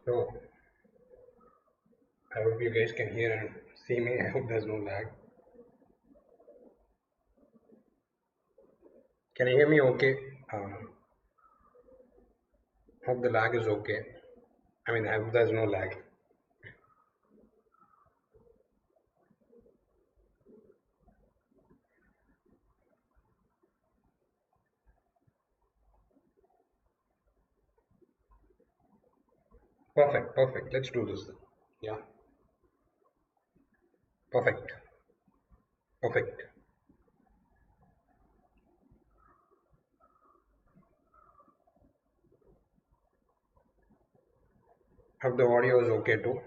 So I hope you guys can hear and see me. I hope there's no lag. Can you hear me okay? Hope the lag is okay. I mean, I hope there's no lag. Perfect, perfect. Let's do this then. Yeah, perfect, perfect. Hope the audio is okay too.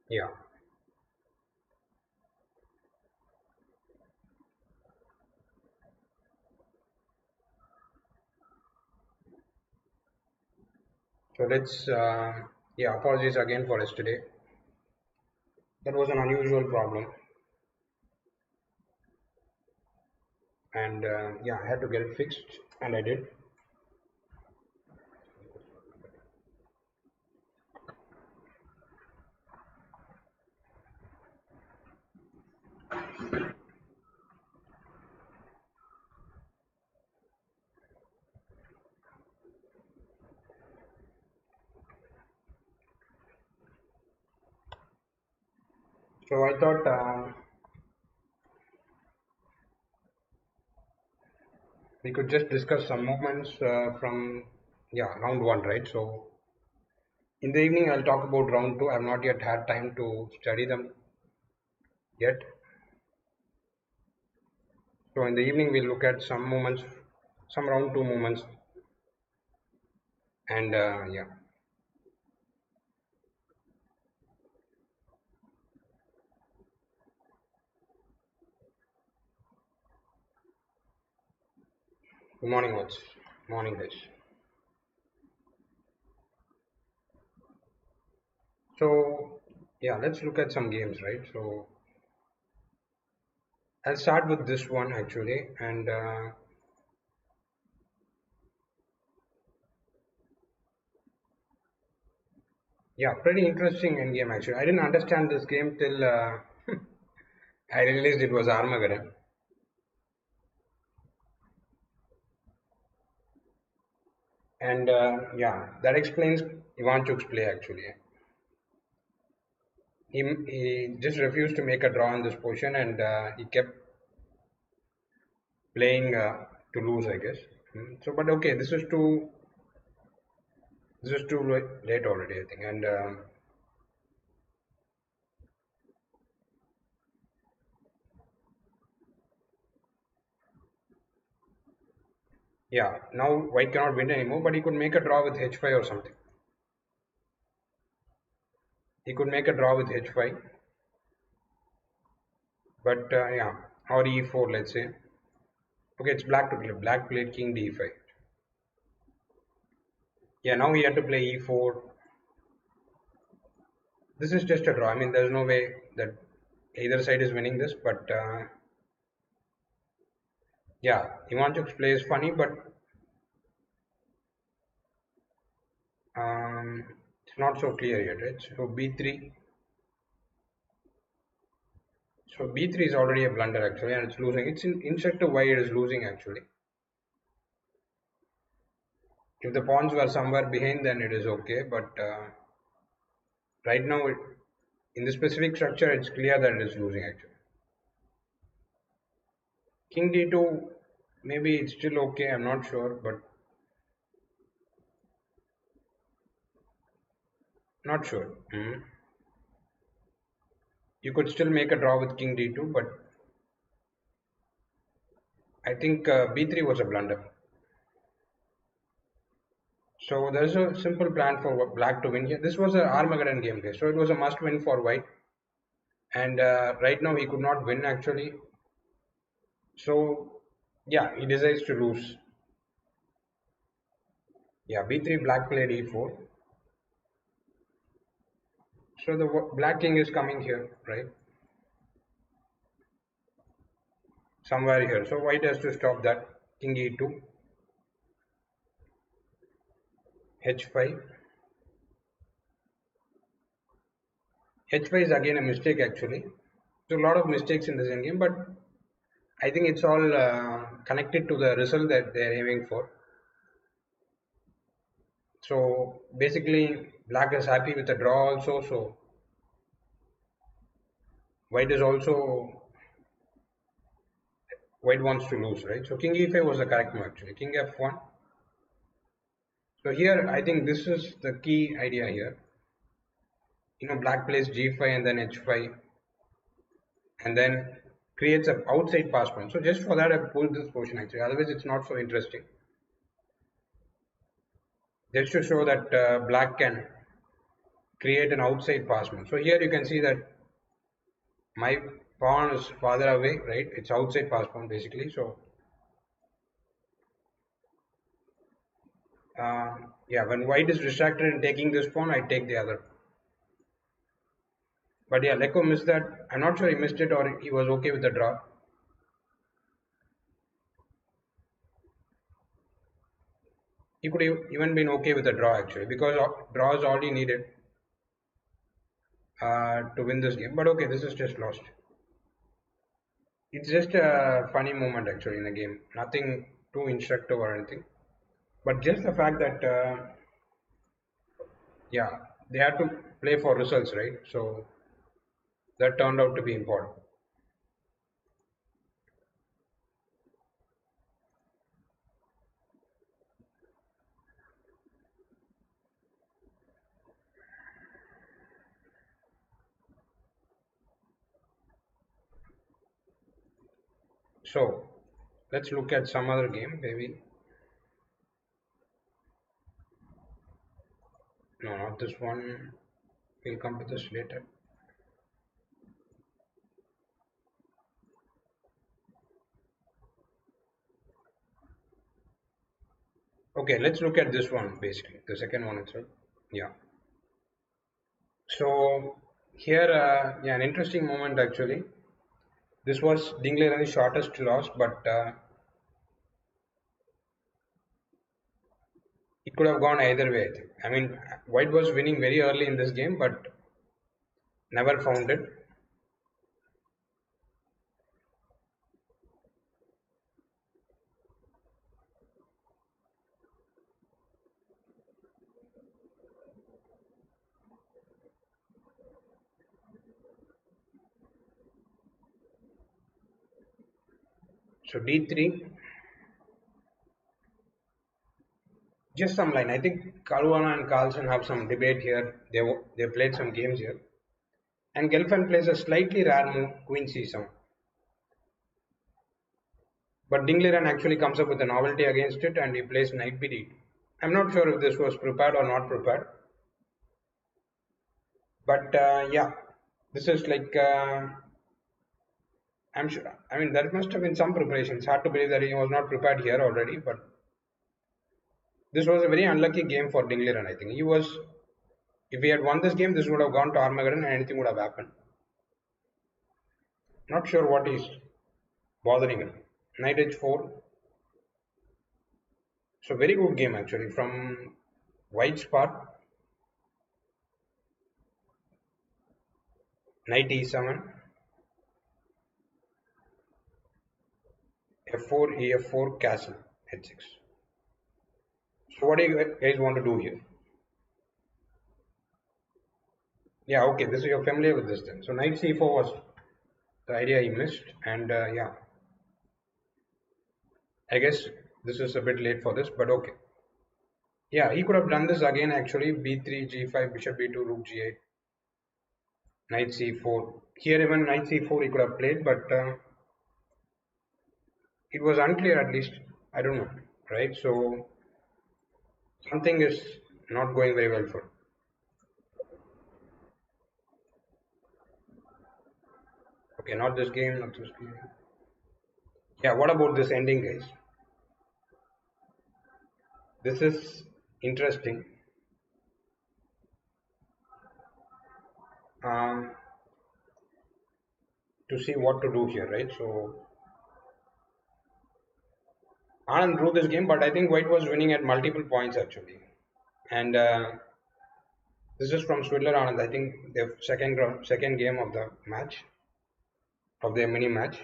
Yeah. So yeah, apologies again for yesterday. That was an unusual problem. And yeah, I had to get it fixed, and I did. So I thought we could just discuss some movements from yeah round one, right? So in the evening, I'll talk about round two. I've not yet had time to study them yet. So in the evening, we'll look at some movements, some round two movements, and yeah. Good morning, what's morning, guys. So yeah, let's look at some games, right? So I'll start with this one actually, and yeah, pretty interesting end game actually. I didn't understand this game till I realized it was Armageddon, and yeah, that explains Ivanchuk's play actually. He just refused to make a draw in this position, and he kept playing to lose, I guess. So, but okay, this is too late already, I think, and yeah, now White cannot win anymore, but he could make a draw with H5 or something. He could make a draw with H5, but yeah, or E4, let's say. Okay, it's black to play. Black played King D5. Yeah, now he had to play E4. This is just a draw. I mean, there's no way that either side is winning this, but yeah, Ivanchuk's play is funny, but it's not so clear yet, right? So B3. So B3 is already a blunder actually, and it's losing. It's in check to why it is losing actually. If the pawns were somewhere behind, then it is okay. But right now, in the specific structure, it's clear that it is losing actually. King D2, maybe it's still okay. I'm not sure, but not sure. You could still make a draw with King D2, but I think B3 was a blunder. So there's a simple plan for black to win here. This was an Armageddon game, guys. So it was a must win for white. And right now he could not win actually. So yeah, he decides to lose. Yeah, b3 black played e4. So the black king is coming here, right? Somewhere here. So white has to stop that. King e2. h5. h5 is again a mistake actually. So a lot of mistakes in this endgame, but I think it's all connected to the result that they're aiming for. So basically, black is happy with the draw also. So white is also white wants to lose, right? So king e5 was the correct move actually. King f1. So here I think this is the key idea here. Black plays g5 and then h5, and then creates a outside pass pawn. So just for that I pulled this position actually. Otherwise it's not so interesting. Just to show that black can create an outside pass pawn. So here you can see that my pawn is farther away, right? It's outside pass pawn basically. So yeah, when white is distracted in taking this pawn, I take the other. But yeah, Leko missed that. I'm not sure he missed it or he was okay with the draw. He could have even been okay with the draw actually, because draw is all he needed to win this game. But okay, this is just lost. It's just a funny moment actually in the game. Nothing too instructive or anything. But just the fact that yeah, they had to play for results, right? So that turned out to be important. So let's look at some other game, maybe. No, not this one. We'll come to this later. Okay, let's look at this one basically, the second one itself. Yeah. So here, yeah, an interesting moment actually. This was Dingler's shortest loss, but it could have gone either way, I think. I mean, White was winning very early in this game, but never found it. So D3, just some line. I think Caruana and Carlson have some debate here. They played some games here. And Gelfand plays a slightly rare move, Queen C7. But Dingliran actually comes up with a novelty against it and he plays Knight B8. I'm not sure if this was prepared or not prepared. But yeah, this is like, I'm sure, I mean, there must have been some preparation. It's hard to believe that he was not prepared here already. But this was a very unlucky game for Dingliran, I think. If he had won this game, this would have gone to Armageddon and anything would have happened. Not sure what is bothering him. Knight H4. So very good game actually from White's part. Knight E7. F4, EF4, castle, H6. So what do you guys want to do here? Yeah, okay, this you're familiar with this then. So knight C4 was the idea he missed, and yeah, I guess this is a bit late for this, but okay. Yeah, he could have done this again actually. B3, G5, Bishop B2, Rook G8, Knight C4. Here even Knight C4 he could have played, but it was unclear at least. I don't know, right? So something is not going very well for him. Okay, not this game, not this game. Yeah, what about this ending, guys? This is interesting. Um, to see what to do here, right? So Anand drew this game, but I think White was winning at multiple points actually. And this is from Swidler Anand. I think the second game of the match, of their mini match.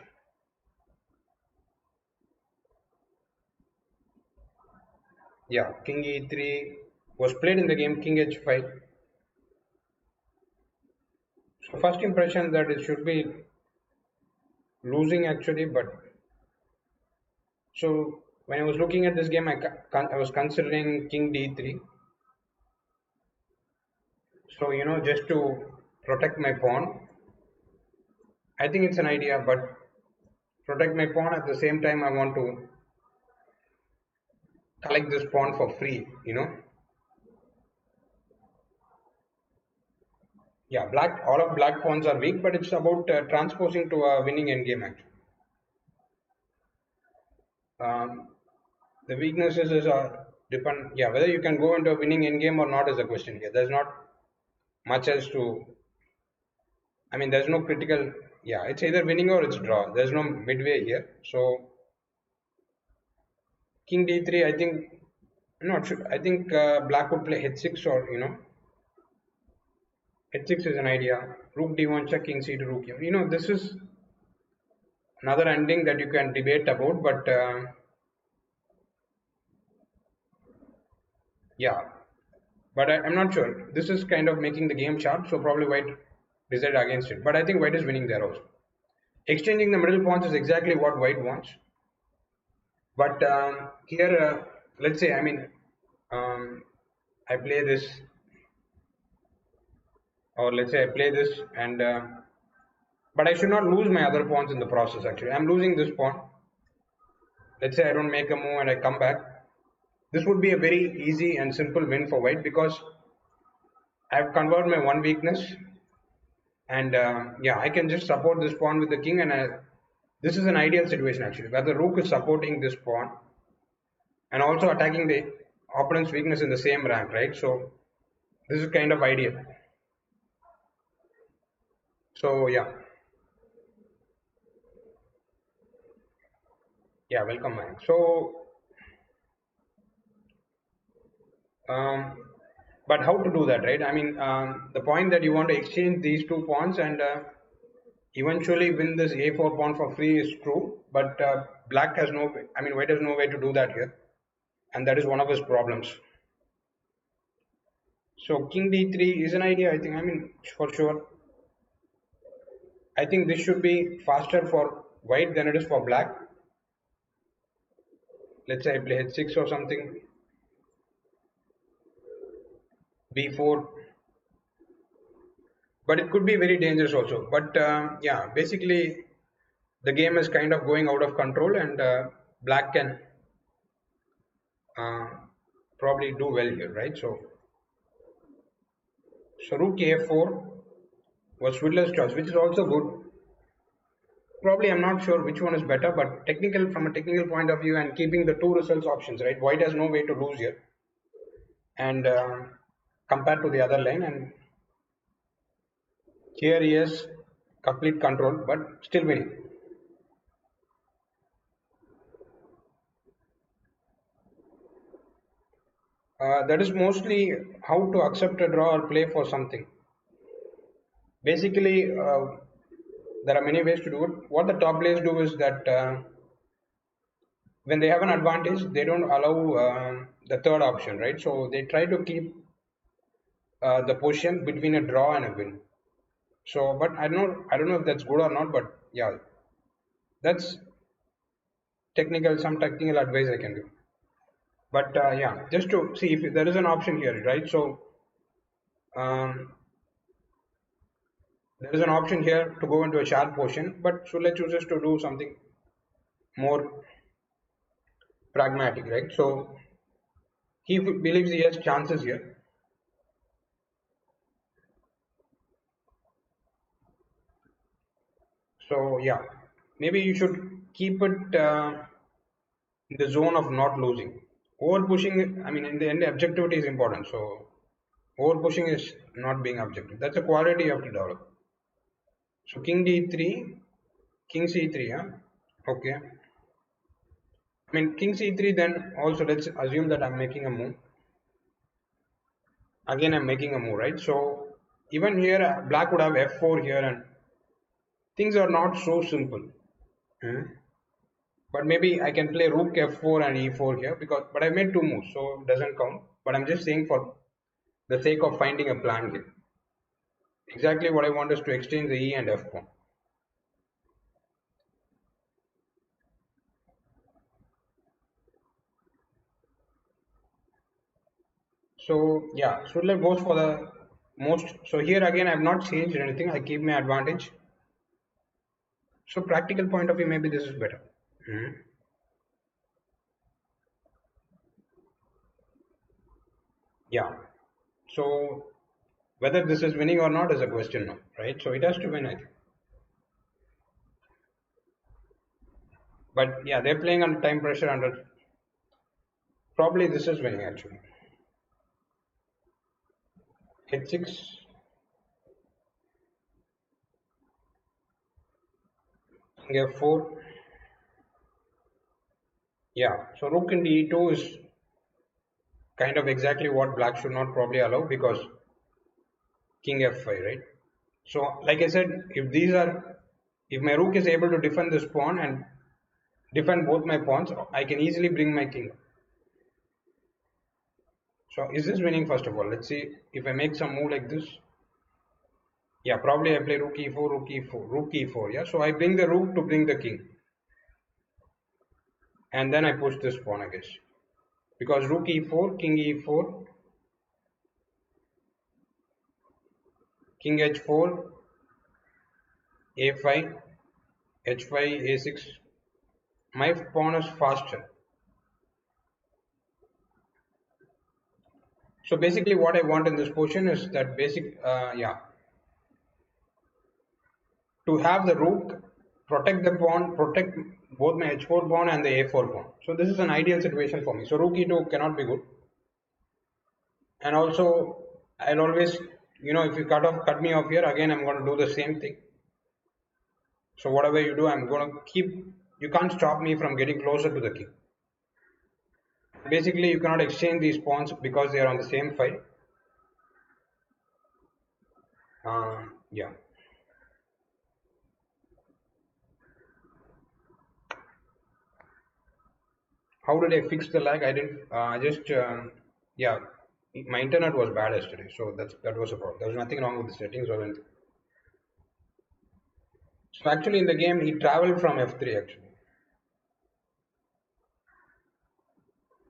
Yeah, King E3 was played in the game King H5. So first impression that it should be losing actually, but so when I was looking at this game, I was considering King D3. So just to protect my pawn, I think it's an idea, but protect my pawn at the same time I want to collect this pawn for free. Yeah, all of black pawns are weak, but it's about transposing to a winning endgame actually. Um, the weaknesses is depend. Yeah, whether you can go into a winning endgame or not is the question here. There's not much else to. I mean, there's no critical. Yeah, it's either winning or it's draw. There's no midway here. So King D3, I think. I'm not sure. I think black would play H6 or H6 is an idea. Rook D1 check, King C to Rook. This is another ending that you can debate about, but yeah, but I'm not sure. This is kind of making the game sharp, so probably white decided against it. But I think white is winning there also. Exchanging the middle pawns is exactly what white wants. But here, let's say, I mean, I play this, or let's say I play this, and but I should not lose my other pawns in the process. Actually, I'm losing this pawn. Let's say I don't make a move and I come back. This would be a very easy and simple win for white because I've converted my one weakness, and yeah, I can just support this pawn with the king, and this is an ideal situation actually, where the rook is supporting this pawn and also attacking the opponent's weakness in the same rank, right? So this is kind of ideal. So yeah, welcome, man. So, um, but how to do that, right? I mean, the point that you want to exchange these two pawns and eventually win this a4 pawn for free is true, but black has no, I mean, white has no way to do that here, and that is one of his problems. So king d3 is an idea, I think. I mean, for sure. I think this should be faster for white than it is for black. Let's say I play h6 or something, b4, but it could be very dangerous also. But yeah, basically the game is kind of going out of control, and black can uh, probably do well here, right? So rook a4 was Swidler's choice, which is also good. Probably I'm not sure which one is better, but technical from a technical point of view and keeping the two results options, right? White has no way to lose here, and compared to the other line, and here he has complete control, but still winning. That is mostly how to accept a draw or play for something. Basically, there are many ways to do it. What the top players do is that when they have an advantage, they don't allow the third option, right? So they try to keep the position between a draw and a win. So, but I don't know if that's good or not, but yeah, that's some technical advice I can give. But yeah, just to see if there is an option here, right? So um, there is an option here to go into a sharp position, but Sule chooses to do something more pragmatic, right? So he believes he has chances here. So yeah, maybe you should keep it in the zone of not losing. Over pushing, I mean, in the end, objectivity is important. So over pushing is not being objective. That's a quality you have to develop. So king d3, king c3, huh? Okay. I mean, king c3, then also let's assume that I'm making a move. Again, I'm making a move, right? So even here, black would have f4 here, and things are not so simple. Hmm. But maybe I can play rook f4 and e4 here because, but I made two moves, so it doesn't count. But I'm just saying for the sake of finding a plan here. Exactly what I want is to exchange the e and f pawn. So yeah, Sudler goes for the most. So here again, I've not changed anything. I keep my advantage. So practical point of view, maybe this is better. Hmm. Yeah. So whether this is winning or not is a question now, right? So it has to win, I think. But yeah, they're playing under time pressure. Under probably this is winning actually. H6, king f4. Yeah. So rook into e2 is kind of exactly what black should not probably allow because king f5, right? So like I said, if my rook is able to defend this pawn and defend both my pawns, I can easily bring my king. So is this winning first of all? Let's see if I make some move like this. Yeah, probably I play rook e4, rook e4, rook e4. Yeah, so I bring the rook to bring the king, and then I push this pawn, I guess, because rook e4, king e4, king h4, a5, h5, a6. My pawn is faster. So basically, what I want in this position is that yeah, to have the rook protect the pawn, protect both my h4 pawn and the a4 pawn. So this is an ideal situation for me. So rook e2 cannot be good, and also I'll always, if you cut me off here again, I'm going to do the same thing. So whatever you do, I'm going to keep. You can't stop me from getting closer to the king. Basically, you cannot exchange these pawns because they are on the same file. Yeah. How did I fix the lag? I didn't. I just yeah. My internet was bad yesterday, so that was a problem. There was nothing wrong with the settings or anything. So actually, in the game, he traveled from f3. Actually,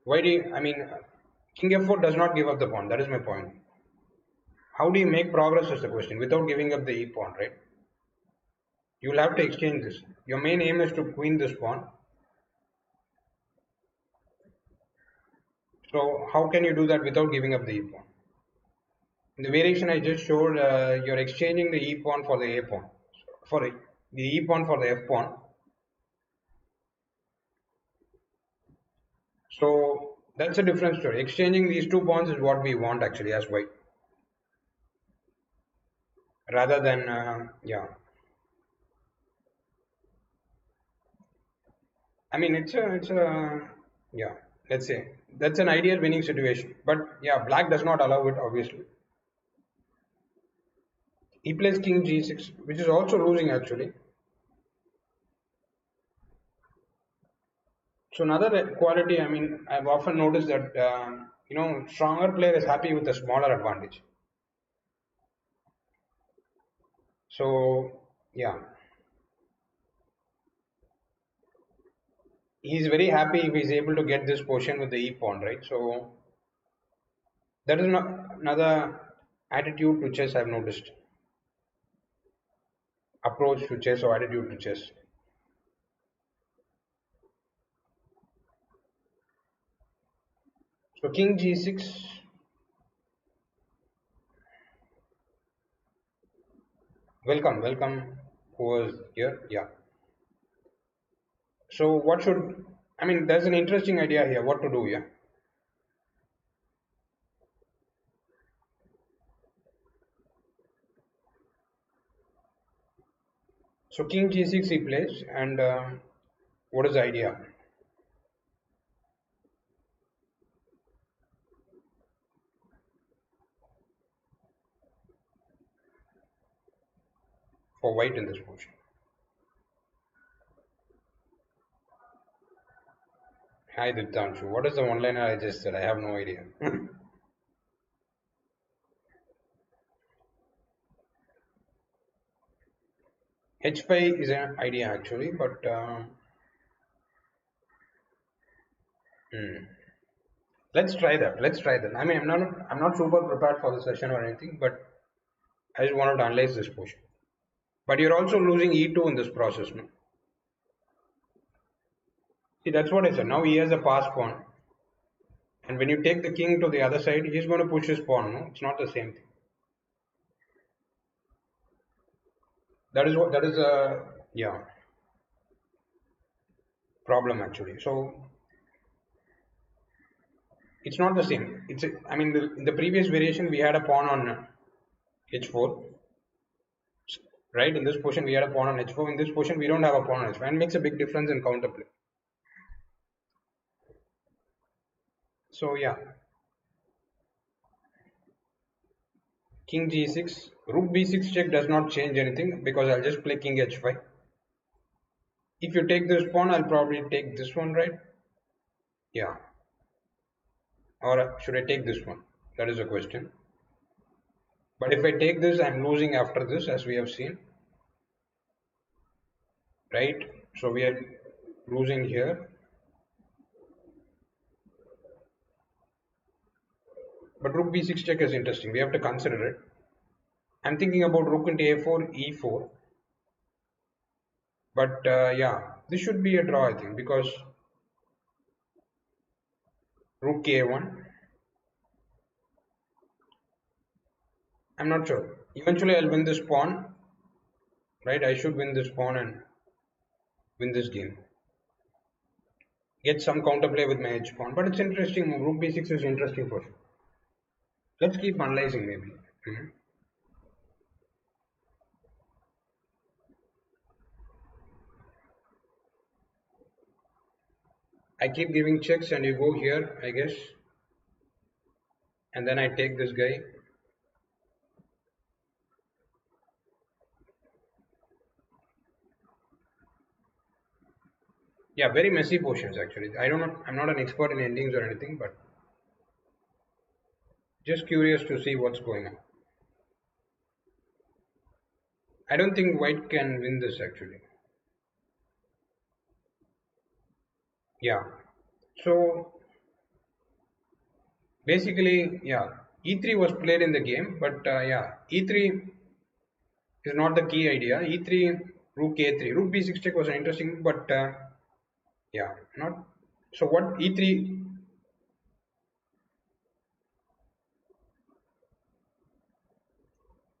why do you? I mean, king f4 does not give up the pawn. That is my point. How do you make progress is the question without giving up the e pawn, right? You will have to exchange this. Your main aim is to queen this pawn. So how can you do that without giving up the e pawn? In the variation I just showed, you're exchanging the e pawn for the a pawn. For the e pawn for the f pawn. So that's a different story. Exchanging these two pawns is what we want actually as white, rather than yeah. I mean it's a yeah. Let's say that's an ideal winning situation, but yeah, black does not allow it obviously. He plays king g6, which is also losing actually. So another quality, I mean, I've often noticed that stronger player is happy with a smaller advantage. So yeah, he's very happy if he's able to get this position with the e pawn, right? So that is not another attitude to chess I've noticed. Approach to chess or attitude to chess. So king g6. Welcome, welcome. Who was here? Yeah. So what should I mean? There's an interesting idea here. What to do? Yeah. So king g6 he plays, and what is the idea? for white in this position. Hi Dittanshu, what is the one liner I just said? I have no idea. H5 is an idea actually, but hmm. Let's try that. Let's try that. I mean, I'm not super prepared for the session or anything, but I just wanted to analyze this portion. But you're also losing E2 in this process, no? See, that's what I said. Now he has a pass pawn, and when you take the king to the other side, he's going to push his pawn. No, it's not the same thing. That is what that is a yeah problem actually. So it's not the same. I mean, in the previous variation we had a pawn on h4, right? In this position we had a pawn on h4. In this position we don't have a pawn on h4, and makes a big difference in counterplay. So yeah, king g6, rook b6 check does not change anything because I'll just play king h5. If you take this pawn, I'll probably take this one, right? Yeah. Or should I take this one? That is a question. But if I take this, I'm losing after this, as we have seen, right? So we are losing here. But rook b6 check is interesting. We have to consider it. I'm thinking about rook into a4, e4. But yeah, this should be a draw, I think, because rook a1. I'm not sure. Eventually, I'll win this pawn, right? I should win this pawn and win this game. Get some counterplay with my h pawn. But it's interesting. Rook b6 is interesting for sure. Let's keep analyzing maybe. I keep giving checks and you go here, I guess. And then I take this guy. Yeah, very messy potions actually. I don't know. I'm not an expert in endings or anything, but just curious to see what's going on. I don't think white can win this actually. Yeah. So basically, yeah, e3 was played in the game, but yeah, e3 is not the key idea. e3, rook a3, rook b6 check was an interesting, but yeah, not. So what e3?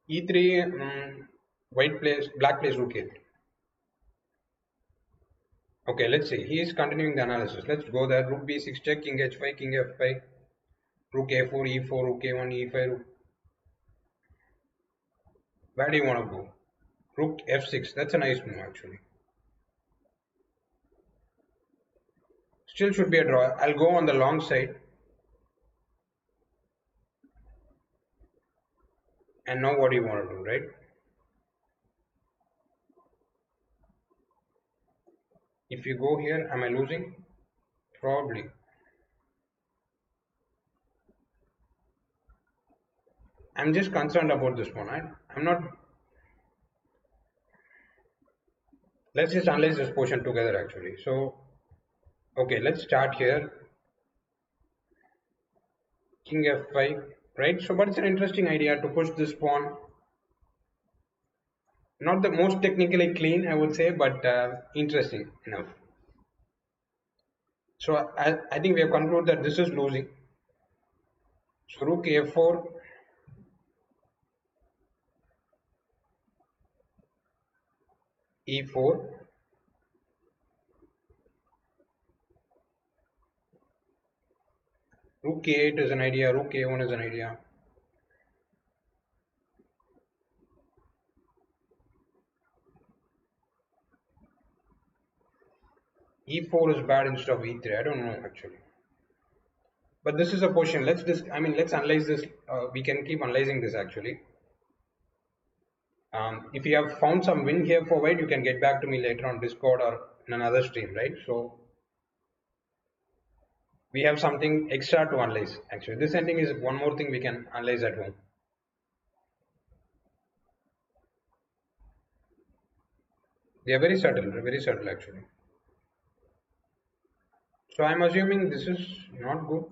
e3, white plays, black plays rook a3. Okay, let's see. He is continuing the analysis. Let's go there. Rook b6 check, king h5, king f5, rook a4, e4, rook a1, e5. Where do you want to go? Rook f6. That's a nice move actually. Still should be a draw. I'll go on the long side. And now what do you want to do, right? If you go here, am I losing? Probably. I'm just concerned about this one. I'm not. Let's just analyze this portion together actually. So, okay, let's start here. King f5, right? So, but it's an interesting idea to push this pawn. Not the most technically clean, I would say, but interesting enough. So, I think we have concluded that this is losing. So, rook a4, e4. Rook a8 is an idea, rook a1 is an idea. E4 is bad instead of e3. I don't know actually. But this is a question. Let's analyze this. We can keep analyzing this actually. If you have found some win here for white, you can get back to me later on Discord or in another stream, right? So we have something extra to analyze. Actually, this ending is one more thing we can analyze at home. They are very subtle actually. So I'm assuming this is not good.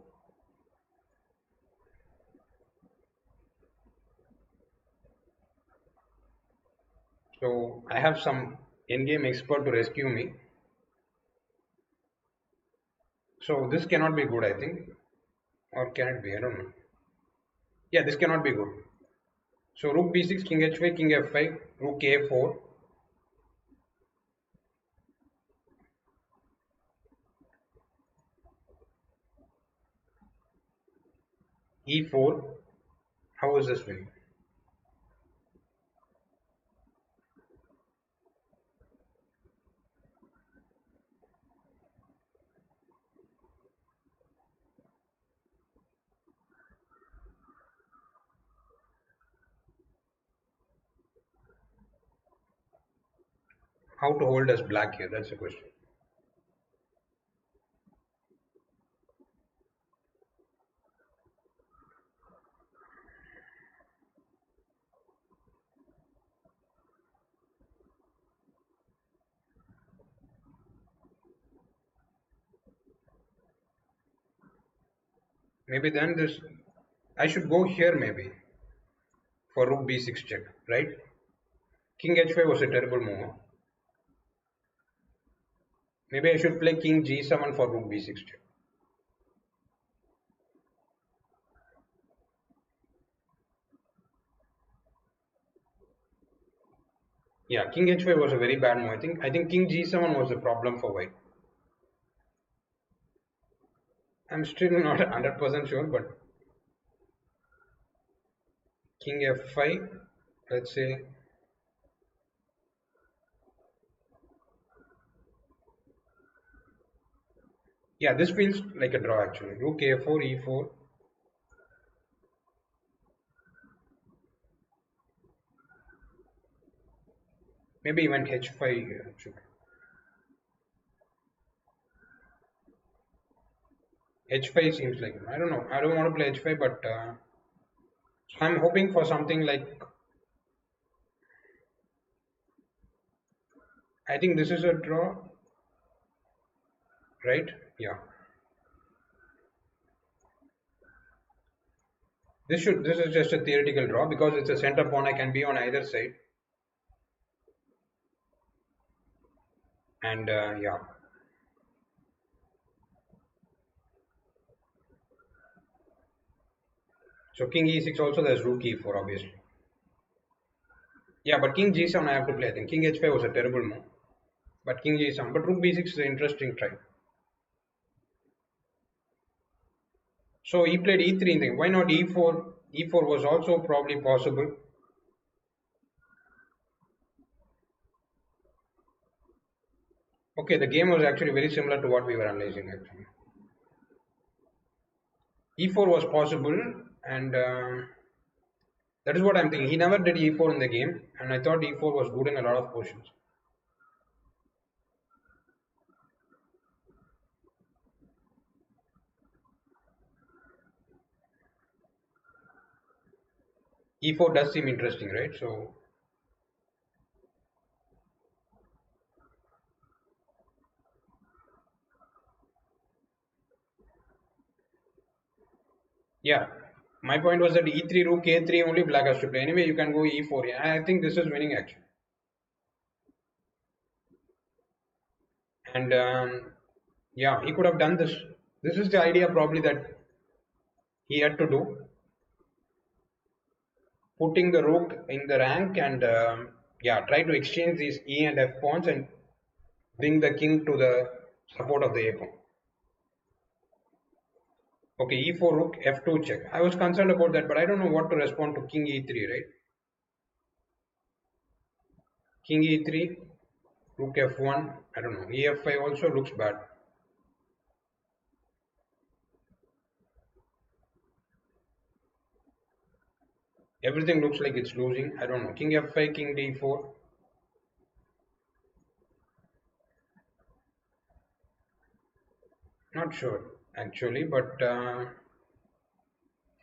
So I have some endgame expert to rescue me. So this cannot be good, I think. Or can it be? I don't know. Yeah, this cannot be good. So rook b6, king h5, king f5, rook a4. e4. How is this winning? How to hold as black here? That's the question. Maybe then this, I should go here maybe for rook b6 check, right? King h5 was a terrible move. Maybe I should play king g7 for rook b6 check. Yeah, king h5 was a very bad move. I think king g7 was a problem for white. I'm still not 100% sure, but king f5, let's say. Yeah, this feels like a draw actually. Rook a4, e4. Maybe even h5 here. H5 seems like, I don't know. I don't want to play h5, but I'm hoping for something like, I think this is a draw, right? Yeah. This is just a theoretical draw because it's a center pawn. I can be on either side, and yeah. So king e6 also, there's rook e4 obviously. Yeah, but king g7 I have to play. I think king h5 was a terrible move, but king g7. But rook b6 is an interesting try. So he played e3 thing. Why not e4? E4 was also probably possible. Okay, the game was actually very similar to what we were analyzing actually. E4 was possible, and that is what I'm thinking. He never did e4 in the game, and I thought e4 was good in a lot of positions. E4 does seem interesting, right? So yeah, my point was that e3 rook a3 only black has to play. Anyway, you can go e4. Yeah, I think this is winning actually. And yeah, he could have done this. This is the idea probably that he had to do, putting the rook in the rank and yeah, try to exchange these e and f pawns and bring the king to the support of the a pawn. Okay, e4 rook f2 check. I was concerned about that, but I don't know what to respond to king e3, right? King e3, rook f1. I don't know. ef5 also looks bad. Everything looks like it's losing. I don't know. King f5, king d4. Not sure actually, but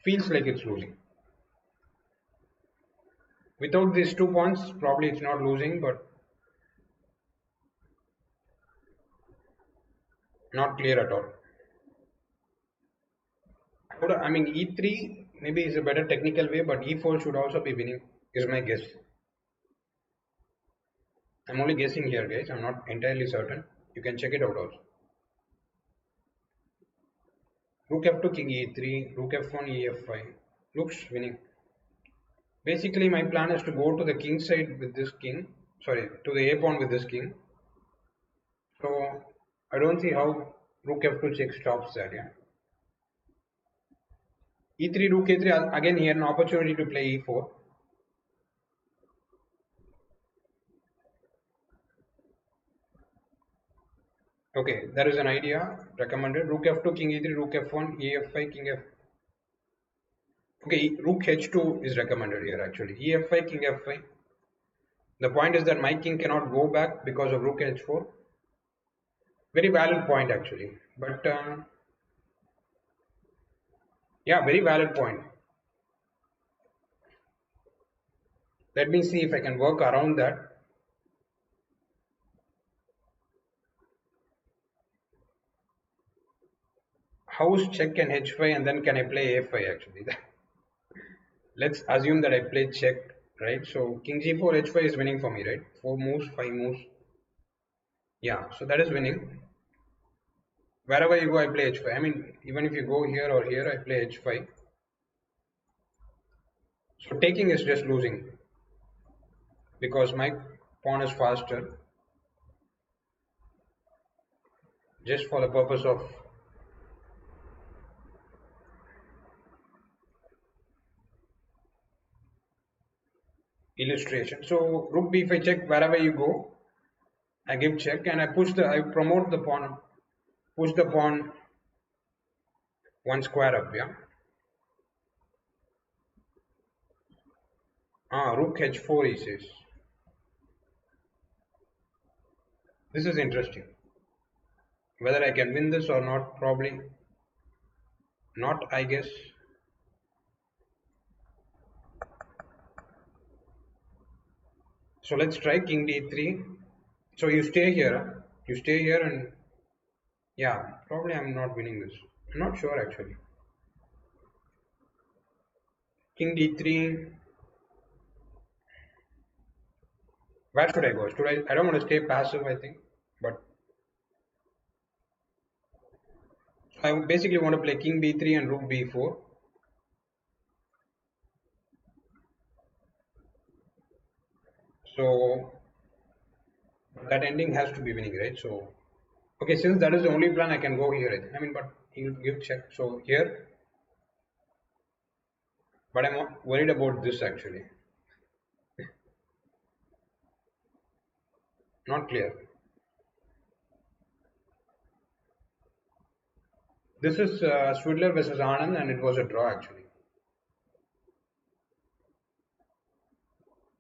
feels like it's losing. Without these 2 pawns, probably it's not losing, but not clear at all. I mean, e3 maybe is a better technical way, but e4 should also be winning, is my guess. I'm only guessing here, guys. I'm not entirely certain. You can check it out also. Rook f2, king e3, rook f1, ef5. Looks winning. Basically, my plan is to go to the king side with this king. Sorry, to the a pawn with this king. So I don't see how rook f2 check stops that. Yeah. e3, rook a3. Again, here an opportunity to play e4. Okay, that is an idea recommended. Rook f2, king e3, rook f1, ef5, king f. Okay, rook h2 is recommended here actually. ef5, king f5. The point is that my king cannot go back because of rook h4. Very valid point actually. But yeah, very valid point. Let me see if I can work around that. House check and h5 and then can I play a5 actually? Let's assume that I play check, right? So king g4, h5 is winning for me, right? 4 moves, 5 moves. Yeah, so that is winning. Wherever you go, I play h5. I mean, even if you go here or here, I play h5. So taking is just losing because my pawn is faster. Just for the purpose of illustration. So rook b5 check, wherever you go, I give check and I promote the pawn, push the pawn one square up, yeah. Rook h4 he says. This is interesting. Whether I can win this or not, probably not, I guess. So let's try king d3. So you stay here, huh? You stay here and yeah, probably I'm not winning this. I'm not sure actually. King d3. Where should I go? Should I don't want to stay passive, I think. But I basically want to play king b3 and rook b4. So that ending has to be winning, right? So okay, since that is the only plan, I can go here. I mean, but he'll give check. So here, but I'm worried about this actually. Not clear. This is Swidler versus Anand, and it was a draw actually.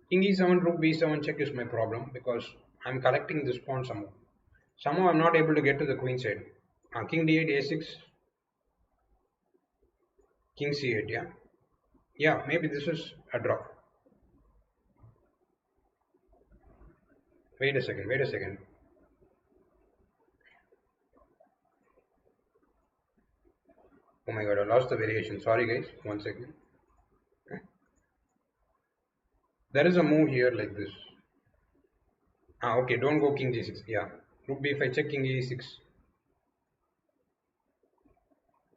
King e7, rook b7 check is my problem because I'm collecting this pawn somehow. Somehow I'm not able to get to the queen side. King d8, a6, king c8, yeah. Yeah, maybe this is a draw. Wait a second, wait a second. Oh my god, I lost the variation. Sorry guys, 1 second. There is a move here like this. Okay, don't go king g6. Yeah, rook b5 check, king e6.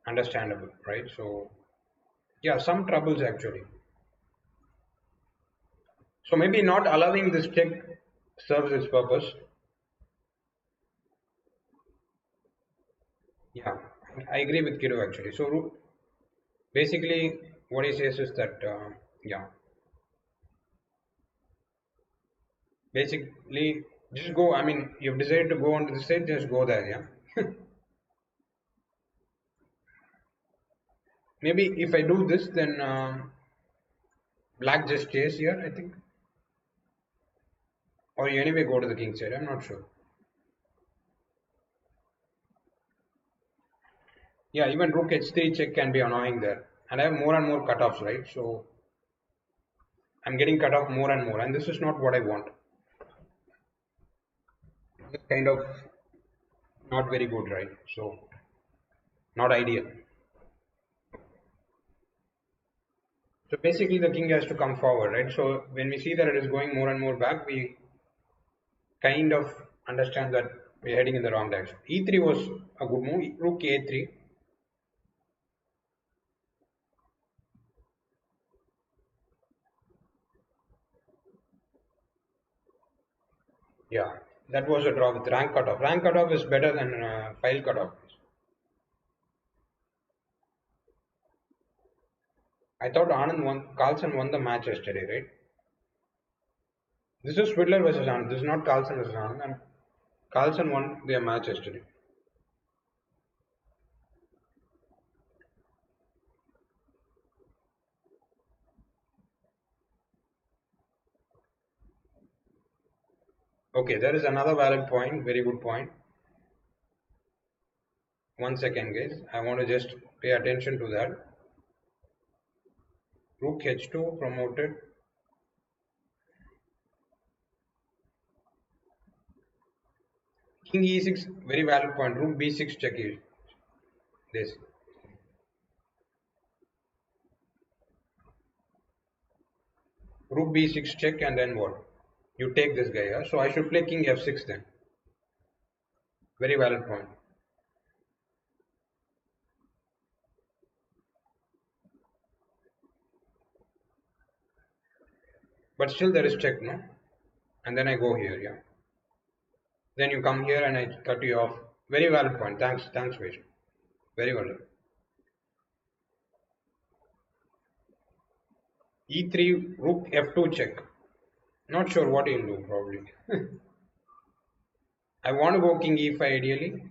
Understandable, right? So yeah, some troubles actually. So maybe not allowing this check serves its purpose. Yeah, I agree with Kido actually. So basically, what he says is that yeah, basically just go. I mean, you've decided to go onto the stage, just go there. Yeah. Maybe if I do this, then Black just stays here, I think. Or you anyway go to the king side, I'm not sure. Yeah, even rook h3 check can be annoying there. And I have more and more cutoffs, right? So I'm getting cut off more and more, and this is not what I want. It's kind of not very good, right? So not ideal. So basically the king has to come forward, right? So when we see that it is going more and more back, we kind of understand that we're heading in the wrong direction. E3 was a good move. Rook A3. Yeah, that was a draw with rank cutoff. Rank cutoff is better than file cutoff. I thought Carlson won the match yesterday, right? This is Swidler versus Anand. This is not Carlson versus Anand. And Carlson won their match yesterday. Okay, there is another valid point. Very good point. 1 second, guys. I want to just pay attention to that. Rook H2 promoted. King E6, very valid point. Rook B6 check is this. Rook B6 check and then what? You take this guy, yeah? So I should play King F6 then. Very valid point. But still there is check, no? And then I go here, yeah. Then you come here and I cut you off. Very valid point. Thanks, Vish. Very well done. E3, Rook F2 check. Not sure what he'll do, probably. I want to go King E5 ideally.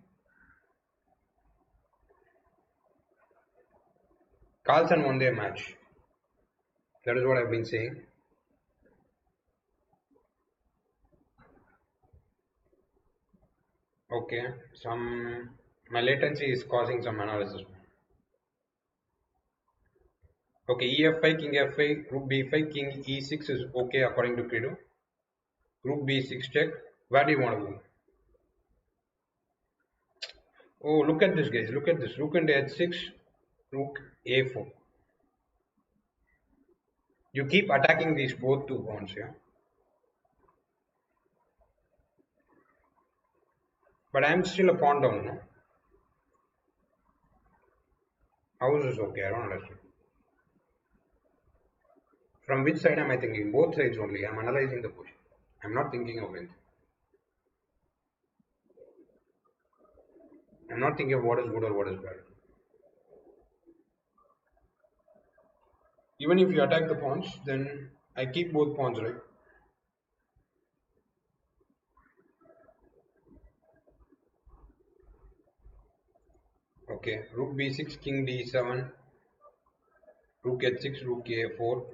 Carlson won their match. That is what I've been saying. Okay, my latency is causing some analysis. Okay, EF5, King F5, Rook B5, King E6 is okay according to Credo. Rook B6 check. Where do you want to go? Oh, look at this, guys. Look at this. Rook into H6, Rook A4. You keep attacking these both two pawns, yeah. But I'm still a pawn down, no? How is this okay? I don't understand. From which side am I thinking? Both sides only. I'm analyzing the position. I'm not thinking of anything. I'm not thinking of what is good or what is bad. Even if you attack the pawns, then I keep both pawns, right? Okay, Rook B6, King D7, Rook H6, Rook A4.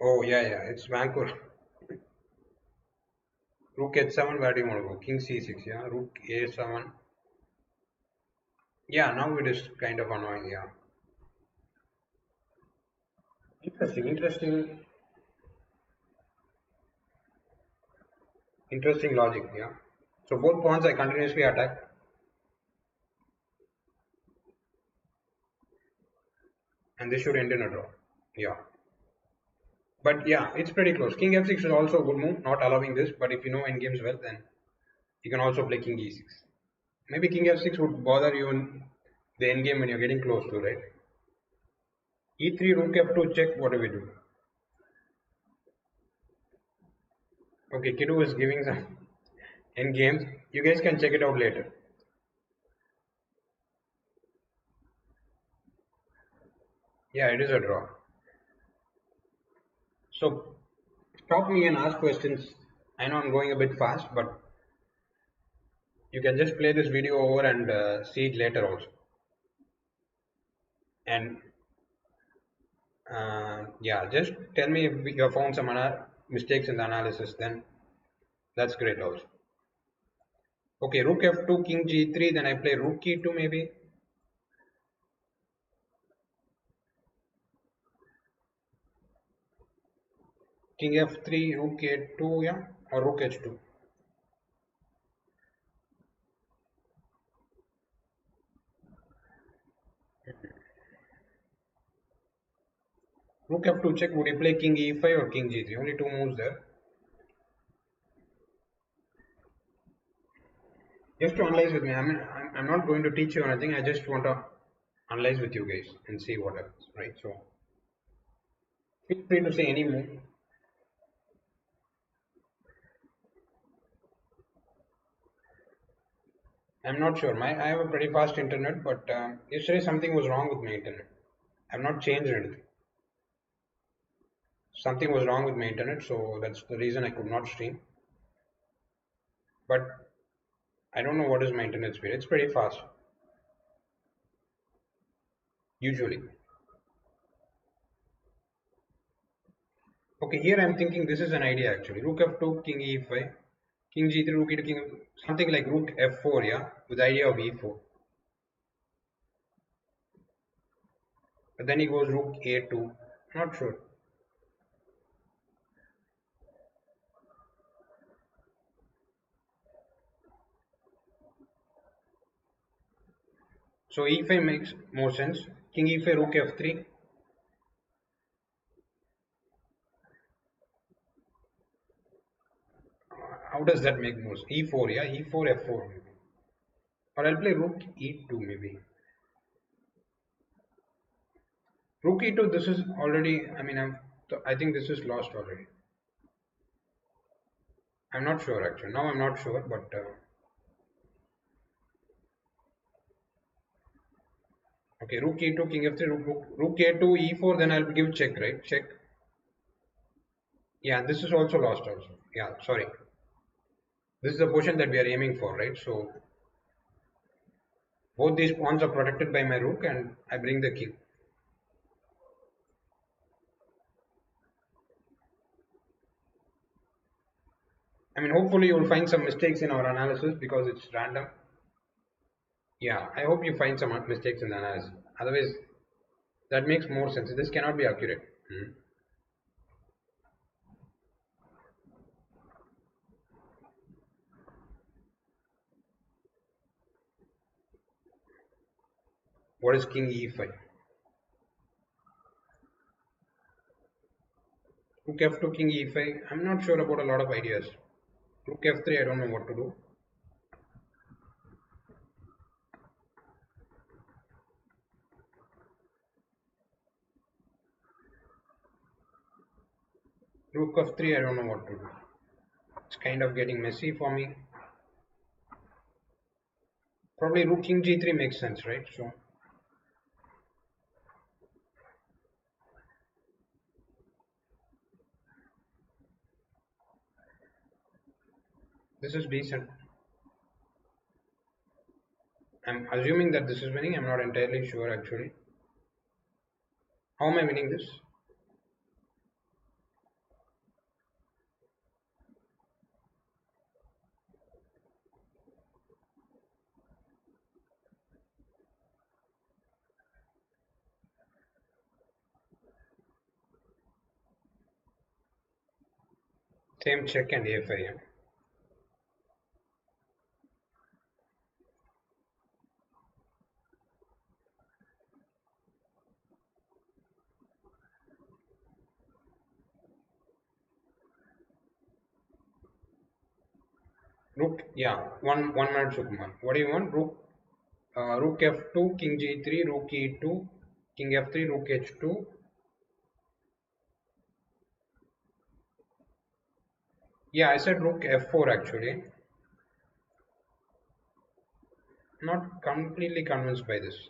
Oh, yeah, it's Vancouver. Rook H7, where do you want to go? King C6, yeah, Rook A7. Yeah, now it is kind of annoying, yeah. Interesting, interesting logic, yeah. So both pawns I continuously attack. And this should end in a draw. Yeah. But yeah, it's pretty close. King F6 is also a good move, not allowing this, but if you know endgames well, then you can also play King E6. Maybe King F6 would bother you in the endgame when you're getting close to, right? E3, Rook F2 check, what do we do? Okay, Kidu is giving some endgames. You guys can check it out later. Yeah, it is a draw. So stop me and ask questions. I know I'm going a bit fast, but you can just play this video over and see it later also. And Yeah, just tell me if you have found some mistakes in the analysis, then that's great also. Okay, rook f2, king g3, then I play rook e2 maybe. King f3, rook a2, yeah, or rook h2. Rook f2 check, would you play king e5 or king g3? Only two moves there. Just to analyze with me, I mean, I'm not going to teach you anything, I just want to analyze with you guys and see what happens, right? So, feel free to say any move. I'm not sure. I have a pretty fast internet, but yesterday something was wrong with my internet. I've not changed anything. Something was wrong with my internet, so that's the reason I could not stream. But I don't know what is my internet speed. It's pretty fast, usually. Okay, here I'm thinking this is an idea actually. Rook f2, king e5, king g3, rook e2, king, something like rook f4, yeah, with the idea of e4. But then he goes rook a2. Not sure. So e5 makes more sense. King e5, rook f3. How does that make more sense? E4, yeah, e4, f4 maybe. Or I'll play rook e2 maybe. Rook e2, this is already, I mean, I think this is lost already. I'm not sure actually. Now I'm not sure, but okay, rook e2, king f3, rook a2, e4, then I'll give check, right? Check. Yeah, this is also lost also. Yeah, sorry. This is the position that we are aiming for, right? So both these pawns are protected by my rook and I bring the king. I mean, hopefully you will find some mistakes in our analysis because it's random. Yeah, I hope you find some mistakes in the analysis. Otherwise, that makes more sense. This cannot be accurate. Hmm. What is king e5? Rook f2, king e5. I'm not sure about a lot of ideas. Rook f3, I don't know what to do. Rook f3, I don't know what to do. It's kind of getting messy for me. Probably rook king g3 makes sense, right? So this is decent. I'm assuming that this is winning. I'm not entirely sure actually. How am I winning this? Same check and a5. Yeah. Rook, yeah, one minute Sukuman. What do you want? Rook f2, king g3, rook e2, king f3, rook h2. Yeah, I said rook f4 actually. Not completely convinced by this.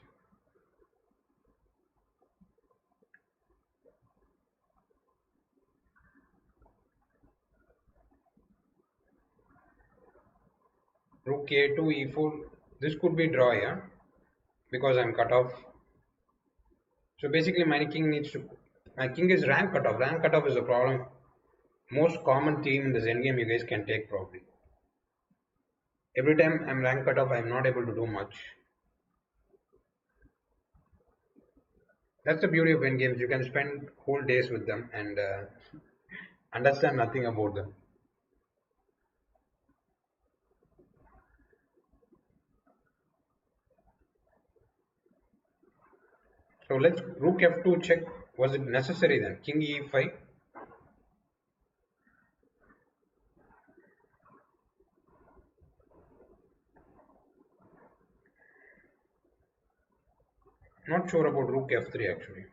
Rook a2, e4. This could be draw, yeah, because I'm cut off. So basically, my king needs to. My king is rank cutoff. Rank cutoff is a problem. Most common theme in this endgame you guys can take probably. Every time I'm rank cutoff, I'm not able to do much. That's the beauty of endgames. You can spend whole days with them and understand nothing about them. So let's rook f2 check. Was it necessary then? King e5. Not sure about rook f3 actually.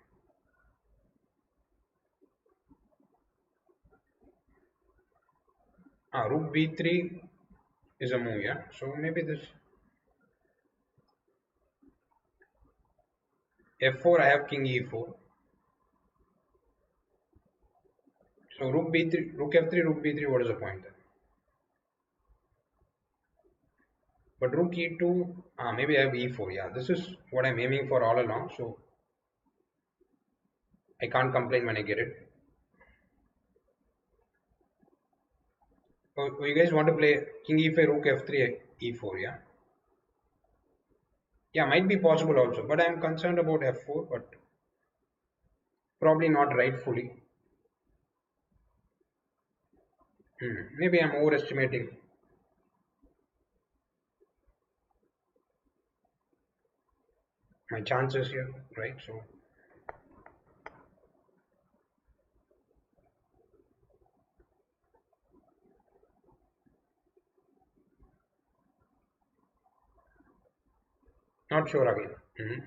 Rook b3 is a move, yeah. So maybe this f4 I have king e4. So rook b3, rook f3, rook b3. What is the point then? But rook e2, maybe I have e4. Yeah, this is what I'm aiming for all along. So I can't complain when I get it. Oh, you guys want to play king e5, rook f3, e4, yeah? Yeah, might be possible also, but I'm concerned about f4, but probably not rightfully. Maybe I'm overestimating my chances here, right? So not sure again.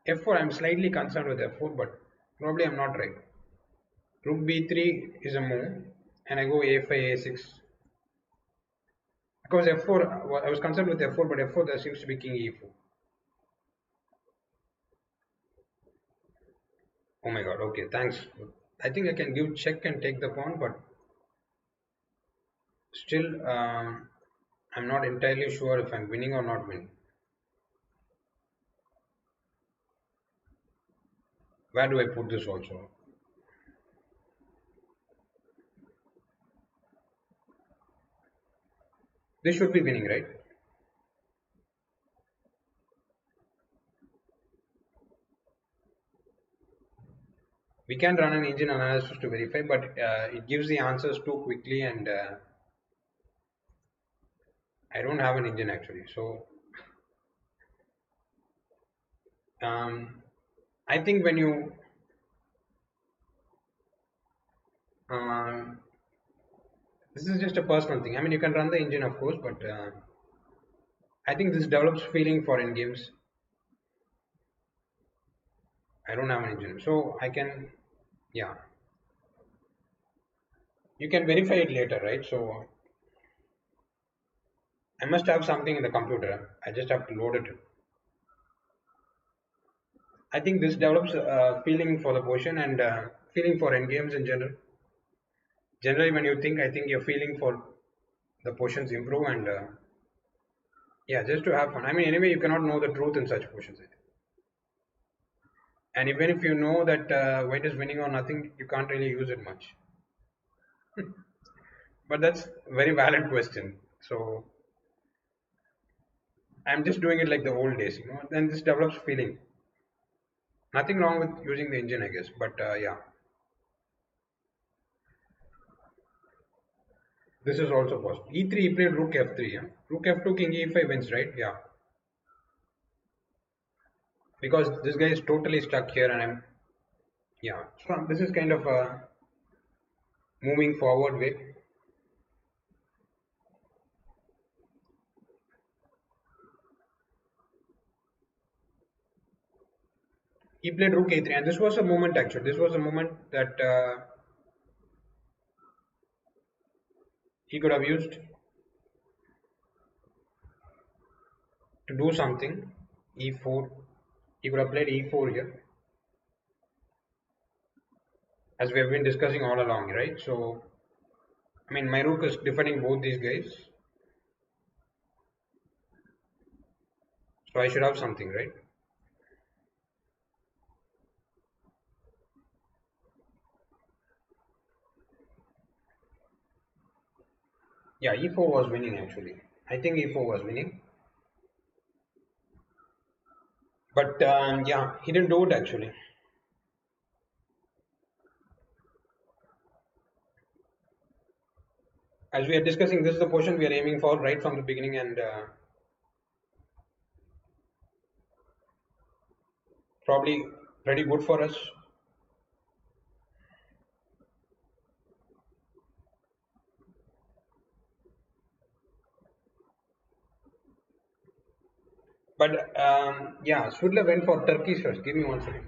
F4, I'm slightly concerned with F4, but probably I'm not right. Rook B3 is a move, and I go A5, A6. Because F4, I was concerned with F4, but F4 there seems to be King E4. Oh my god, okay, thanks. I think I can give check and take the pawn, but still, I'm not entirely sure if I'm winning or not winning. Where do I put this also? This should be winning, right? We can run an engine analysis to verify, but it gives the answers too quickly, and I don't have an engine actually. So um, I think when you this is just a personal thing. I mean, you can run the engine, of course, but I think this develops feeling for in games. I don't have an engine, so I can, yeah, you can verify it later, right? So I must have something in the computer. I just have to load it. I think this develops feeling for the position and feeling for end games in general. Generally, when you think, I think your feeling for the positions improve and yeah, just to have fun. I mean, anyway, you cannot know the truth in such positions. I think. And even if you know that white is winning or nothing, you can't really use it much. But that's a very valid question. So I'm just doing it like the old days, you know. Then this develops feeling. Nothing wrong with using the engine, I guess. But yeah, this is also possible. E3, he played rook f3. Yeah? Rook f2, king e5 wins, right? Yeah. Because this guy is totally stuck here, and I'm yeah. So this is kind of a moving forward way. He played rook a3, and this was a moment actually. This was a moment that he could have used to do something. E4, he could have played e4 here, as we have been discussing all along, right? So, I mean, my rook is defending both these guys, so I should have something, right? Yeah, e4 was winning actually. I think e4 was winning, but yeah, he didn't do it actually. As we are discussing, this is the position we are aiming for right from the beginning, and probably pretty good for us. But yeah, Sudla went for Turkey first. Give me one second.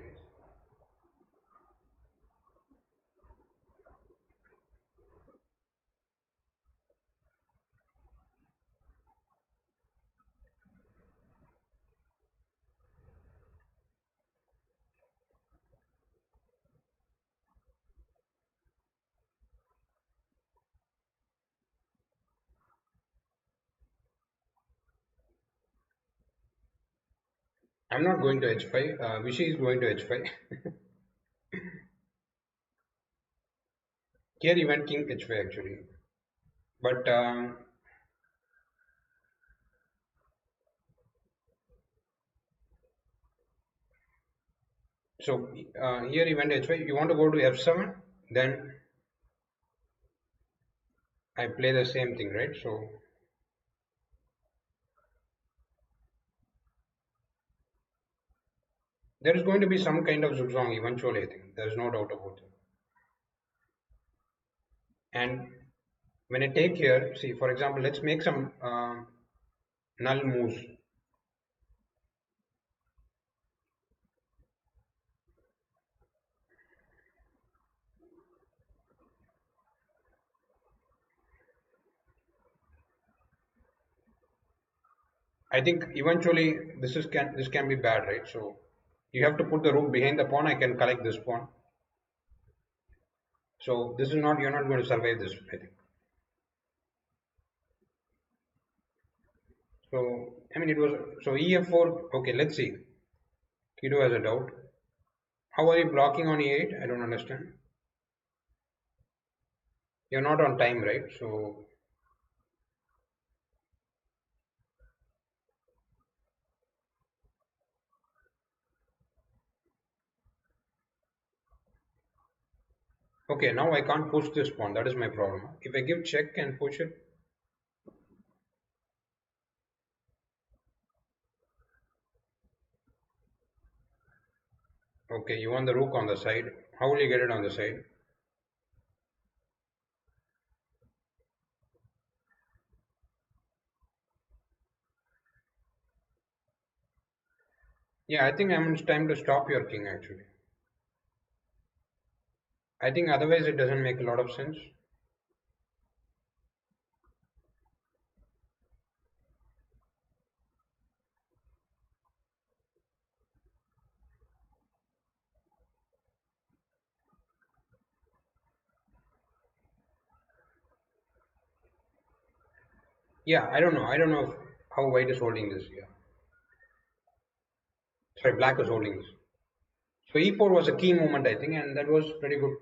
I'm not going to h5. Vishy is going to h5. Here he went king h5 actually. But so here he went h5. You want to go to f7? Then I play the same thing, right? So there is going to be some kind of zugzwang eventually, I think. There is no doubt about it. And when I take here, see, for example, let's make some null moves. I think eventually this can be bad, right? So you have to put the rook behind the pawn. I can collect this pawn. So this is not you're not going to survive this, I think. So I mean it was so ef4. Okay, let's see. Kido has a doubt. How are you blocking on e8? I don't understand. You're not on time, right? So okay, now I can't push this pawn. That is my problem. If I give check and push it, okay, you want the rook on the side. How will you get it on the side? Yeah, I think it's time to stop your king actually. I think otherwise it doesn't make a lot of sense. Yeah, I don't know. I don't know how white is holding this. Yeah, sorry, black is holding this. So e4 was a key moment, I think, and that was pretty good.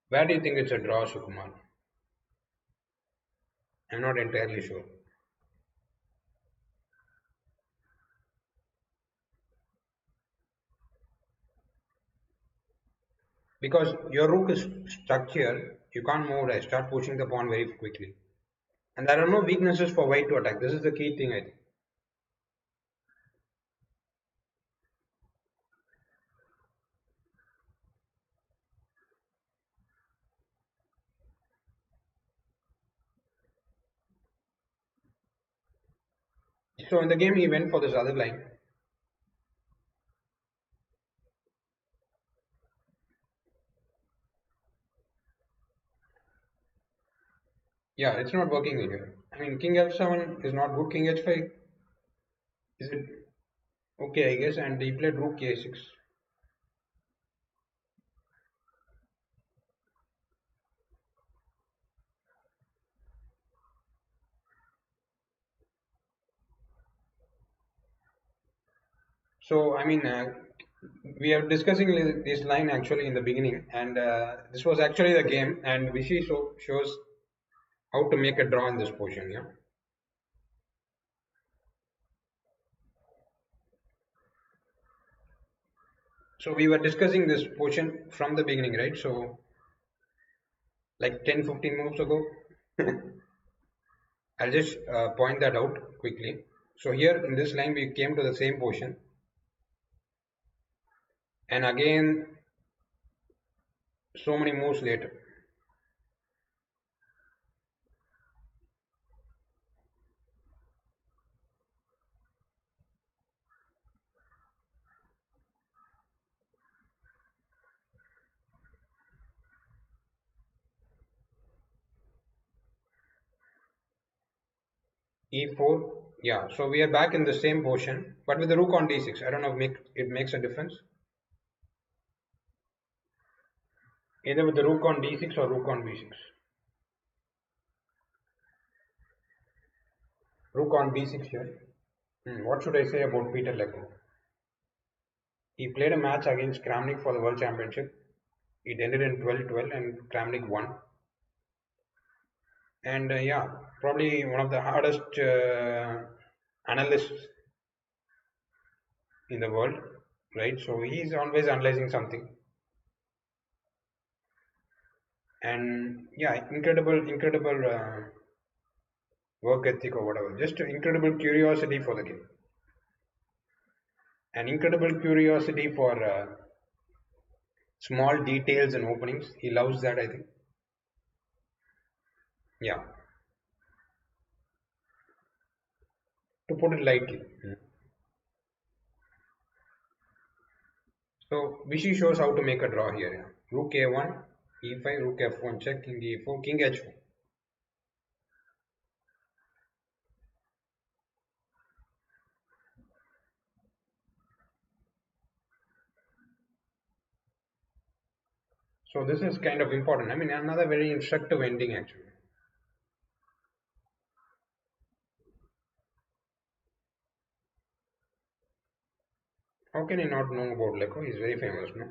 Where do you think it's a draw, Sukumar? I'm not entirely sure. Because your rook is stuck here, you can't move. I start pushing the pawn very quickly. And there are no weaknesses for white to attack. This is the key thing, I think. So in the game, he went for this other line. Yeah, it's not working here. I mean, king f7 is not good. King h5 is it okay? I guess. And he played rook a6. So I mean, We are discussing this line actually in the beginning, and this was actually the game, and Vishy shows how to make a draw in this portion. Yeah. So we were discussing this portion from the beginning, right? So like 10-15 moves ago. I'll just point that out quickly. So here in this line we came to the same portion, and again so many moves later. E4, yeah. So we are back in the same portion, but with the rook on d6. I don't know if it makes a difference. Either with the rook on d6 or rook on b6. Rook on d6 here. What should I say about Peter Leko? He played a match against Kramnik for the World Championship. It ended in 12-12 and Kramnik won. And yeah, probably one of the hardest analysts in the world, right? So he's always analyzing something. And yeah, incredible work ethic or whatever. Just incredible curiosity for the game. An incredible curiosity for small details and openings. He loves that, I think. Yeah, to put it lightly. So Vichy shows how to make a draw here. Yeah. Rook a1, e5, rook f1 check, king e4, king h4. So this is kind of important. I mean, another very instructive ending actually. How can you not know about Leko? He's very famous, no?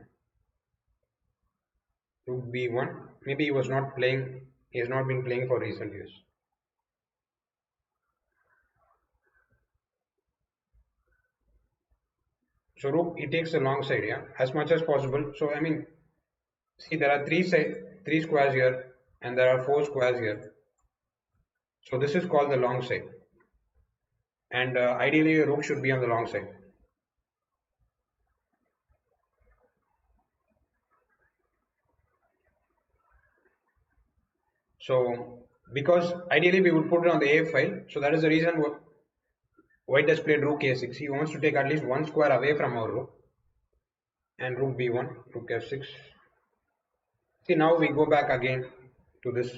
Rook b1. Maybe he was not playing. He has not been playing for recent years. So rook, he takes the long side, yeah, as much as possible. So I mean, see, there are three squares here, and there are four squares here. So this is called the long side, and ideally, a rook should be on the long side. So because ideally we would put it on the A file, so that is the reason white has played rook a6. He wants to take at least one square away from our rook, and rook b1, rook f6. See, now we go back again to this,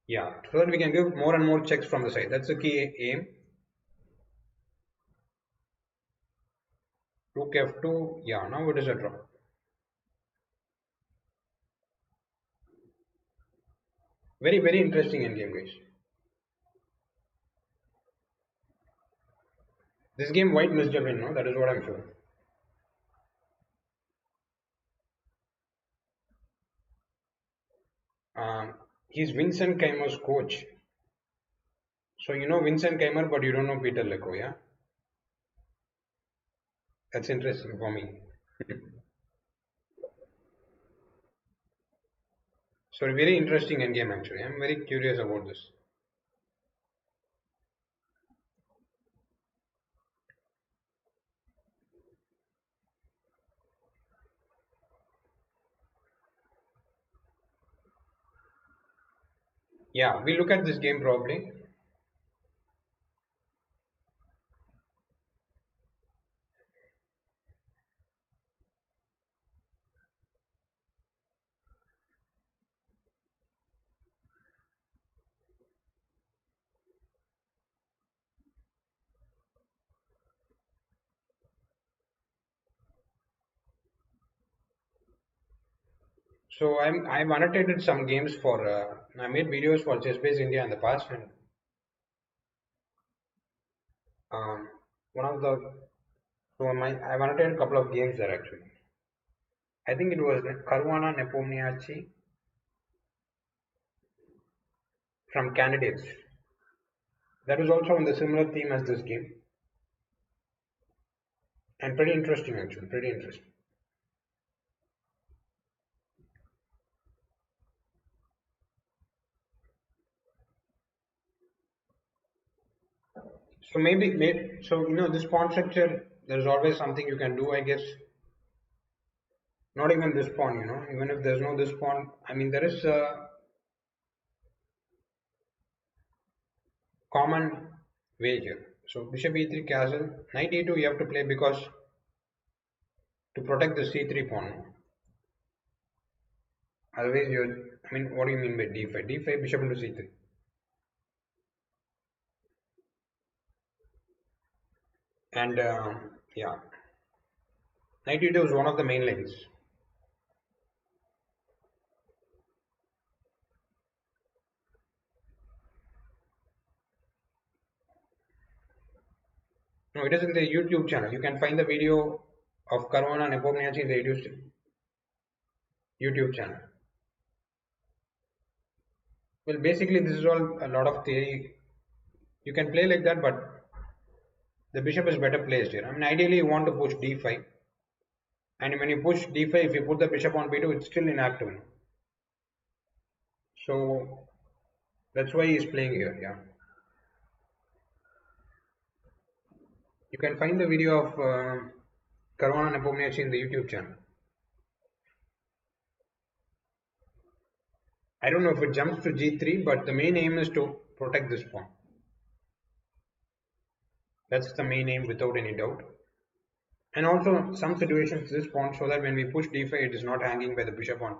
yeah, so that we can give more and more checks from the side. That's the key aim. Rook f2, yeah, now it is a draw. Very interesting in game, guys. This game white must have win, no? That is what I'm sure. He's Vincent Keimer's coach. So you know Vincent Keimer, but you don't know Peter Leko, yeah? That's interesting for me. So very interesting end game actually. I'm very curious about this. Yeah, we look at this game probably. So I've annotated some games for I made videos for Chess India in the past, and um, one of the So I've annotated a couple of games there actually. I think it was Caruana Nepomniachtchi from Candidates. That was also on the similar theme as this game, and pretty interesting actually. Pretty interesting. So so this pawn structure. There's always something you can do, I guess. Not even this pawn, even if there's no this pawn. I mean, there is a common way here. So bishop e3 castle, knight e2 you have to play because to protect the c3 pawn. Otherwise, I mean, what do you mean by d5? d5, bishop into c3. And yeah, knight e2 is one of the main lines. No, it is in the YouTube channel. You can find the video of Caruana Nepomniachtchi in the YouTube channel. Well, basically, this is all a lot of theory. You can play like that, but the bishop is better placed here. I mean, ideally, you want to push d5. And when you push d5, if you put the bishop on b2, it's still inactive. So that's why he's playing here. Yeah, you can find the video of Caruana Nepomniachtchi in the YouTube channel. I don't know if it jumps to g3, but the main aim is to protect this pawn. That's the main aim without any doubt. And also some situations this pawn so that when we push d5 it is not hanging by the bishop on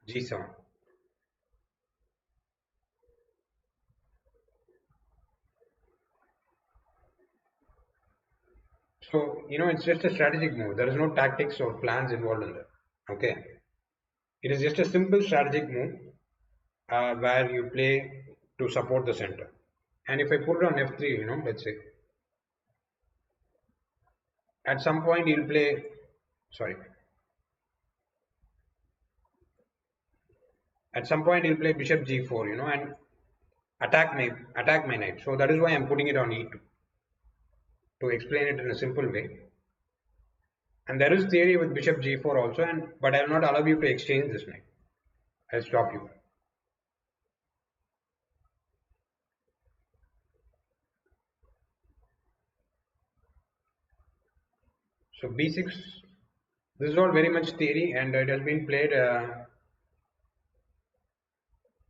g7. So it's just a strategic move. There is no tactics or plans involved in that. Okay, it is just a simple strategic move where you play to support the center. And if I put it on f3, let's say at some point he'll play, sorry, at some point he'll play bishop g4, and attack my knight. So that is why I'm putting it on e2 to explain it in a simple way. And there is theory with bishop g4 also, but I will not allow you to exchange this knight. I'll stop you. So b6, this is all very much theory, and it has been played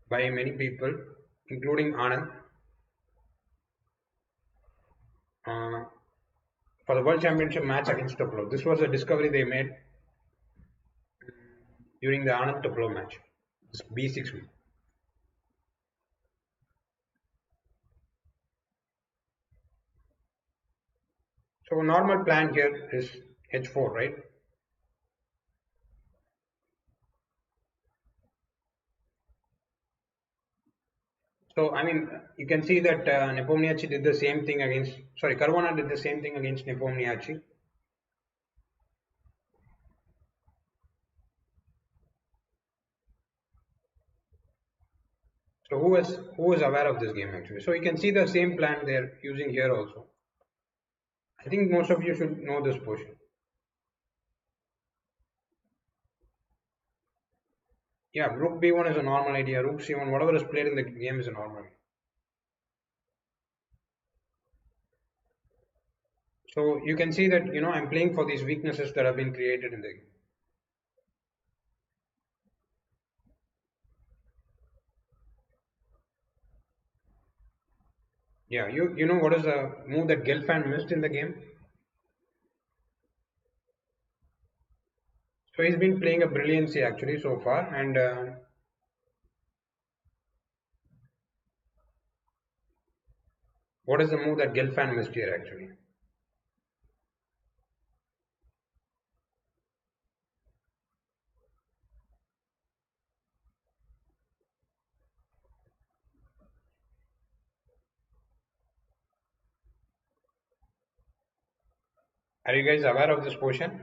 by many people, including Anand, uh, for the World Championship match against Topolov. This was a discovery they made during the Anand Topolov match. This b6 move. So a normal plan here is h4, right? So I mean, you can see that Nepomniachtchi did the same thing against. Sorry, Caruana did the same thing against Nepomniachtchi. So who is aware of this game actually? So you can see the same plan they're using here also. I think most of you should know this push. Yeah, rook b1 is a normal idea. Rook c1, whatever is played in the game is a normal. So you can see that I'm playing for these weaknesses that have been created in the game. Yeah, you know what is the move that Gelfand missed in the game? So he's been playing a brilliancy actually so far, and what is the move that Gelfand missed here actually? Are you guys aware of this portion?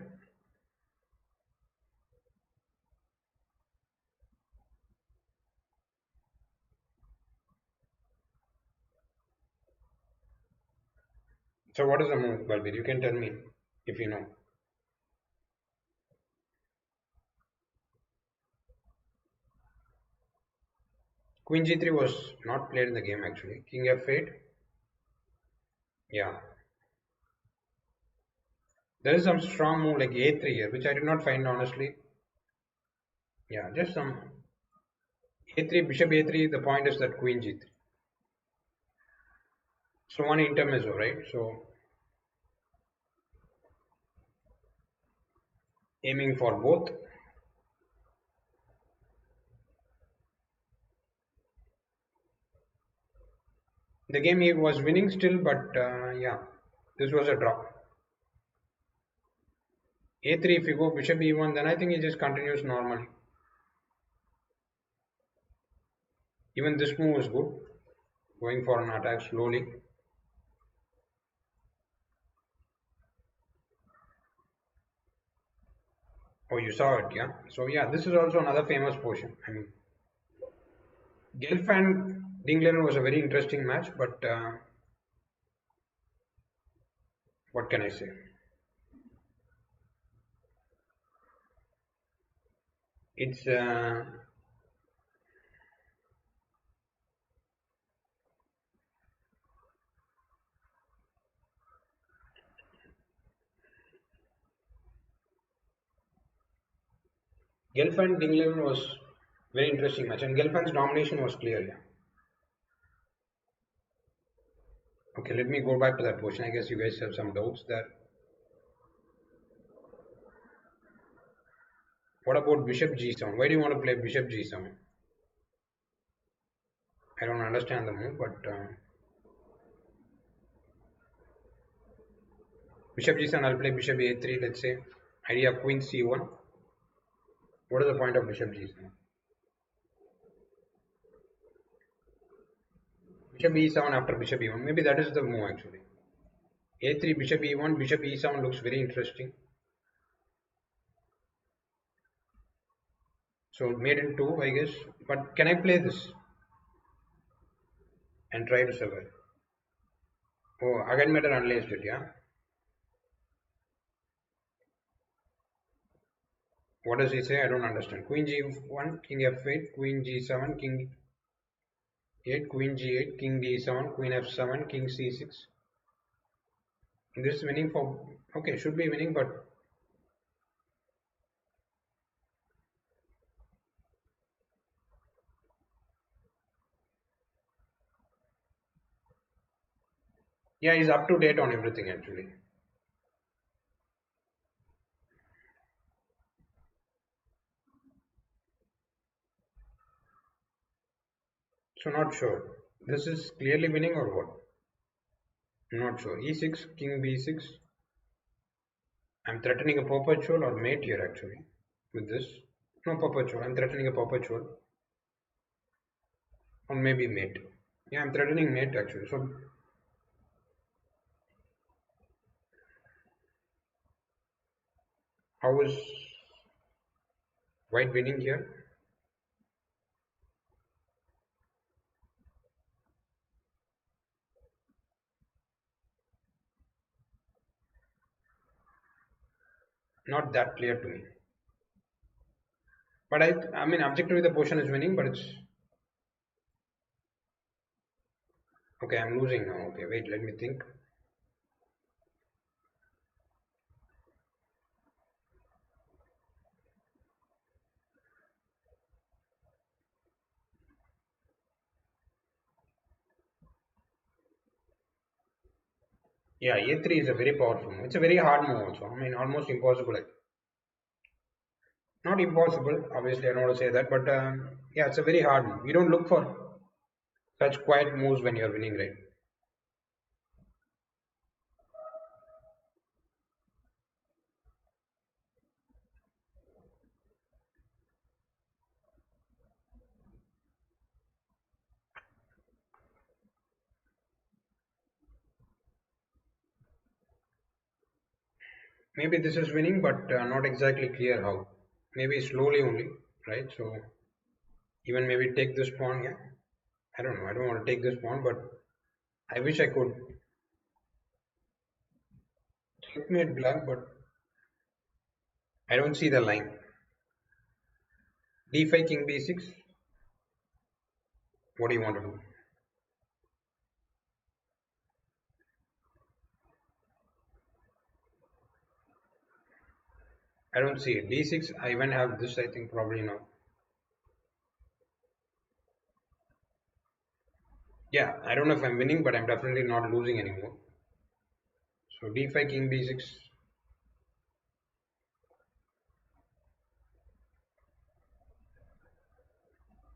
So what is the move, Balbir? You can tell me if you know. Queen G3 was not played in the game actually. King F8. Yeah. There is some strong move like A3 here, which I did not find honestly. Yeah, just some A3, Bishop A3. The point is that Queen G3. So one intermezzo, right? So aiming for both. The game he was winning still, but yeah, this was a draw. A3, if you go Bishop E1, then I think he just continues normally. Even this move is good, going for an attack slowly. Oh, you saw it, yeah. So yeah, this is also another famous portion. I mean, Gelf and Dingler was a very interesting match, but what can I say? It's Gelf and Dingler was very interesting match, and Gelfand's domination was clear. Yeah. Okay, let me go back to that portion. I guess you guys have some doubts there. What about Bishop G7? Why do you want to play Bishop G7? I don't understand the move, but Bishop G7, I'll play Bishop A3, let's say. Idea Queen C1. What is the point of Bishop G7? Bishop E7 after Bishop E1. Maybe that is the move actually. A3, Bishop E1, Bishop E7 looks very interesting. So made in two, I guess. But can I play this and try to survive? Oh, again matter unlaced it, yeah. What does he say? I don't understand. Queen G1, King F8, Queen G7, King 8, Queen G8, King D7, Queen F7, King C6. This is winning for, okay, should be winning, but yeah, he's up to date on everything actually. So not sure. This is clearly winning or what? Not sure. E6, King B6. I'm threatening a perpetual or mate here actually with this. No perpetual. I'm threatening a perpetual or maybe mate. Yeah, I'm threatening mate actually. So how is white winning here? Not that clear to me. But I mean, objectively the position is winning, but it's okay. I'm losing now. Okay, wait. Let me think. Yeah, A3 is a very powerful move. It's a very hard move also. I mean, almost impossible. Not impossible, obviously, I don't want to say that, but yeah, it's a very hard move. You don't look for such quiet moves when you're winning, right? Maybe this is winning, but not exactly clear how. Maybe slowly only, right? So even maybe take this pawn. Yeah, I don't know. I don't want to take this pawn, but I wish I could checkmate black, but I don't see the line. D5 king b6. What do you want to do? I don't see it. D6. I even have this. I think probably no. Yeah, I don't know if I'm winning, but I'm definitely not losing anymore. So d5 king b6.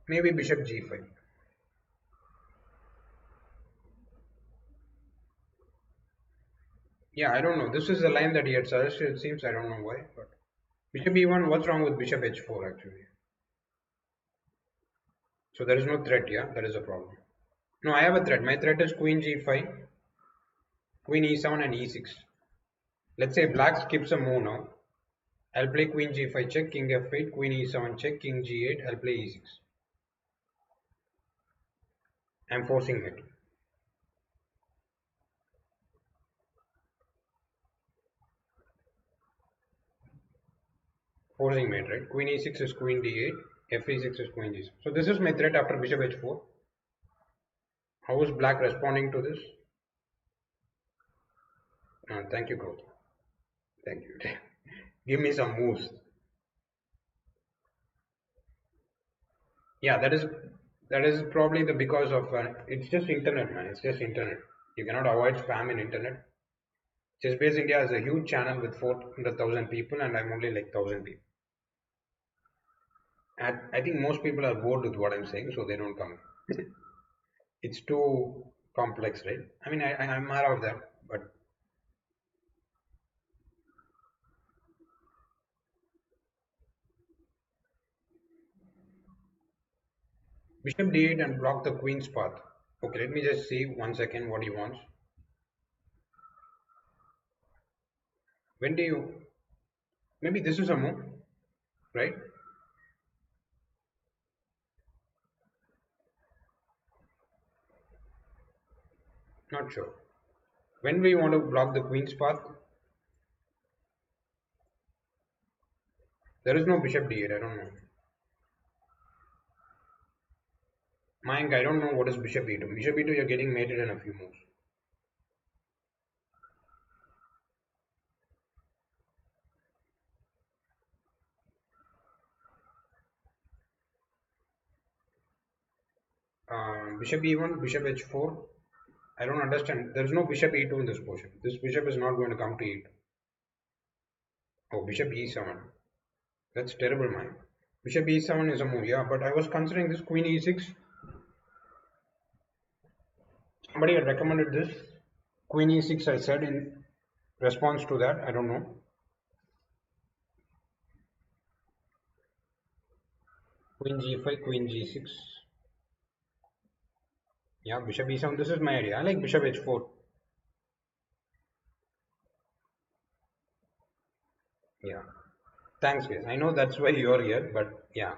Maybe bishop g5. Yeah, I don't know. This is the line that he had suggested. It seems I don't know why, but bishop e1. What's wrong with bishop h4 actually? So there is no threat. Yeah, that is a problem. No, I have a threat. My threat is queen g5, queen e7, and e6. Let's say black skips a move now. I'll play queen g5 check, king f8, queen e7 check, king g8. I'll play e6. I'm forcing it. Forcing mate, right? Queen e6 is queen d8, f e6 is queen g7. So this is my threat after bishop h4. How is black responding to this? Thank you, coach. Thank you. Give me some moves. Yeah, that is probably the because of it's just internet, man. It's just internet. You cannot avoid spam in internet. Chessbase India has a huge channel with 400,000 people, and I'm only like 1,000 people. And I think most people are bored with what I'm saying, so they don't come. It's too complex, right? I mean, I'm aware of that, but bishop d8 and block the queen's path. Okay, let me just see 1 second what he wants. When do you? Maybe this is a move, right? Not sure. When do you want to block the queen's path? There is no bishop d8. I don't know. Mayank, I don't know what is bishop e2. Bishop e2, you're getting mated in a few moves. Bishop e1, bishop h4. I don't understand. There is no bishop e2 in this position. This bishop is not going to come to e2. Oh, bishop e7. That's terrible, man. Bishop e7 is a move, yeah, but I was considering this queen e6. Somebody had recommended this. Queen e6, I said in response to that. I don't know. Queen g5, queen g6. Yeah, bishop e7. This is my idea. I like bishop h4. Yeah. Thanks, guys. I know that's why you're here, but yeah,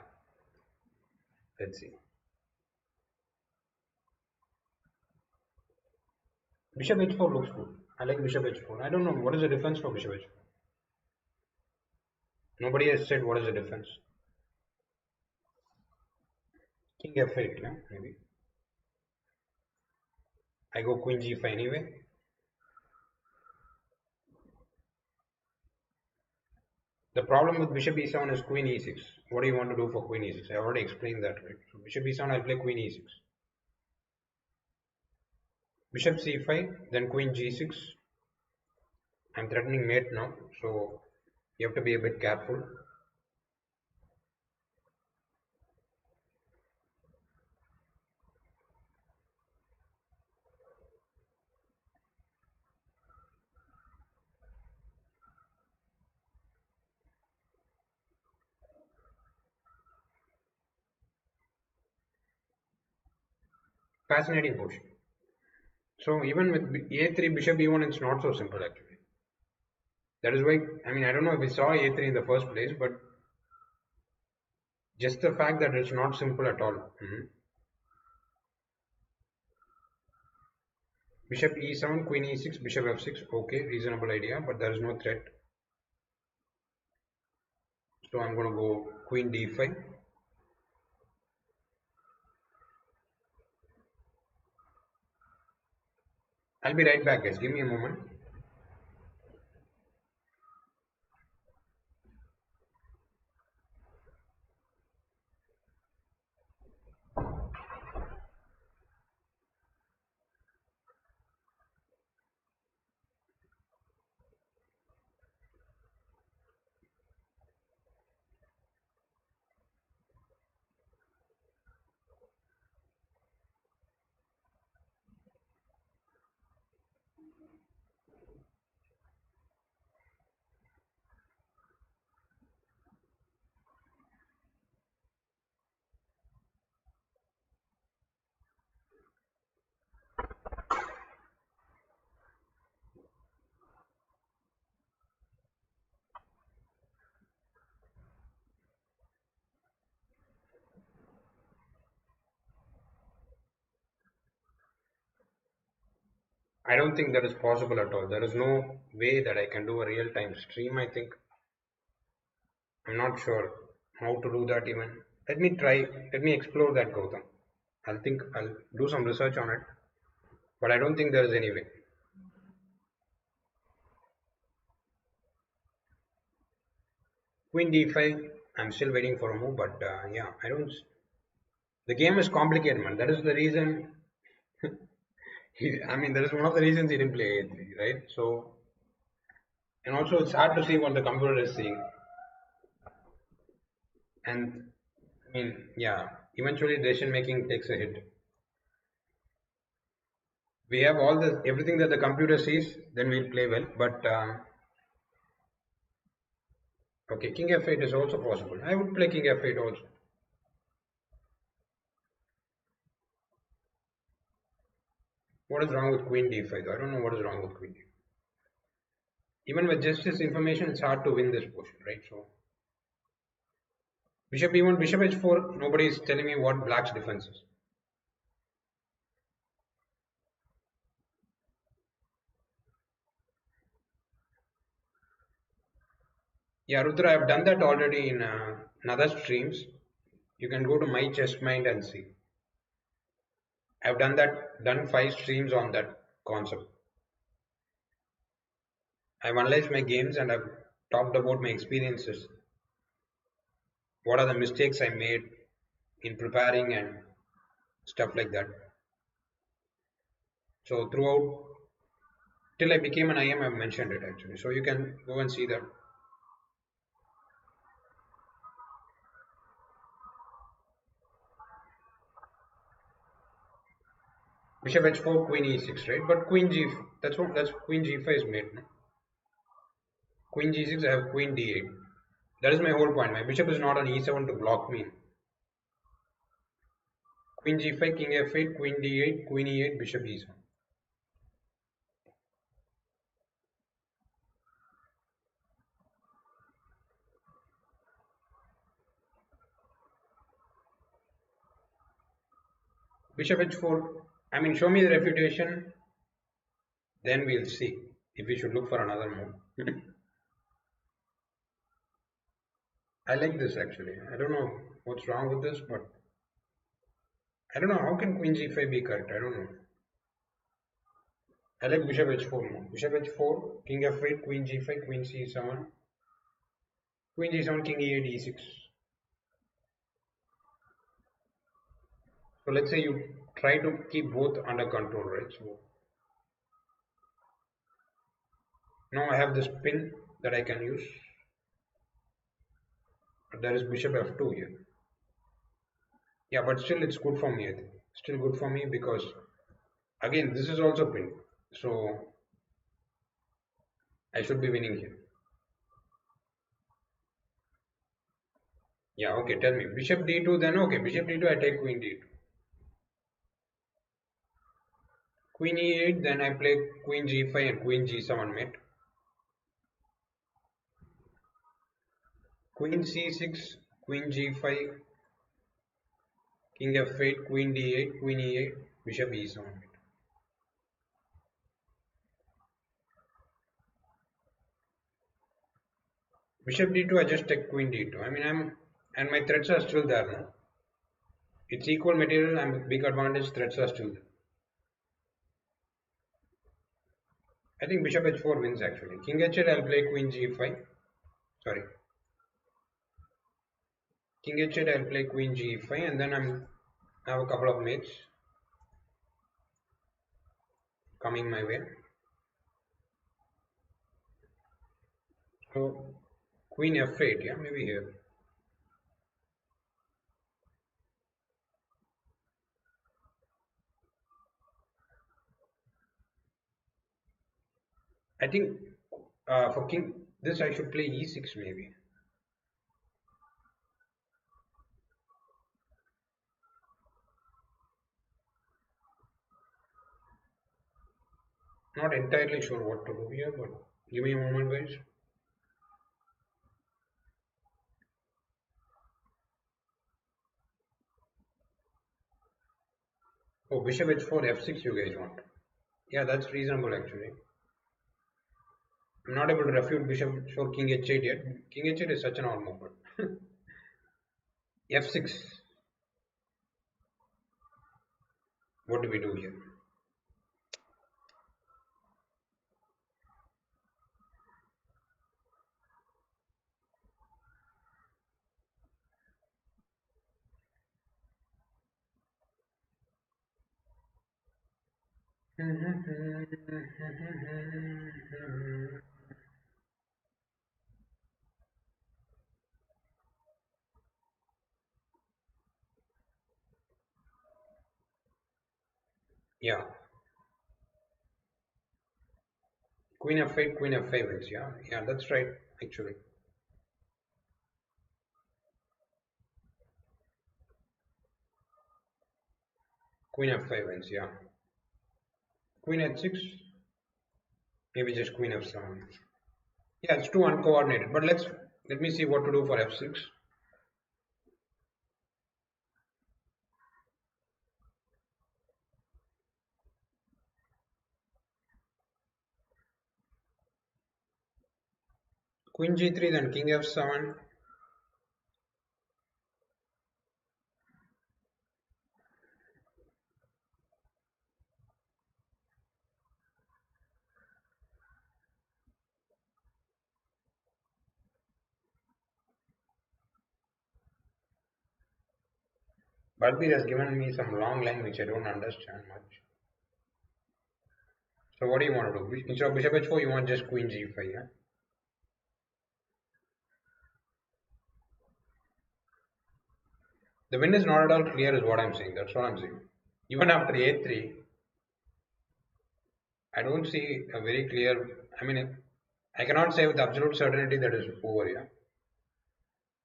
let's see. Bishop h4 looks good. I like bishop h4. I don't know what is the difference for bishop h4. Nobody has said what is the difference. King f8, yeah, maybe. I go queen g5 anyway. The problem with bishop e7 is queen e6. What do you want to do for queen e6? I already explained that, right? So bishop e7, I'll play queen e6. Bishop c5, then queen g6. I'm threatening mate now, so you have to be a bit careful. Fascinating position. So even with a3 bishop e1, it's not so simple actually. That is why, I mean, I don't know if we saw a3 in the first place, but just the fact that it's not simple at all. Bishop e7, queen e6, bishop f6. Okay, reasonable idea, but there is no threat. So I'm going to go queen d5. I'll be right back, guys. Give me a moment. I don't think that is possible at all. There is no way that I can do a real-time stream, I think. I'm not sure how to do that even. Let me try, let me explore that, Gautam. I'll do some research on it, but I don't think there is any way. Queen d5, I'm still waiting for a move, but yeah, I don't. The game is complicated, man. That is the reason. I mean, that is one of the reasons he didn't play a3, right? So, and also it's hard to see what the computer is seeing. And I mean, yeah, eventually decision making takes a hit. We have all the everything that the computer sees, then we'll play well. But okay, king f8 is also possible. I would play king f8 also. What is wrong with queen d5? I don't know what is wrong with queen d5. Even with just this information, it's hard to win this portion, right? So bishop e1, bishop h4. Nobody is telling me what black's defense is. Yeah, Rudra, I've done that already in another streams. You can go to my chess mind and see. I've done 5 streams on that concept. I've analyzed my games and I've talked about my experiences. What are the mistakes I made in preparing and stuff like that. So throughout, till I became an IM, I've mentioned it actually. So you can go and see that. Bishop h4, queen e6, right? But queen g, that's queen g5 is made. No? Queen g6, I have queen d8. That is my whole point. My bishop is not on e7 to block me. Queen g5, king f8, queen d8, queen e8, bishop e7. Bishop h4. I mean, show me the refutation, then we'll see if we should look for another move. I like this actually. I don't know what's wrong with this, but I don't know how can queen g5 be correct. I don't know. I like bishop h4 more. Bishop h4, king f8, queen g5, queen c7, queen g7, king e8, e6. So let's say you try to keep both under control, right? So now I have this pin that I can use. But there is bishop f2 here. Yeah, but still it's good for me, I think. Still good for me because again this is also pin. So I should be winning here. Yeah, okay, tell me. Bishop d2, then okay, bishop d2, I take queen d2. Queen e8, then I play queen g5 and queen g7 mate. Queen c6, queen g5, king f8, queen d8, queen e8, bishop e7. Bishop d2, I just take queen d2. I mean, and my threats are still there now. It's equal material and big advantage, threats are still there. I think bishop h4 wins actually. King h8, I'll play queen g5. Sorry. King h8, I'll play queen g5 and then I have a couple of mates coming my way. So queen f8, yeah, maybe here. I think for king, this I should play e6 maybe. Not entirely sure what to do here, but give me a moment, guys. Oh, bishop h4, f6 you guys want. Yeah, that's reasonable actually. I'm not able to refute bishop h4, king h8 yet. King h8 is such an odd move, but f6. What do we do here? Yeah, queen f8, queen f5 wins. Yeah, yeah, that's right actually. Queen f5 wins. Yeah, queen h6, maybe just queen f7. Yeah, it's too uncoordinated. But let me see what to do for f6. Queen g3, then king f7. Balbir has given me some long line which I don't understand much. So what do you want to do? Instead of bishop h4, you want just queen g5, yeah? The win is not at all clear is what I'm saying. That's what I'm saying. Even after a3, I don't see a very clear, I mean, I cannot say with absolute certainty that is over, yeah?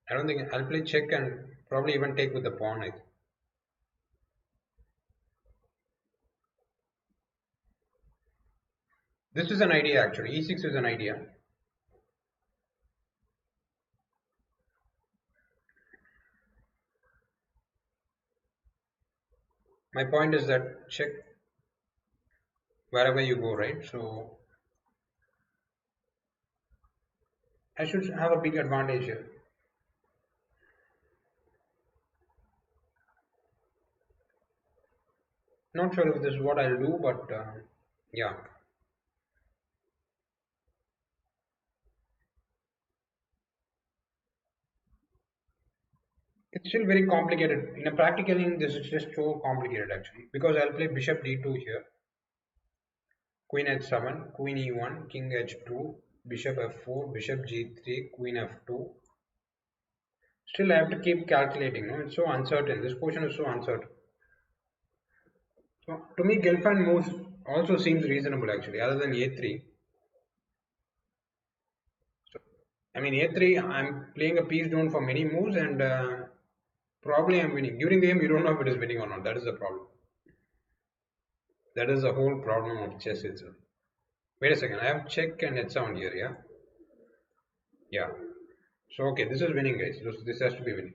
I don't think, I'll play check and probably even take with the pawn, I think. This is an idea actually, e6 is an idea. My point is that check wherever you go, right? So I should have a big advantage here. Not sure if this is what I'll do, but yeah, it's still very complicated. In a practical game, this is just so complicated actually because I'll play bishop d2 here, queen h7, queen e1, king h2, bishop f4, bishop g3, queen f2. Still, I have to keep calculating. No, it's so uncertain. This position is so uncertain. So to me, Gelfand moves also seems reasonable actually, other than a3. So, I mean, a3, I'm playing a piece down for many moves and probably I'm winning. During the game, you don't know if it is winning or not. That is the problem. That is the whole problem of chess itself. Wait a second, I have check and h7 here, yeah? Yeah. So okay, this is winning, guys. This has to be winning.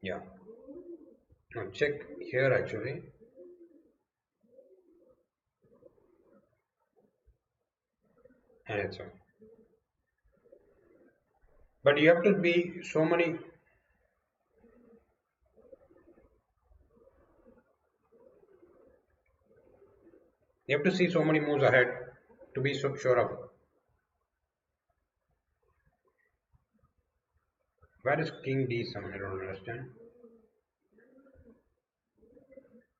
Yeah. Now check here actually, and it's on. But you have to be so many. You have to see so many moves ahead to be so sure of. Where is King D7? I don't understand.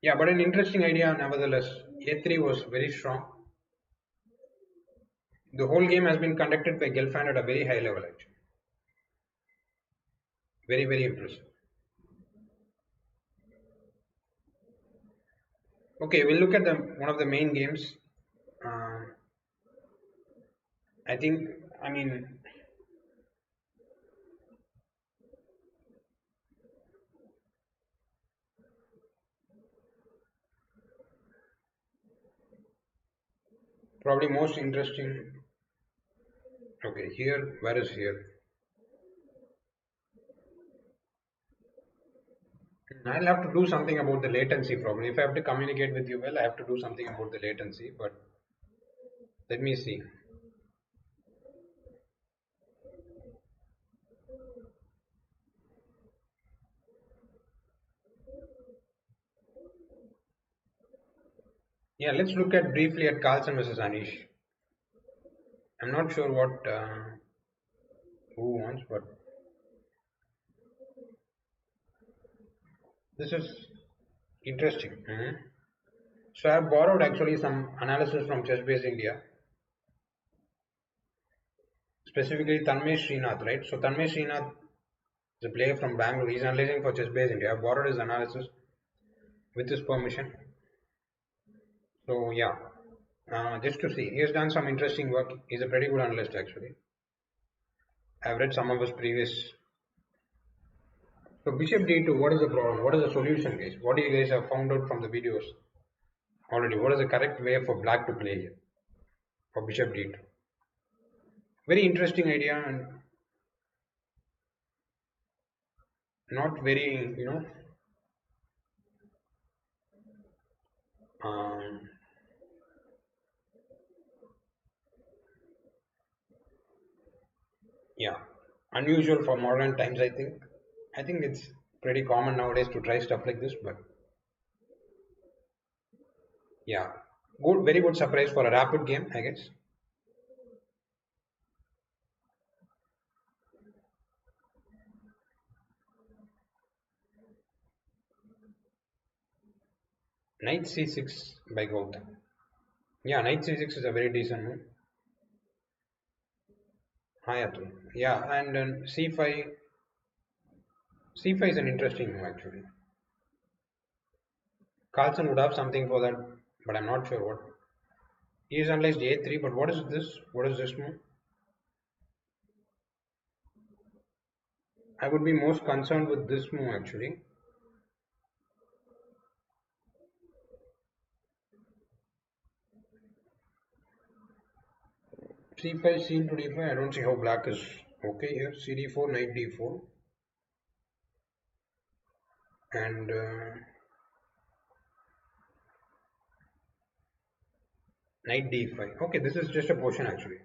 Yeah, but an interesting idea nevertheless. A3 was very strong. The whole game has been conducted by Gelfand at a very high level actually. Very, very impressive. Okay, we'll look at the one of the main games. Uh, I think, I mean, probably most interesting. Okay, here, where is here? I'll have to do something about the latency probably. If I have to communicate with you well, I have to do something about the latency. But let me see. Yeah, let's look at briefly at Carlson versus Anish. I'm not sure what who wants, but this is interesting. So I've borrowed actually some analysis from Chessbase India, specifically Tanmay Srinath, right? So Tanmay Srinath is a player from Bangalore. He's analyzing for Chessbase India. I've borrowed his analysis with his permission. So yeah, just to see, he has done some interesting work. He's a pretty good analyst actually. I've read some of his previous. So Bishop D2, what is the problem? What is the solution, guys? What do you guys have found out from the videos already? What is the correct way for Black to play here for Bishop D2? Very interesting idea and not very, um, yeah, unusual for modern times. I think it's pretty common nowadays to try stuff like this, but yeah, good, very good surprise for a rapid game, I guess. Knight C6 by Gautam. Yeah, Knight C6 is a very decent move. Hayatul. Yeah, and then C5. C5 is an interesting move actually. Carlson would have something for that, but I'm not sure what. He is analyzed A3, but what is this? What is this move? I would be most concerned with this move actually. C5, C into D5. I don't see how black is okay here. CD4, Knight D4, and Knight D5. Okay, this is just a portion actually.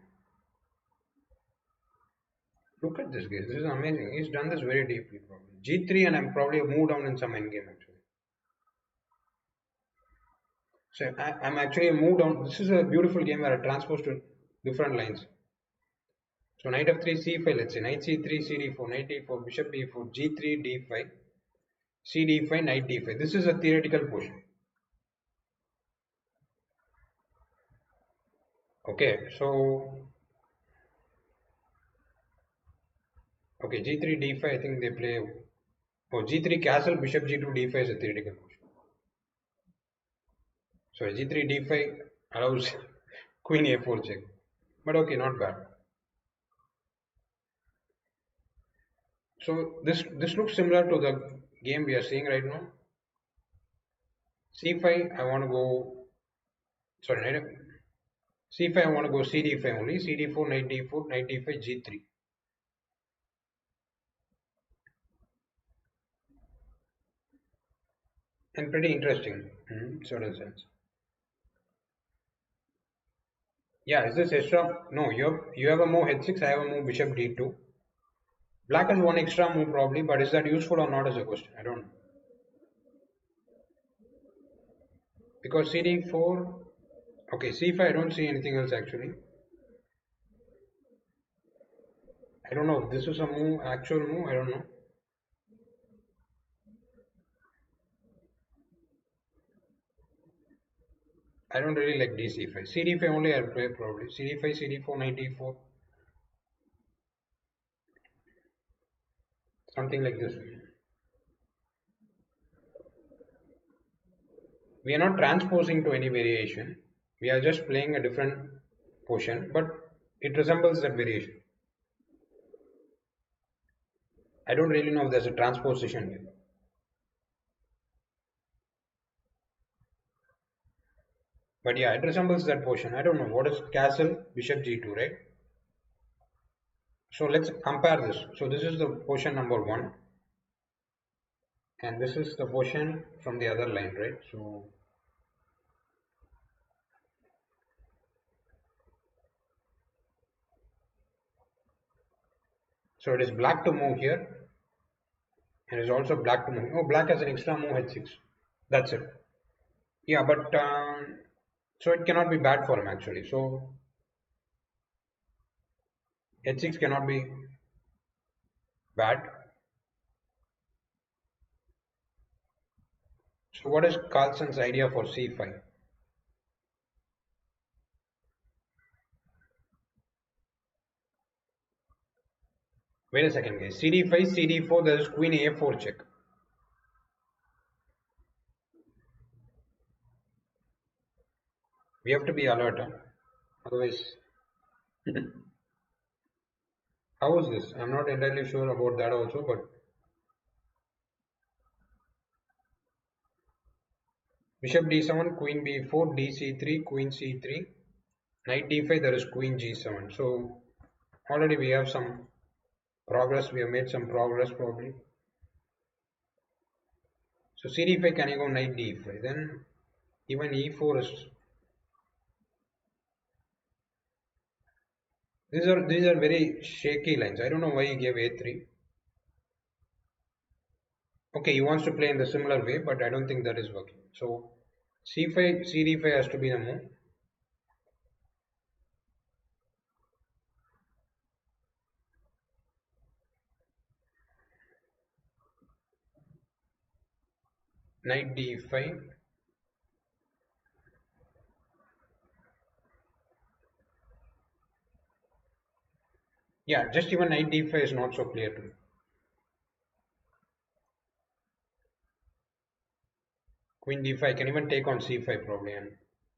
Look at this, guys. This is amazing. He's done this very deeply, probably. G3, and I'm probably moved down in some endgame actually. So I'm actually moved on. This is a beautiful game where I transpose to different lines. So knight f3, c5, let's say knight c3, cd4, knight e4, bishop e4, g3, d5, cd5, knight d5. This is a theoretical push. Okay, so okay, g3, d5. I think they play. Oh, g3 castle, bishop g2, d5 is a theoretical push. So g3, d5 allows queen a4 check. But okay, not bad. So this looks similar to the game we are seeing right now. C5, I want to go, sorry, C5, I want to go CD5 only, CD4, knight D4, knight D5, G3. And pretty interesting in certain sense. Yeah, is this extra? No, you have a move H6, I have a move Bishop D2. Black has one extra move probably, but is that useful or not is a question. I don't know. Because CD4, okay, C5, I don't see anything else actually. I don't know if this is a move, actual move, I don't know. I don't really like DC5. CD5 only I'll play probably. CD5, CD4, 94, something like this. We are not transposing to any variation. We are just playing a different portion, but it resembles that variation. I don't really know if there's a transposition here. But yeah, it resembles that portion. I don't know. What is castle, bishop g2, right? So let's compare this. So this is the portion number one. And this is the portion from the other line, right? So it is black to move here. And it's also black to move. Oh, black has an extra move h6. That's it. Yeah, but so it cannot be bad for him actually. So h6 cannot be bad. So what is Carlson's idea for c5? Wait a second, guys. CD5, CD4. There is queen a4 check. We have to be alert. Huh? Otherwise, how is this? I'm not entirely sure about that also, but bishop d7, queen b4, dc3, queen c3, knight d5. There is queen g7. So already we have some progress. We have made some progress probably. So cd5 can you go knight d5? Then even e4 is. These are very shaky lines. I don't know why he gave a3. Okay, he wants to play in the similar way, but I don't think that is working. So c5, cd5 has to be the move. Knight d5. Yeah, just even knight d5 is not so clear to me. Queen d5 can even take on c5 probably, and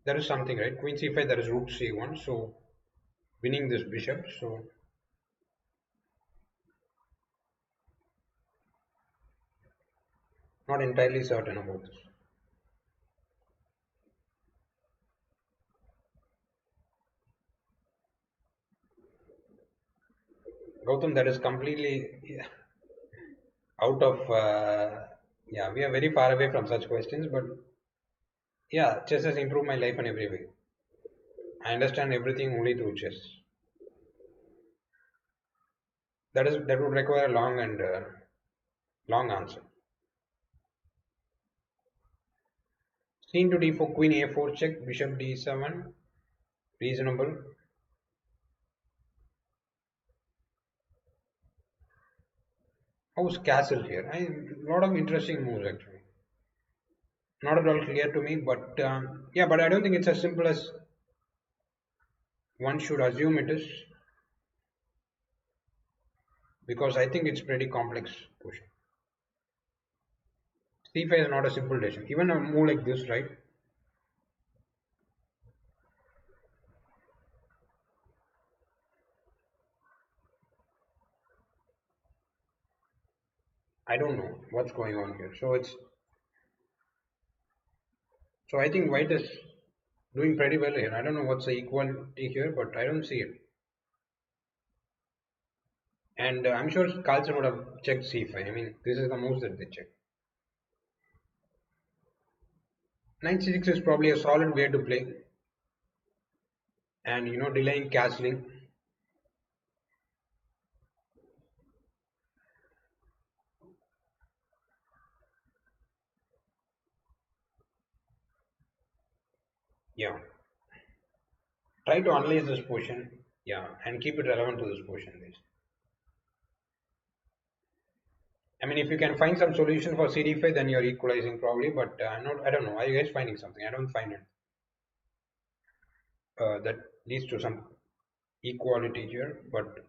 there is something, right? Queen c5, there is rook c1, so winning this bishop. So not entirely certain about this. Gautam, that is completely out of. Yeah, we are very far away from such questions, but yeah, chess has improved my life in every way. I understand everything only through chess. That would require a long and long answer. Queen to d4, queen a4 check, bishop d7, reasonable. How's castle here? A lot of interesting moves actually. Not at all clear to me, but yeah, but I don't think it's as simple as one should assume it is, because I think it's pretty complex question. C5 is not a simple decision. Even a move like this, right? I don't know what's going on here. So it's So I think white is doing pretty well here. I don't know what's the equality here, but I don't see it. And I'm sure Carlson would have checked c5. I mean, this is the moves that they check. Knight c6 is probably a solid way to play, and delaying castling. Yeah, try to analyze this position. Yeah, and keep it relevant to this position. I mean, if you can find some solution for CD5, then you're equalizing probably. But not. I don't know. Are you guys finding something? I don't find it. That leads to some equality here. But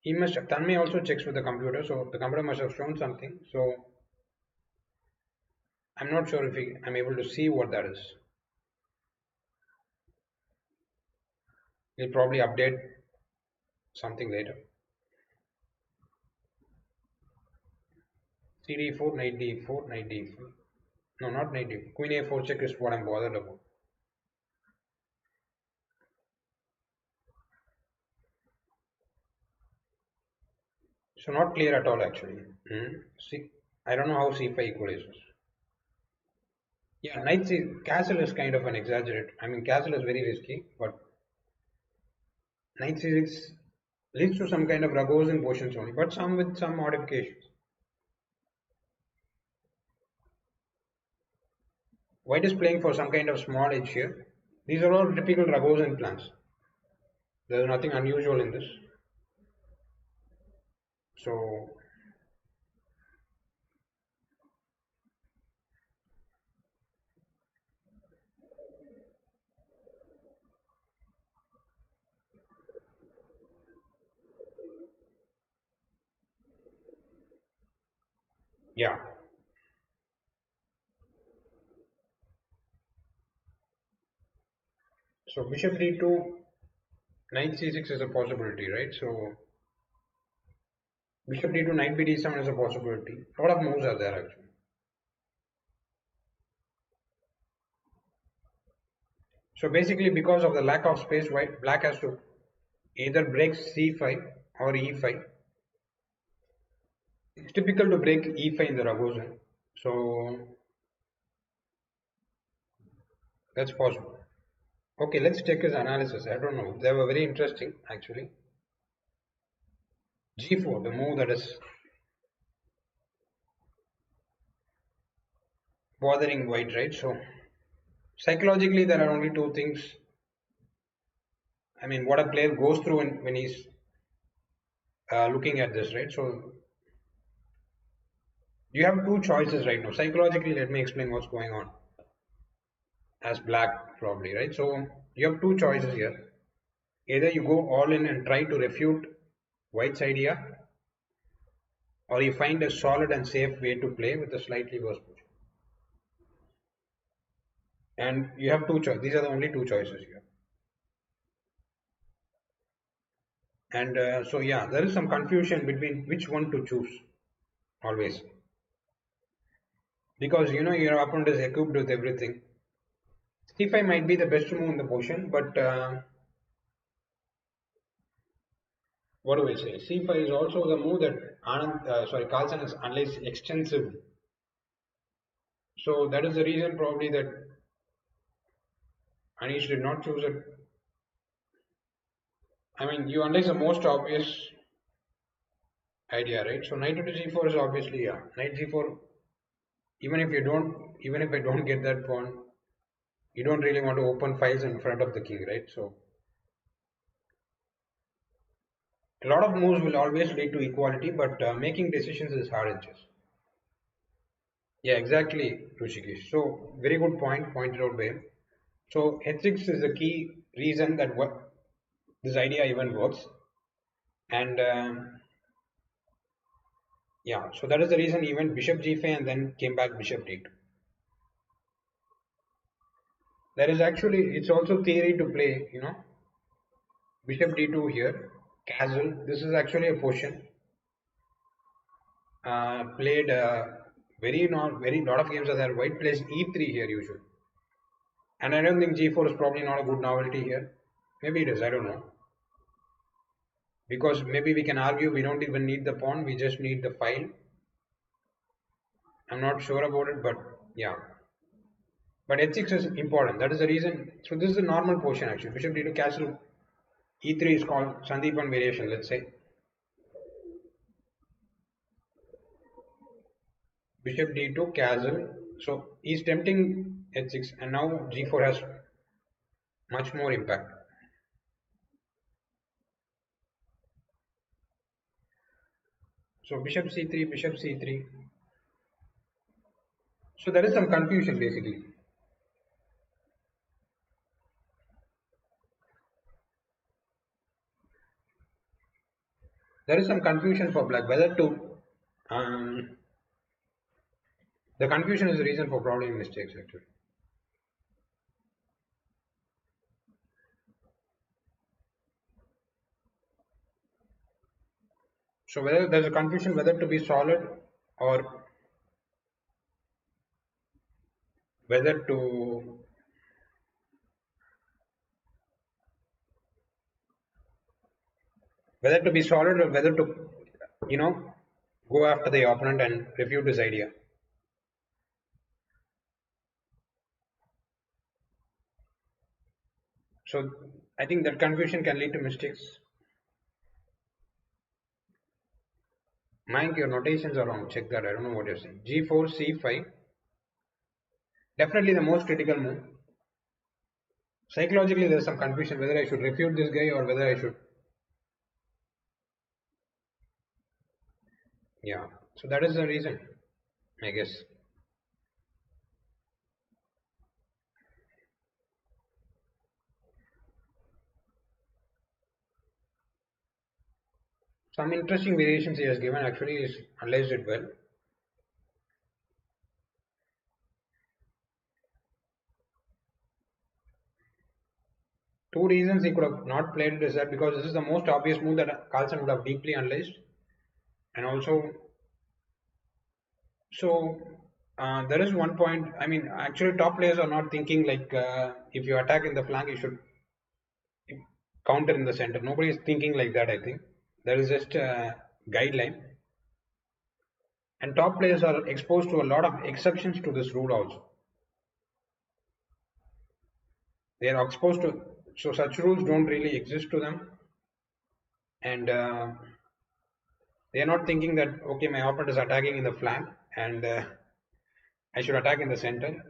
he must. Tanmay also checks with the computer, so the computer must have shown something. So I'm not sure if I'm able to see what that is. He'll probably update something later. CD4, knight D4, knight D4. No, not knight D4. Queen A4 check is what I'm bothered about. So not clear at all actually. See, I don't know how C5 equalizes. Yeah, knight C castle is kind of an exaggerate. I mean, castle is very risky, but knight C6 leads to some kind of Ragozin positions only, but some with some modifications. White is playing for some kind of small edge here. These are all typical Ragozin plans. There is nothing unusual in this. So yeah. So bishop d2, knight c6 is a possibility, right? So bishop d2, knight b d7 is a possibility. A lot of moves are there actually. So basically, because of the lack of space, white black has to either break c5 or e5. It's typical to break e5 in the Ragozin. So that's possible. Okay, let's check his analysis. I don't know. They were very interesting actually. G4, the move that is bothering white, right? So psychologically, there are only two things. I mean, what a player goes through when he's looking at this, right? So you have two choices right now. Psychologically, let me explain what's going on as black, probably, right? So you have two choices here. Either you go all in and try to refute White's idea, or you find a solid and safe way to play with a slightly worse position. And you have two choices. These are the only two choices here. And so, yeah, there is some confusion between which one to choose always. Because your opponent is equipped with everything. C5 might be the best move in the position, but what do we say? C5 is also the move that Carlson has analyzed extensively. So that is the reason probably that Anish did not choose it. I mean, you analyze the most obvious idea, right? So knight to g4 is obviously, yeah. Knight g4. Even if I don't get that pawn, you don't really want to open files in front of the king, right? So a lot of moves will always lead to equality, but making decisions is hard in chess. Yeah, exactly, Rushikesh. So very good point pointed out by him. So h6 is the key reason that what this idea even works, and yeah, so that is the reason even bishop g5 and then came back bishop d2. There is actually it's also theory to play, bishop d2 here, castle. This is actually a position played Very not very lot of games are there. White plays e3 here usually, and I don't think g4 is probably not a good novelty here. Maybe it is. I don't know, because maybe we can argue we don't even need the pawn. We just need the file. I'm not sure about it, but yeah. But h6 is important. That is the reason. So this is the normal portion actually. Bishop d2 castle e3 is called Sandeepan variation. Let's say bishop d2 castle. So he's tempting h6, and now g4 has much more impact. So bishop c3, bishop c3. So there is some confusion basically. There is some confusion for black whether to. Um, the confusion is the reason for probably mistakes actually. So whether there's a confusion whether to be solid or whether to be solid or whether to you know go after the opponent and refute his idea. So I think that confusion can lead to mistakes. Mind your notations are wrong. Check that. I don't know what you're saying. G4, C5. Definitely the most critical move. Psychologically, there's some confusion whether I should refute this guy or whether I should. Yeah. So that is the reason, I guess. Some interesting variations he has given actually is analyzed it well. Two reasons he could have not played it is that because this is the most obvious move that Carlson would have deeply analyzed, and also so there is one point. I mean, actually, top players are not thinking like if you attack in the flank, you should counter in the center. Nobody is thinking like that. I think there is just a guideline, and top players are exposed to a lot of exceptions to this rule also. They are exposed to so such rules don't really exist to them, and they are not thinking that okay, my opponent is attacking in the flank and I should attack in the center.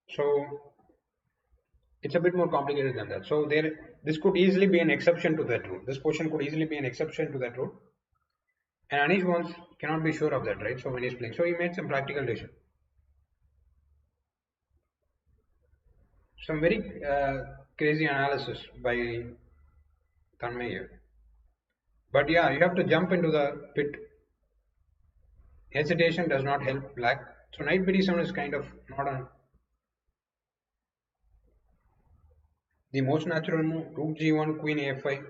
So it's a bit more complicated than that. So this could easily be an exception to that rule. This position could easily be an exception to that rule. And Anish wants cannot be sure of that, right? So when he's playing, so he made some practical decision. Some very crazy analysis by Tanmay here. But yeah, you have to jump into the pit. Hesitation does not help black. So knight b7 is kind of not on the most natural move. Rook g1, queen a5.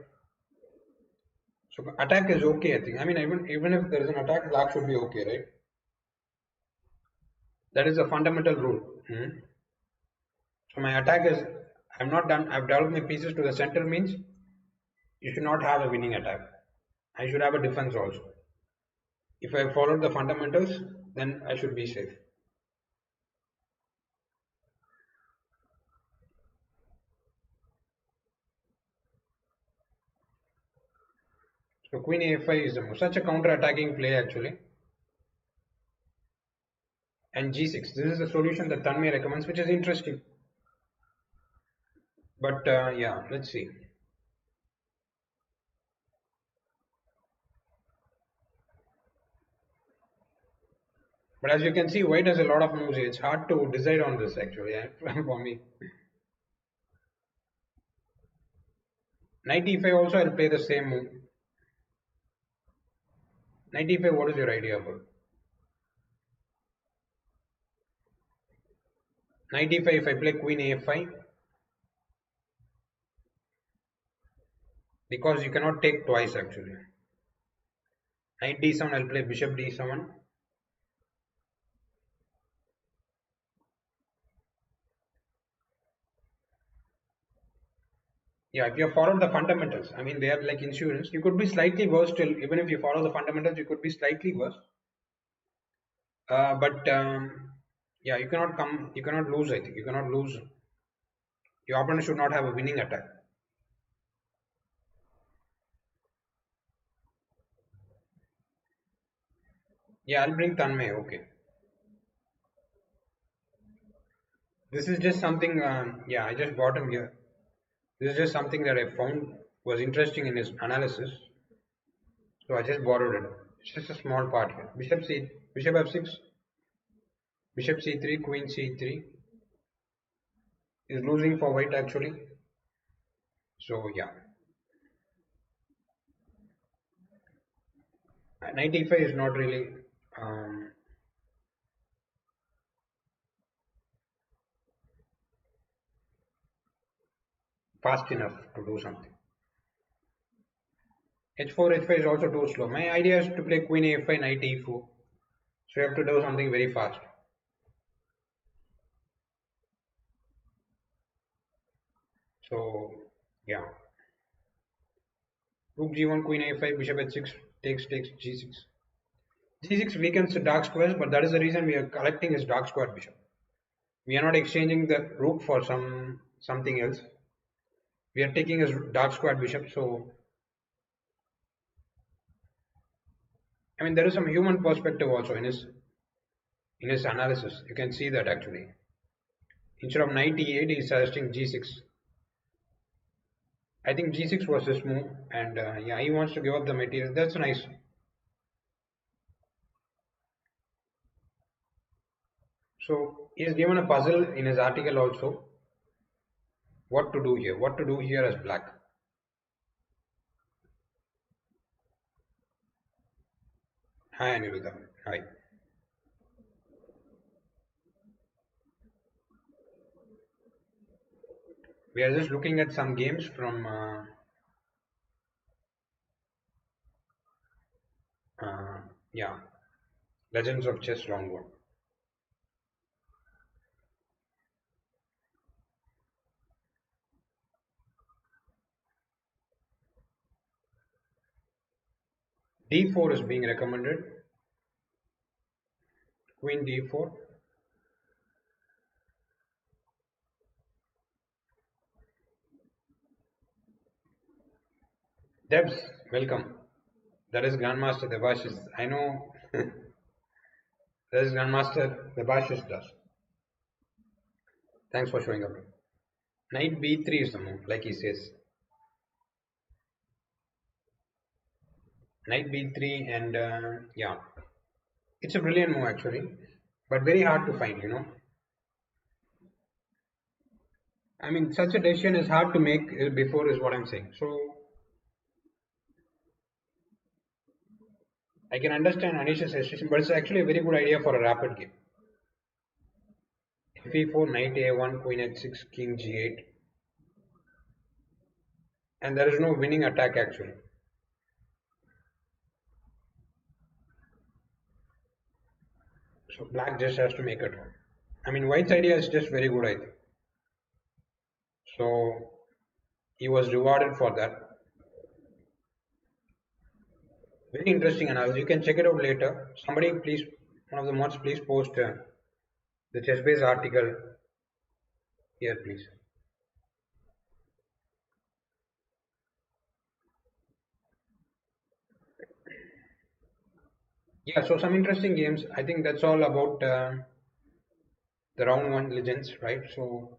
So attack is okay, I think. I mean, even if there is an attack, black should be okay, right? That is a fundamental rule. So my attack is I'm not done. I've developed my pieces to the center means you should not have a winning attack. I should have a defense also. If I followed the fundamentals, then I should be safe. So queen a5 is such a counter-attacking play actually. And g6. This is the solution that Tanmay recommends, which is interesting. But yeah, let's see. But as you can see, white has a lot of moves here. It's hard to decide on this actually for me. Knight e5 also I'll play the same move. Knight e5, what is your idea about? Knight e5, if I play queen a5, because you cannot take twice actually. Knight d7, I'll play bishop d7. Yeah, if you followed the fundamentals, I mean, they are like insurance. You could be slightly worse still, even if you follow the fundamentals, you could be slightly worse. But yeah, you cannot lose. I think you cannot lose. Your opponent should not have a winning attack. Yeah, I'll bring Tanmay. Okay, this is just something. Yeah, I just bought him here. This is just something that I found was interesting in his analysis, so I just borrowed it. It's just a small part here. Bishop f6, bishop c3, queen c3 is losing for white actually. So yeah, knight e5 is not really um, fast enough to do something. h4, h5 is also too slow. My idea is to play queen a5, knight e4. So you have to do something very fast. So yeah, rook g1, queen a5, bishop h6, takes g6. g6 weakens the dark squares, but that is the reason we are collecting his dark square bishop. We are not exchanging the rook for something else. We are taking his dark square bishop. So I mean, there is some human perspective also in his analysis. You can see that actually. Instead of knight e8, he is suggesting g6. I think g6 was his move, and yeah, he wants to give up the material. That's nice. So he has given a puzzle in his article also. What to do here? What to do here as black? Hi Aniruddha. Hi. We are just looking at some games from uh, yeah, Legends of Chess Round One. D4 is being recommended. Queen D4. Debs, welcome. That is Grandmaster Debashis. I know that is Grandmaster Debashis does. Thanks for showing up. Knight B3 is the move, like he says. Knight B3 and yeah, it's a brilliant move actually, but very hard to find. I mean, such a decision is hard to make before, is what I'm saying. So I can understand Anish's hesitation, but it's actually a very good idea for a rapid game. F4, knight A1, queen H6, king G8, and there is no winning attack actually. So black just has to make it. I mean, white's idea is just very good, I think. So he was rewarded for that. Very interesting analysis. You can check it out later. Somebody, please, one of the mods, please post the chess-based article here, please. Yeah, so some interesting games. I think that's all about the round one legends, right? So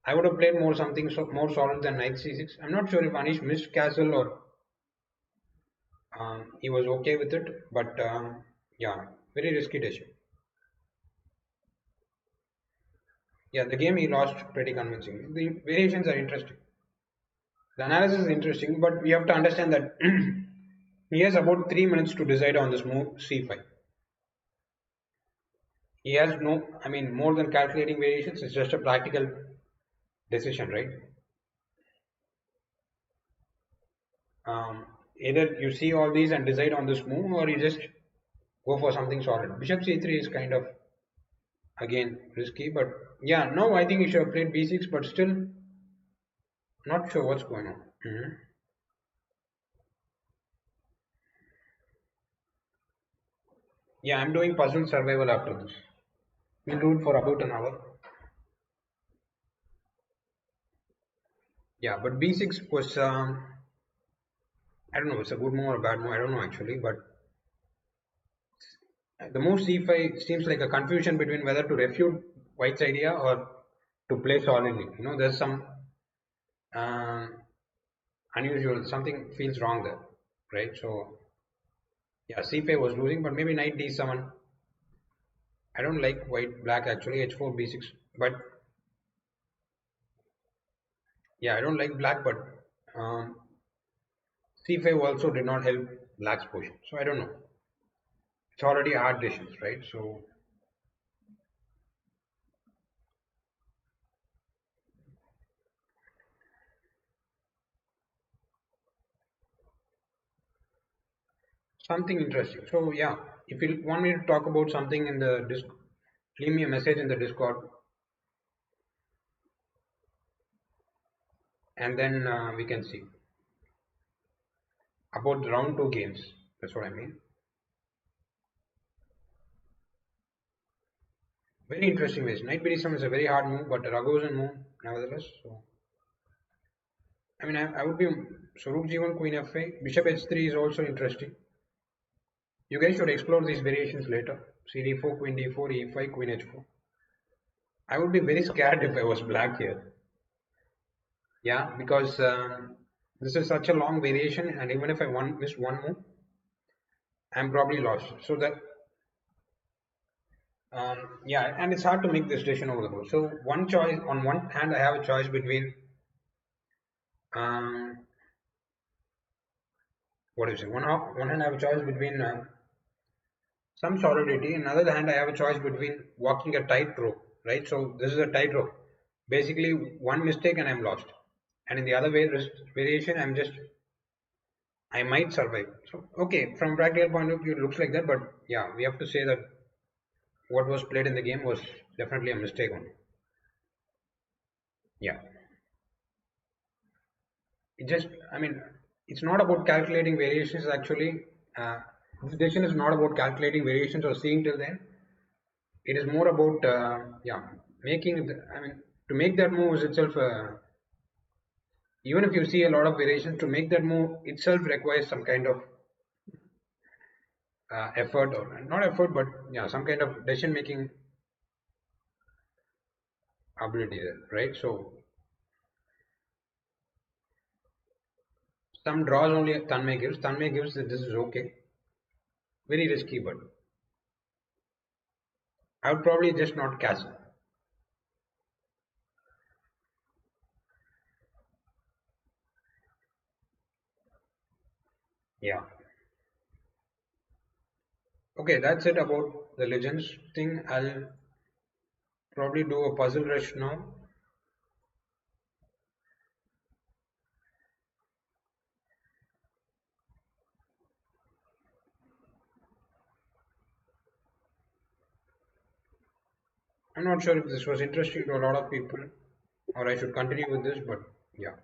I would have played more something more solid than knight c6. I'm not sure if Anish missed castle or he was okay with it, but yeah, very risky decision. Yeah, the game he lost pretty convincing. The variations are interesting. The analysis is interesting, but we have to understand that he has about 3 minutes to decide on this move c5. He has no, I mean, more than calculating variations, it's just a practical decision, right? Um, Either you see all these and decide on this move, or you just go for something solid. Bishop c3 is kind of again risky, but yeah, no, I think you should have played b6, but still not sure what's going on. Yeah, I'm doing puzzle survival after this. We'll do it for about an hour. Yeah, but b6 was I don't know, it's a good move or a bad move. I don't know actually, but the move c5 seems like a confusion between whether to refute White's idea or to play solidly. There's some um, unusual, something feels wrong there, right? So yeah, c5 was losing, but maybe knight d7. I don't like white black actually, h4 b6, but yeah, I don't like black, but um, c5 also did not help black's position. So I don't know. It's already a hard decision, right? So something interesting. So yeah, if you want me to talk about something in the Discord, leave me a message in the Discord, and then we can see about the round two games. That's what I mean. Very interesting ways. Knight b7 is a very hard move, but a Ragozin move nevertheless. So I mean, I would be so rook g1, queen f8, bishop h3 is also interesting. You guys should explore these variations later. cd4, queen d4, e5, queen h4. I would be very scared if I was black here. Yeah, because this is such a long variation, and even if I miss one move, I'm probably lost. So that yeah, and it's hard to make this decision over the board. So one choice on one hand, I have a choice between um, what is it? One hand I have a choice between some solidity. On the other hand, I have a choice between walking a tightrope, right? So this is a tightrope. Basically, one mistake and I'm lost. And in the other way, variation, I might survive. So okay, from practical point of view, it looks like that. But yeah, we have to say that what was played in the game was definitely a mistake on. Yeah, it just, I mean, it's not about calculating variations actually. This decision is not about calculating variations or seeing till then. It is more about yeah, making I mean, to make that move is itself even if you see a lot of variations, to make that move itself requires some kind of effort, or not effort, but yeah, some kind of decision making ability there, right? So some draws only Tanmay gives. Tanmay gives that this is okay. Very risky, but I would probably just not castle. Yeah. Okay, that's it about the legends thing. I'll probably do a puzzle rush now. I'm not sure if this was interesting to a lot of people or I should continue with this, but yeah.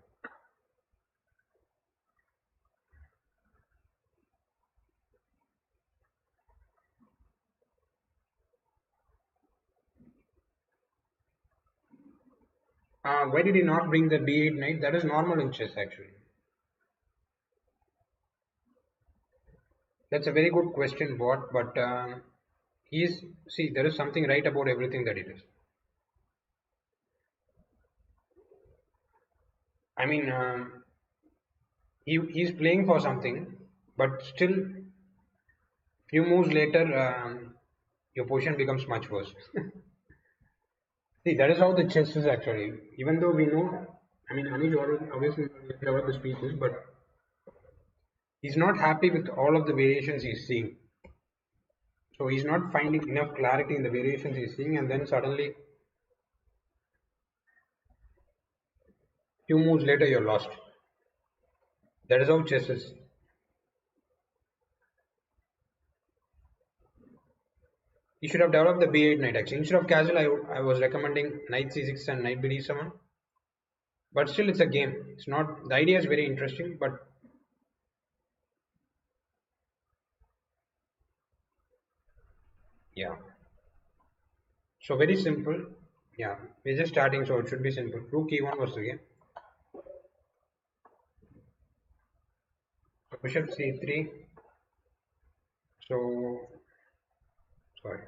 Why did he not bring the b8 knight? That is normal in chess actually. That's a very good question, bot. But he's see there is something right about everything that it is. I mean, he's playing for something, but still, few moves later, your position becomes much worse. See, that is how the chess is actually. Even though we know, I mean, Anish obviously covered the speeches, but he's not happy with all of the variations he's seeing. So he's not finding enough clarity in the variations he's seeing, and then suddenly, few moves later, you're lost. That is how chess is. You should have developed the B8 knight actually. Instead of castle, I was recommending knight c6 and knight bd7. But still, it's a game. It's not, the idea is very interesting, but yeah. So very simple. Yeah, we're just starting, so it should be simple. Rook e1 was the game. So bishop c3. So sorry.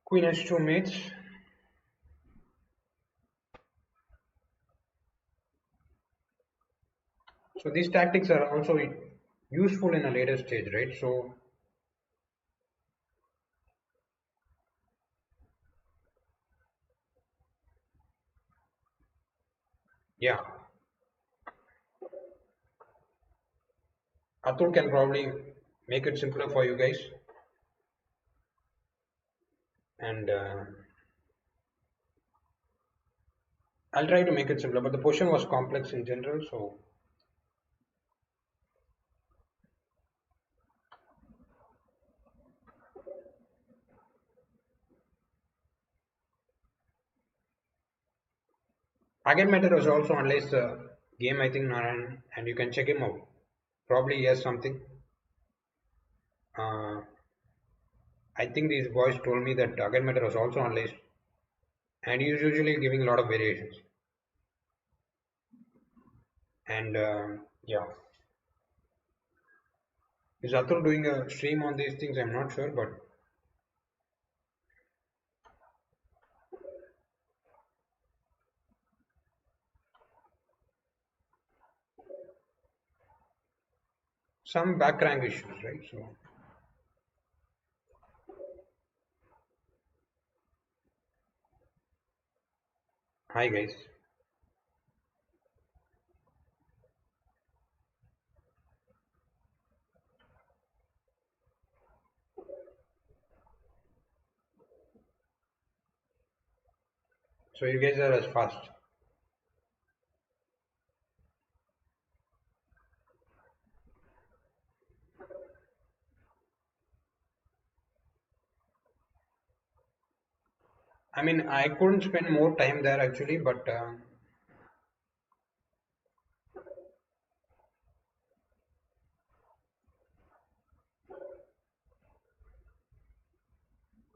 Queen h2 mates. So these tactics are also useful in a later stage, right? So yeah, Atul can probably make it simpler for you guys, and I'll try to make it simpler. But the position was complex in general, so again method was also unless the game I think Narayan, and you can check him out. Probably he has something. Uh, I think these boys told me that again method was also unlaced, and he is usually giving a lot of variations. And yeah, is Atul doing a stream on these things? I'm not sure, but some background issues, right? So hi guys. So you guys are as fast. I mean, I couldn't spend more time there actually, but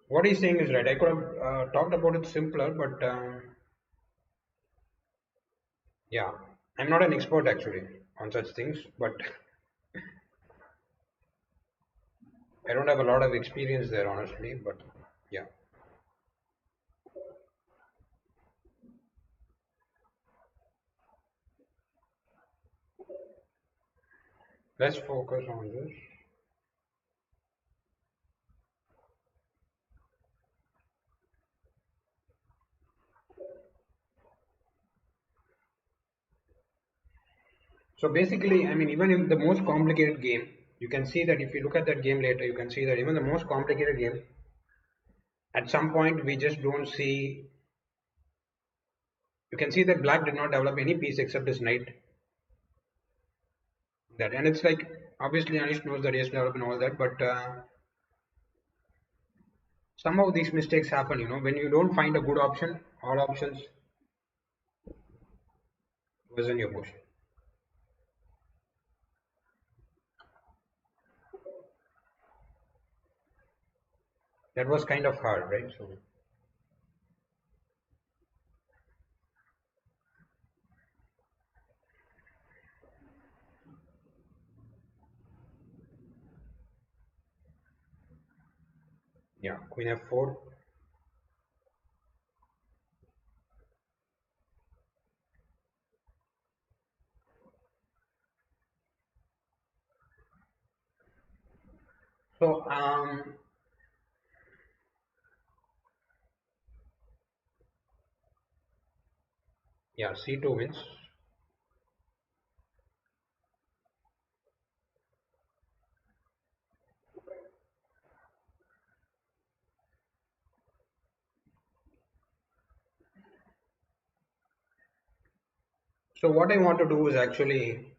what he's saying is right. I could have talked about it simpler, but yeah, I'm not an expert actually on such things, but I don't have a lot of experience there honestly. But yeah, let's focus on this. So basically, I mean, even in the most complicated game, you can see that if you look at that game later, you can see that even the most complicated game, at some point we just don't see. You can see that black did not develop any piece except his knight. That, and it's like obviously Anish knows that he has developed and all that, but somehow these mistakes happen. When you don't find a good option, all options was in your push. That was kind of hard, right? So yeah, queen f4. So yeah, c2 wins. So what I want to do is actually,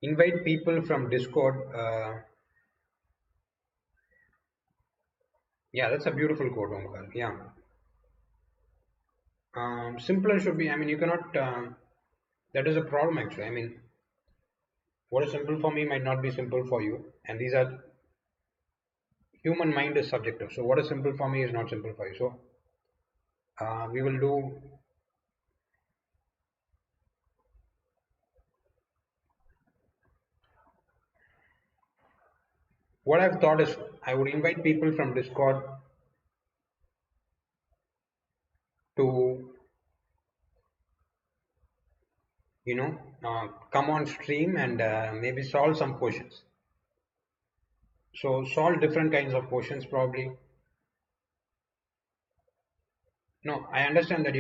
Invite people from Discord. Yeah, that's a beautiful quote, Omkar. Yeah. Simpler should be, I mean, you cannot, that is a problem actually. I mean, what is simple for me might not be simple for you. And these are, human mind is subjective. So what is simple for me is not simple for you. So we will do, what I've thought is I would invite people from Discord to, come on stream and maybe solve some questions. So solve different kinds of questions probably. No, I understand that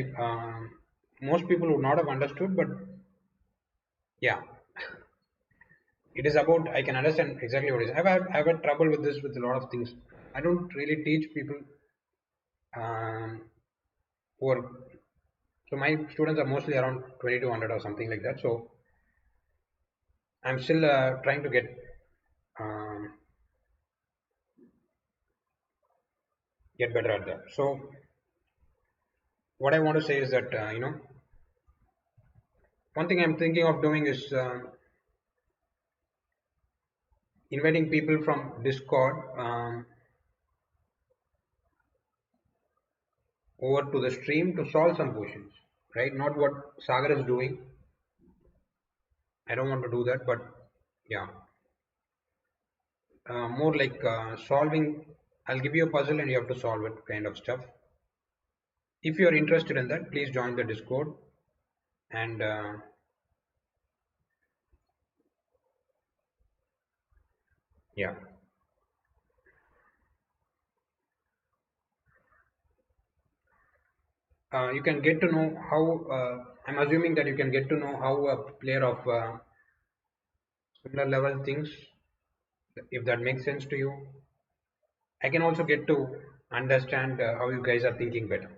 most people would not have understood, but yeah, it is about, I can understand exactly what it is. I've had trouble with this with a lot of things. I don't really teach people um, who are, so my students are mostly around 2200 or something like that. So I'm still trying to um, get better at that. So what I want to say is that one thing I'm thinking of doing is inviting people from Discord over to the stream to solve some questions, right? Not what Sagar is doing. I don't want to do that, but yeah, more like solving. I'll give you a puzzle and you have to solve it, kind of stuff. If you're interested in that, please join the Discord and yeah, you can get to know how. I'm assuming that you can get to know how a player of similar level thinks, if that makes sense to you. I can also get to understand how you guys are thinking better.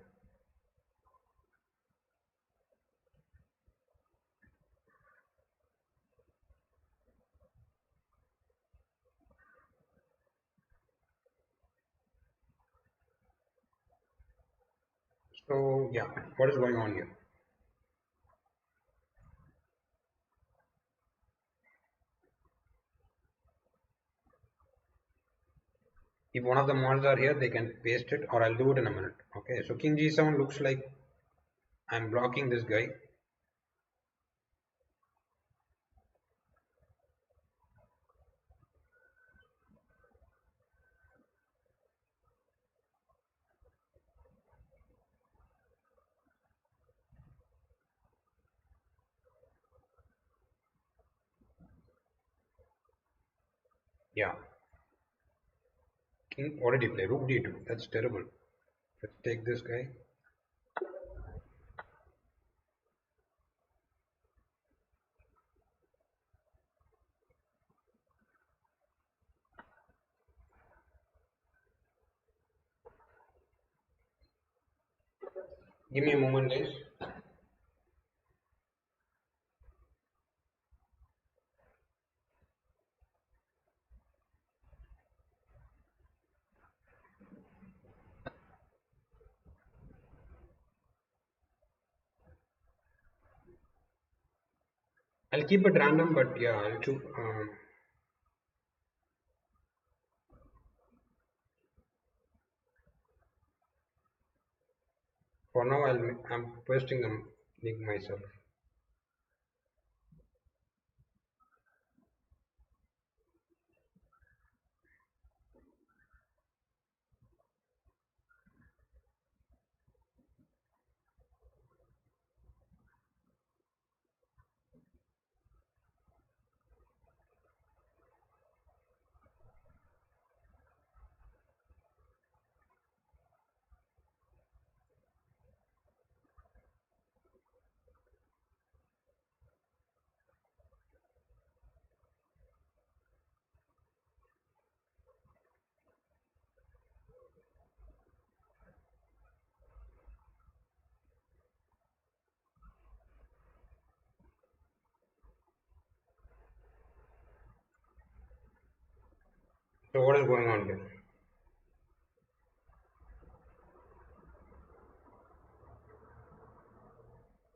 So yeah, what is going on here? If one of the mods are here, they can paste it, or I'll do it in a minute. Okay, so King G7 looks like I'm blocking this guy. Yeah, King, what did he play? Rook D2. That's terrible. Let's take this guy. Give me a moment, guys. I'll keep it random, but yeah, I'll choose. For now, I'm posting a link myself. So what is going on here?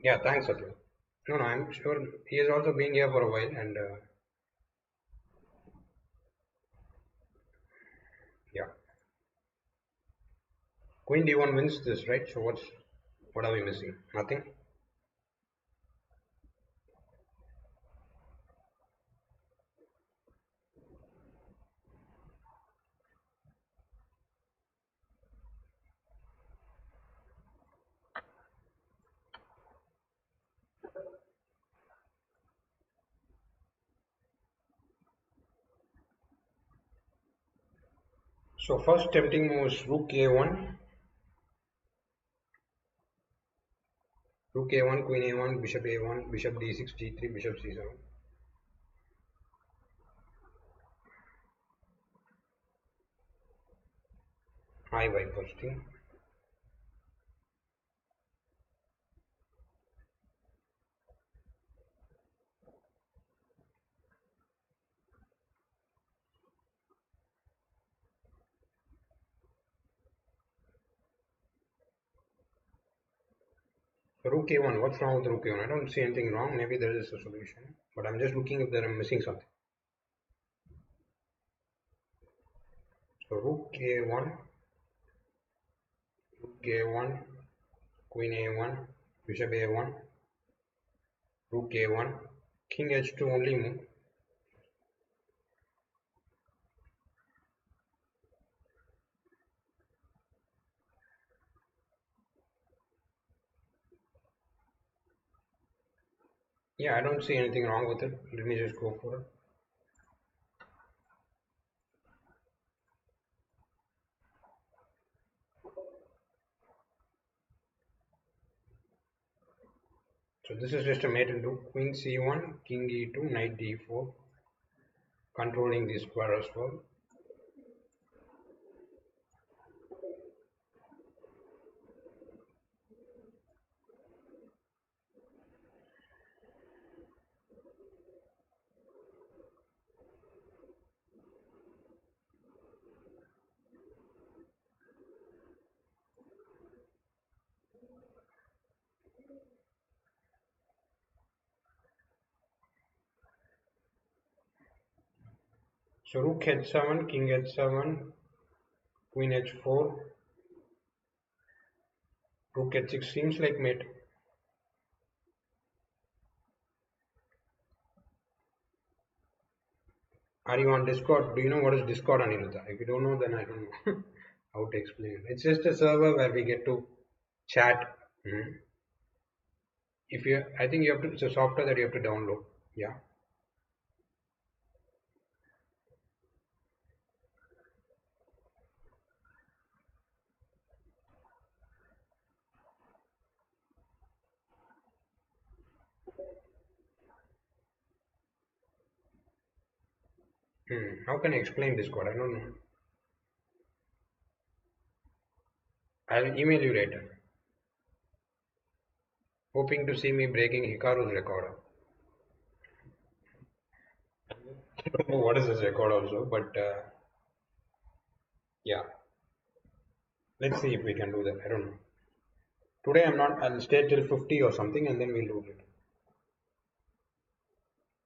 Yeah, thanks, Satya. No, no, I'm sure he has also been here for a while, and yeah, Queen D1 wins this, right? So what are we missing? Nothing. So first tempting move is Rook A1, Rook A1, Queen A1, Bishop A1, Bishop D6, G3, Bishop C7. High white first thing. Rook A1, what's wrong with Rook A1? I don't see anything wrong. Maybe there is a solution, but I'm just looking if there I'm missing something. So Rook A1, Rook A1, Queen A1, Bishop A1, Rook A1, King H2 only move. Yeah, I don't see anything wrong with it. Let me just go for it. So this is just a mate into Queen C1, King E2, Knight D4, controlling the square as well. So Rook H7, King H7, Queen H4, Rook H6 seems like mate. Are you on Discord? Do you know what is Discord, Aniruddha? If you don't know, then I don't know how to explain it. It's just a server where we get to chat. Mhm. If you, I think you have to. It's a software that you have to download. Yeah. How can I explain Discord? I don't know. I'll email you later. Hoping to see me breaking Hikaru's record. I don't know what is this record also, but yeah, let's see if we can do that. I don't know. Today I'm not. I'll stay till 50 or something, and then we'll do it.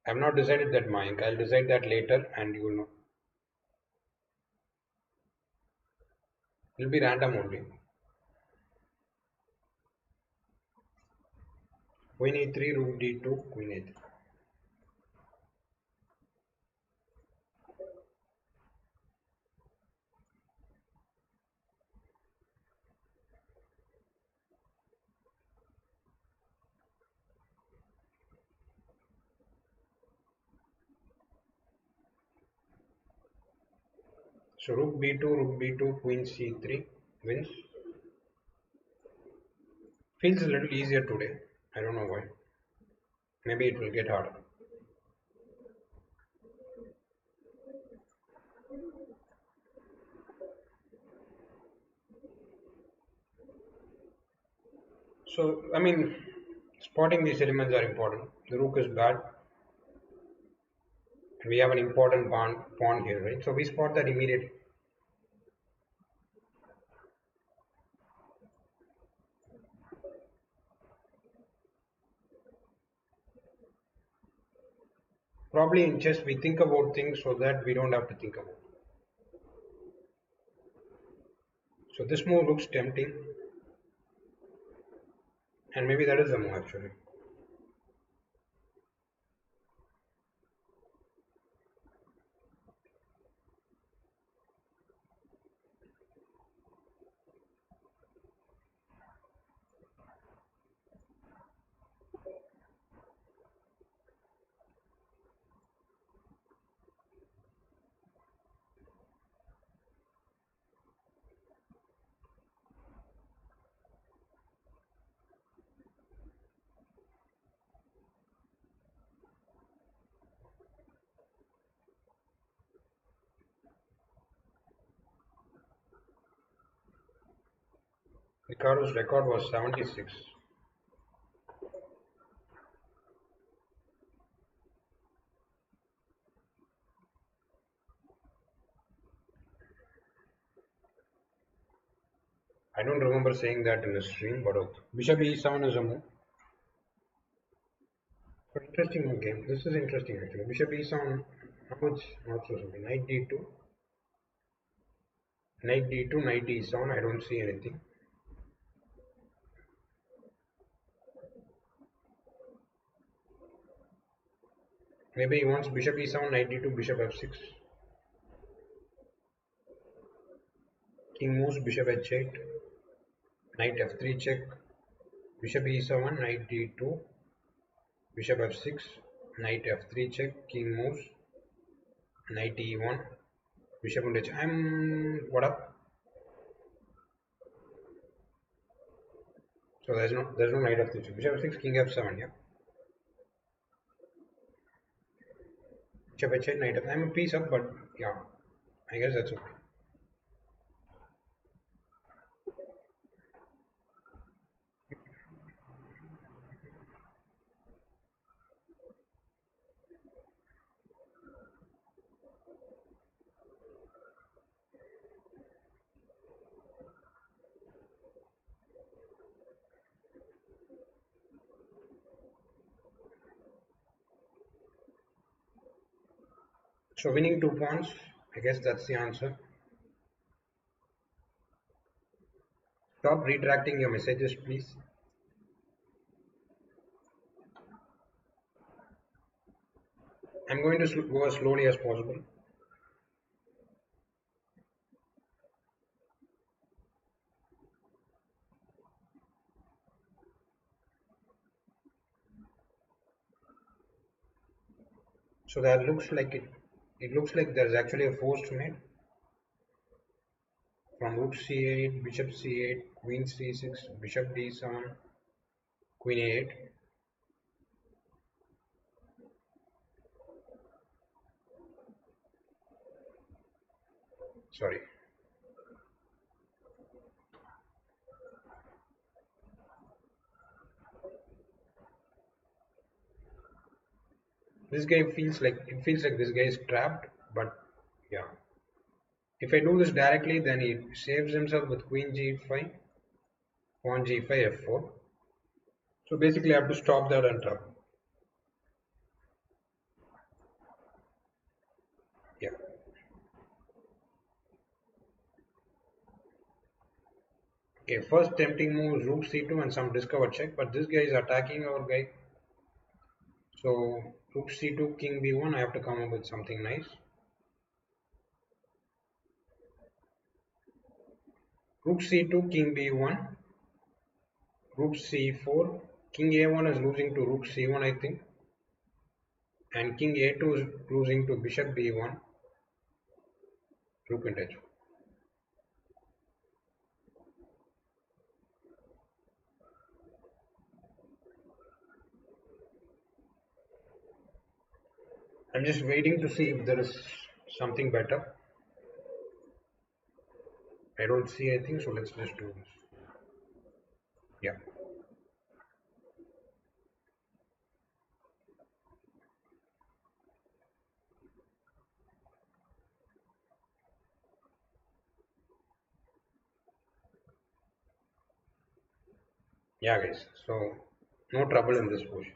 I've not decided that, Mayank. I'll decide that later, and you will know. It'll be random only. Queen E3, Rook D2, Queen A3. So Rook B2, Queen C3 wins. Feels a little easier today. I don't know why. Maybe it will get harder. So I mean, spotting these elements are important. The Rook is bad. We have an important pawn here, right? So we spot that immediately. Probably in chess we think about things so that we don't have to think about. So this move looks tempting, and maybe that is the move actually. Ricardo's record was 76. I don't remember saying that in the stream, but okay. Bishop e7 is a move. But interesting game. This is interesting actually. Bishop e7, how much? Not so simple. Knight d2, knight d2, knight e7. I don't see anything. Maybe he wants bishop e7, knight d2, bishop f6. King moves, bishop h8, knight f3 check, bishop e7, knight d2, bishop f6, knight f3 check, king moves, knight e1, bishop and h. What up? So there's no knight f3 check. Bishop f6, king f7. Yeah. Bishop h8, knight f. I'm a piece up, but yeah, I guess that's okay. So winning 2 pawns, I guess that's the answer. Stop retracting your messages, please. I'm going to go as slowly as possible. So that looks like it looks like there's actually a forced mate from rook c8, bishop c8, queen c6, bishop d7, queen a8. Sorry. This guy feels like this guy is trapped, but yeah. If I do this directly, then he saves himself with queen g5, pawn g5, f4. So basically, I have to stop that and trap. Yeah. Okay, first tempting move is rook c2 and some discover check, but this guy is attacking our guy. So rook c2, king b1, I have to come up with something nice. Rook c2, king b1, rook c4, king a1 is losing to rook c1, I think, and king a2 is losing to bishop b1, rook and h. I'm just waiting to see if there is something better. I don't see anything, so let's just do this. Yeah. Yeah, guys. So no trouble in this push.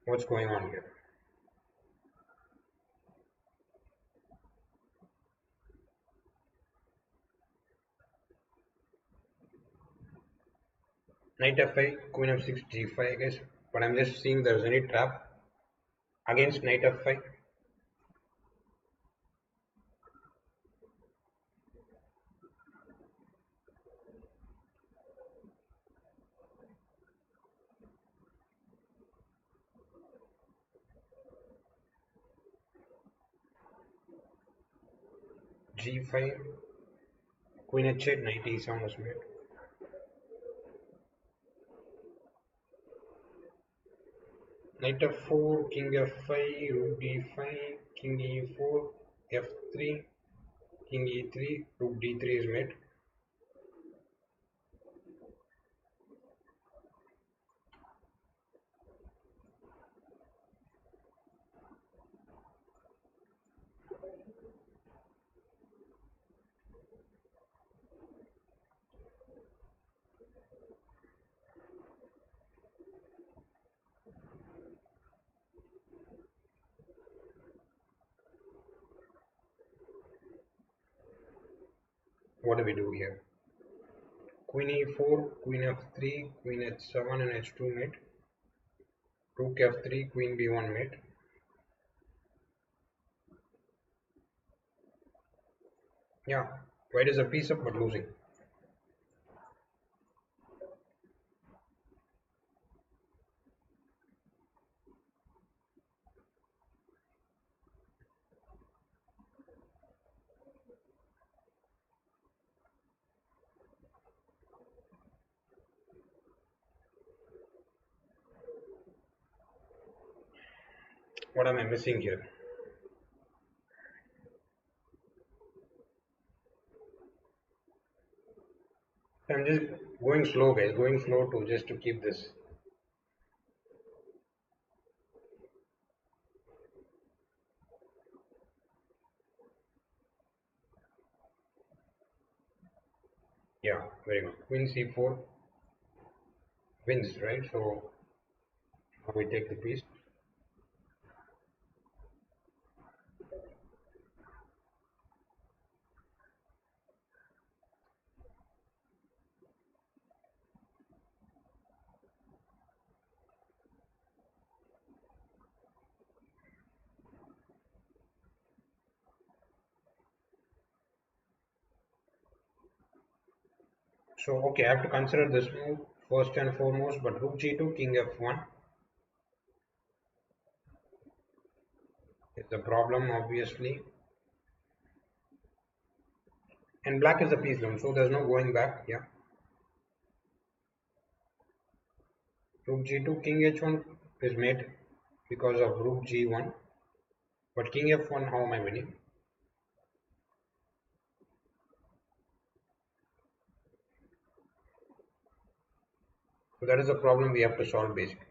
What's going on here? Knight f5, queen f6, g5, I guess. But I'm just seeing there's any trap against knight f5, g5, queen h8, knight e7 was made. Knight f4, king f5, rook d5, king e4, f3, king e3, rook d3 is made. What do we do here? Queen e4, queen f3, queen h7 and h2 mate. Rook f3, queen b1 mate. Yeah, white is a piece up but losing. What am I missing here? I'm just going slow, guys. Going slow to just to keep this. Yeah, very good. Queen c4 wins, right? So now we take the piece. So okay, I have to consider this move first and foremost. But rook g2, king f1 is the problem, obviously. And black is the piece down, so there's no going back. Yeah. Rook g2, king h1 is made because of rook g1. But king f1, how am I winning? So that is the problem we have to solve basically.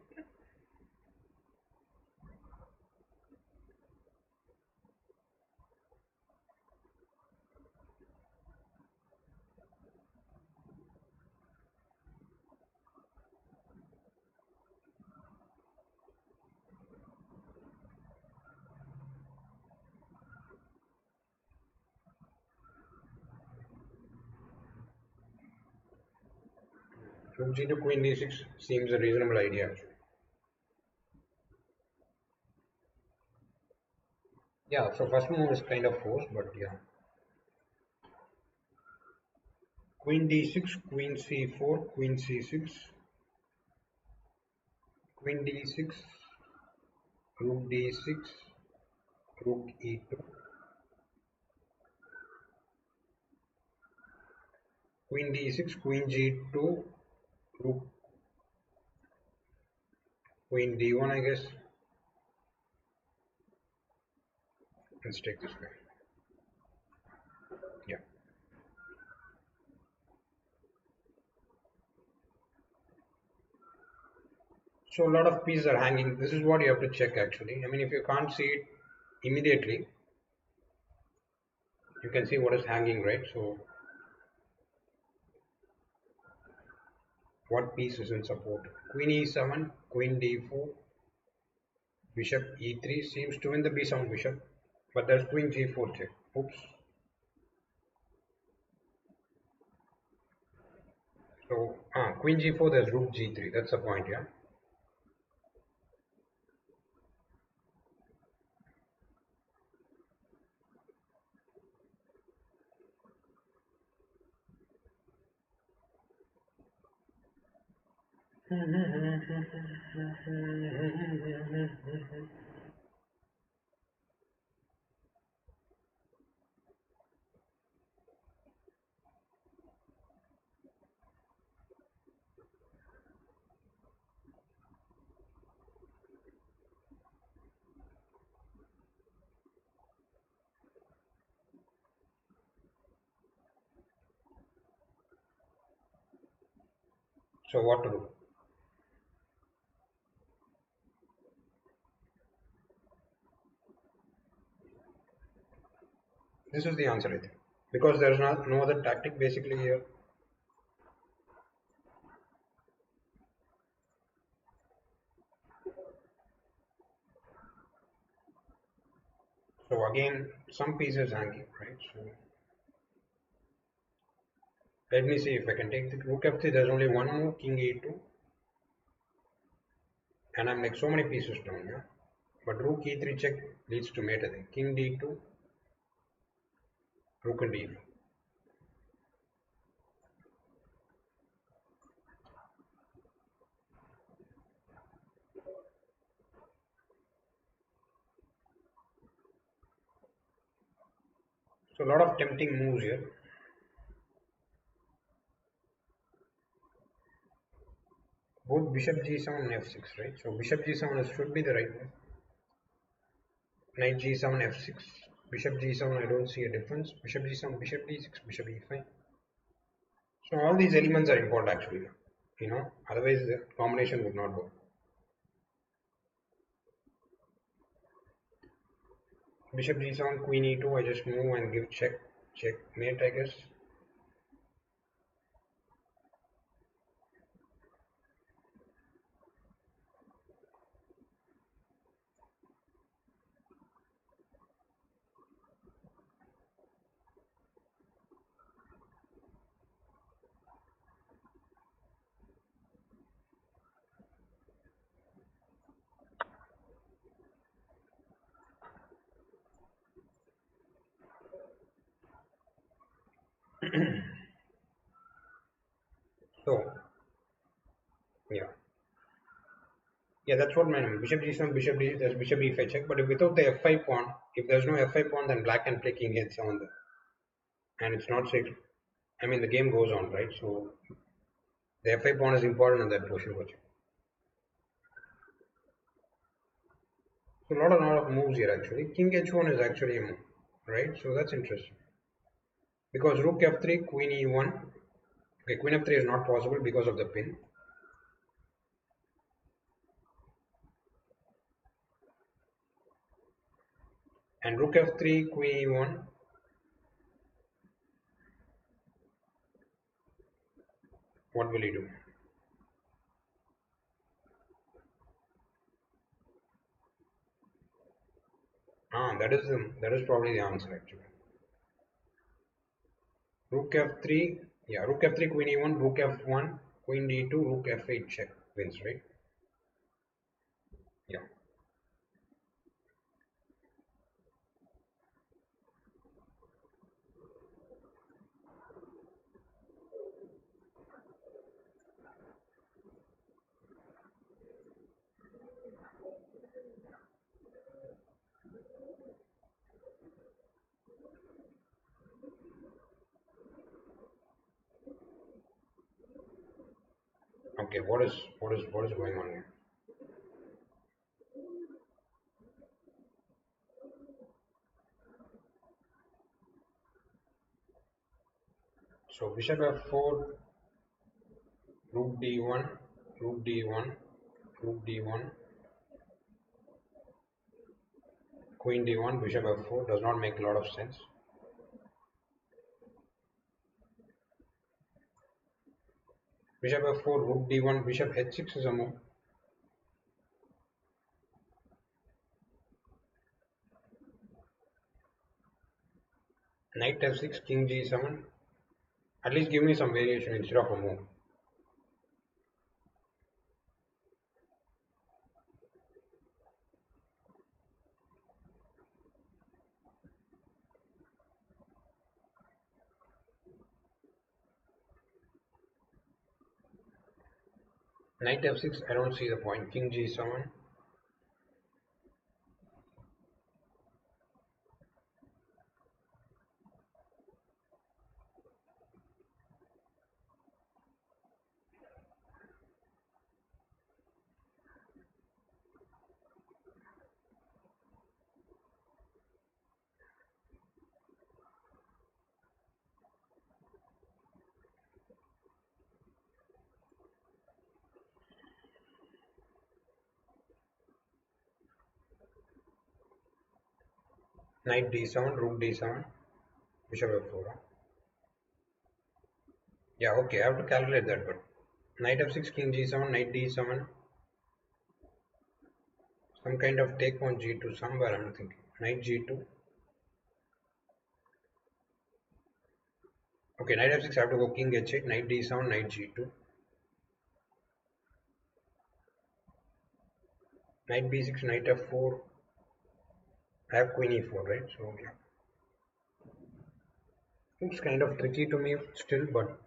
Rook g2, queen d6 seems a reasonable idea. Yeah, so first move is kind of forced, but yeah. Queen d6, queen c4, queen c6, queen d6, rook d6, rook e2, queen d6, queen g2, rook, queen d1, I guess. Let's take this guy. Yeah. So a lot of pieces are hanging. This is what you have to check actually. I mean, if you can't see it immediately, you can see what is hanging, right? So what piece is in support? Queen e7, queen d4, bishop e3 seems to win the b7 bishop, but there's queen g4 check. Oops. So queen g4, there's rook g3. That's the point, yeah. So what to do? This is the answer, I think, because there's no other tactic basically here. So again, some pieces hanging, right? So let me see if I can take the rook f3. There's only one move, king e2, and I'm like so many pieces down, yeah. But rook e3 check leads to mate, I think. King d2, rook and d4. So a lot of tempting moves here. Both bishop g7 and f6, right? So bishop g7 should be the right move. Knight g7, f6. Bishop g7, I don't see a difference. Bishop g7, bishop d6, bishop e5. So all these elements are important actually. Otherwise the combination would not work. Bishop g7, queen e2. I just move and give check, checkmate, I guess. So yeah, yeah, that's what my name. Bishop g7, bishop d. There's bishop e5 check. But if without the f5 pawn, if there's no f5 pawn, then black can play king h7 there, and it's not safe. I mean, the game goes on, right? So the f5 pawn is important in that portion. So lot of moves here actually. King h1 is actually a move, right? So that's interesting because rook f3, queen e1. Okay, queen f3 is not possible because of the pin. And rook f3, queen e1. What will he do? That is probably the answer actually. Rook f3, yeah, rook f3, queen e1, rook f1, queen d2, rook f8 check wins, right? Yeah. Okay, what is going on here? So bishop f4, rook d1, rook d1, rook d1, queen d1, bishop f4 does not make a lot of sense. Bishop f4, rook d1, bishop h6 is a move. Knight f6, king g7. At least give me some variation instead of a move. Knight f6, I don't see the point. King g7. Knight d7, rook d7, bishop f4. Huh? Yeah, okay, I have to calculate that, but knight f6, king g7, knight d7, some kind of take on g2 somewhere, I'm thinking. Knight g2. Okay, knight f6, I have to go king h8, knight d7, knight g2. Knight b6, knight f4. I have queen e4, right? So, yeah. It's kind of tricky to me still, but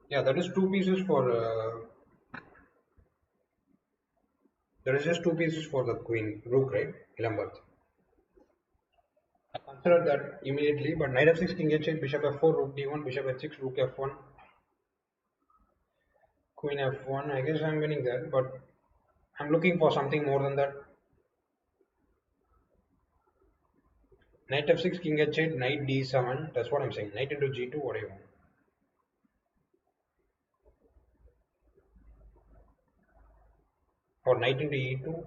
yeah, that is two pieces for there is just two pieces for the queen rook, right? Lambert. I considered that immediately, but knight f6, king h8, bishop f4, rook d1, bishop h6, rook f1, queen f1. I guess I'm winning there, but I'm looking for something more than that. Knight f6, king h8, knight d7. That's what I'm saying. Knight into g2. What do you want? Or knight into e2.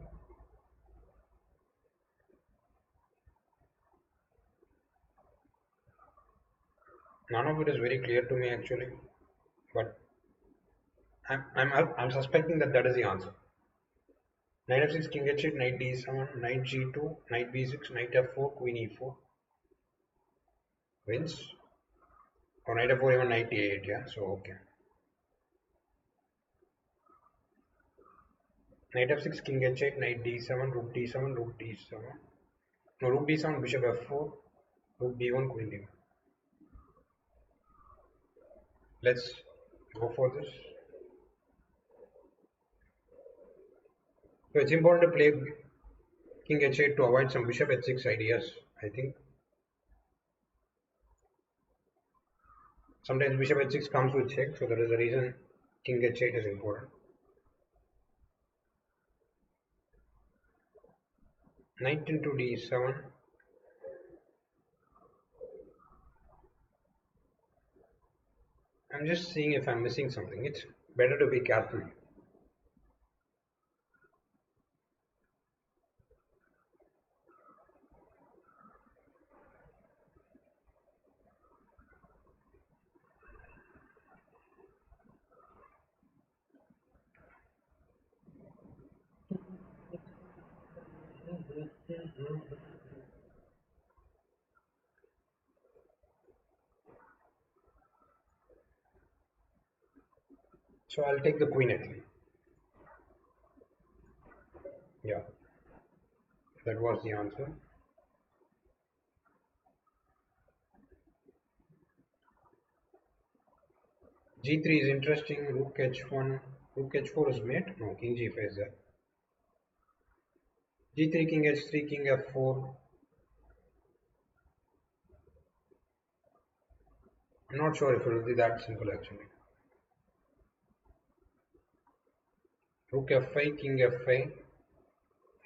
None of it is very clear to me actually, but I'm suspecting that that is the answer. Knight f6, king h8, knight d7, knight g2, knight b6, knight f4, queen e4. Wins. Or knight f4, even knight e8. Yeah. So okay. Knight f6, king h8, knight d7, rook d7, rook d7. No, rook d7, bishop f4, rook d1, queen d1. Let's go for this. So it's important to play king h8 to avoid some bishop h6 ideas, I think. Sometimes bishop h6 comes with check, so that is the reason king h8 is important. Knight into d7. I'm just seeing if I'm missing something. It's better to be careful. So I'll take the queen at least. Yeah, that was the answer. G3 is interesting. Rook h1. Rook h4 is mate. No, king g5 is there. G3, king h3, king f4. I'm not sure if it will be that simple actually. Rook f5, king f5,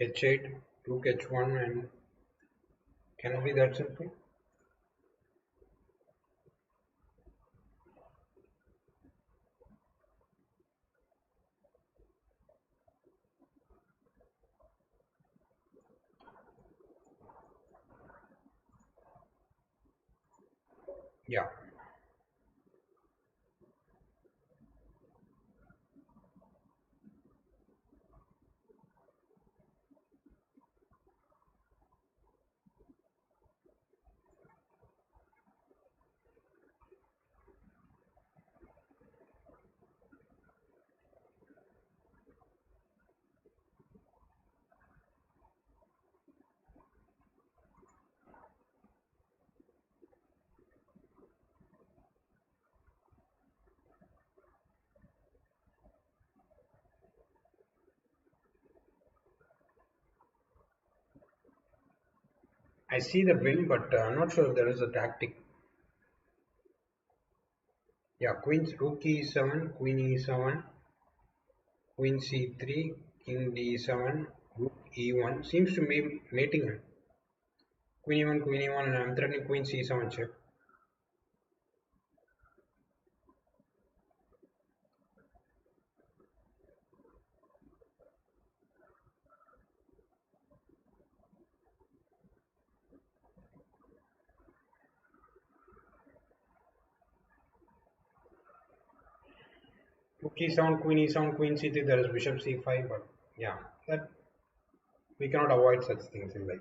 h8, rook h1, and can it be that simple? Yeah, I see the win, but I'm not sure if there is a tactic. Yeah, Queen's Rook E7, Queen E7, Queen C3, King D7, Rook E1. Seems to be mating. Queen E1, Queen E1, and I'm threatening Queen C7 check. Rook E7, Queen E7, Queen C3. There is Bishop C5, but yeah, that we cannot avoid such things in life.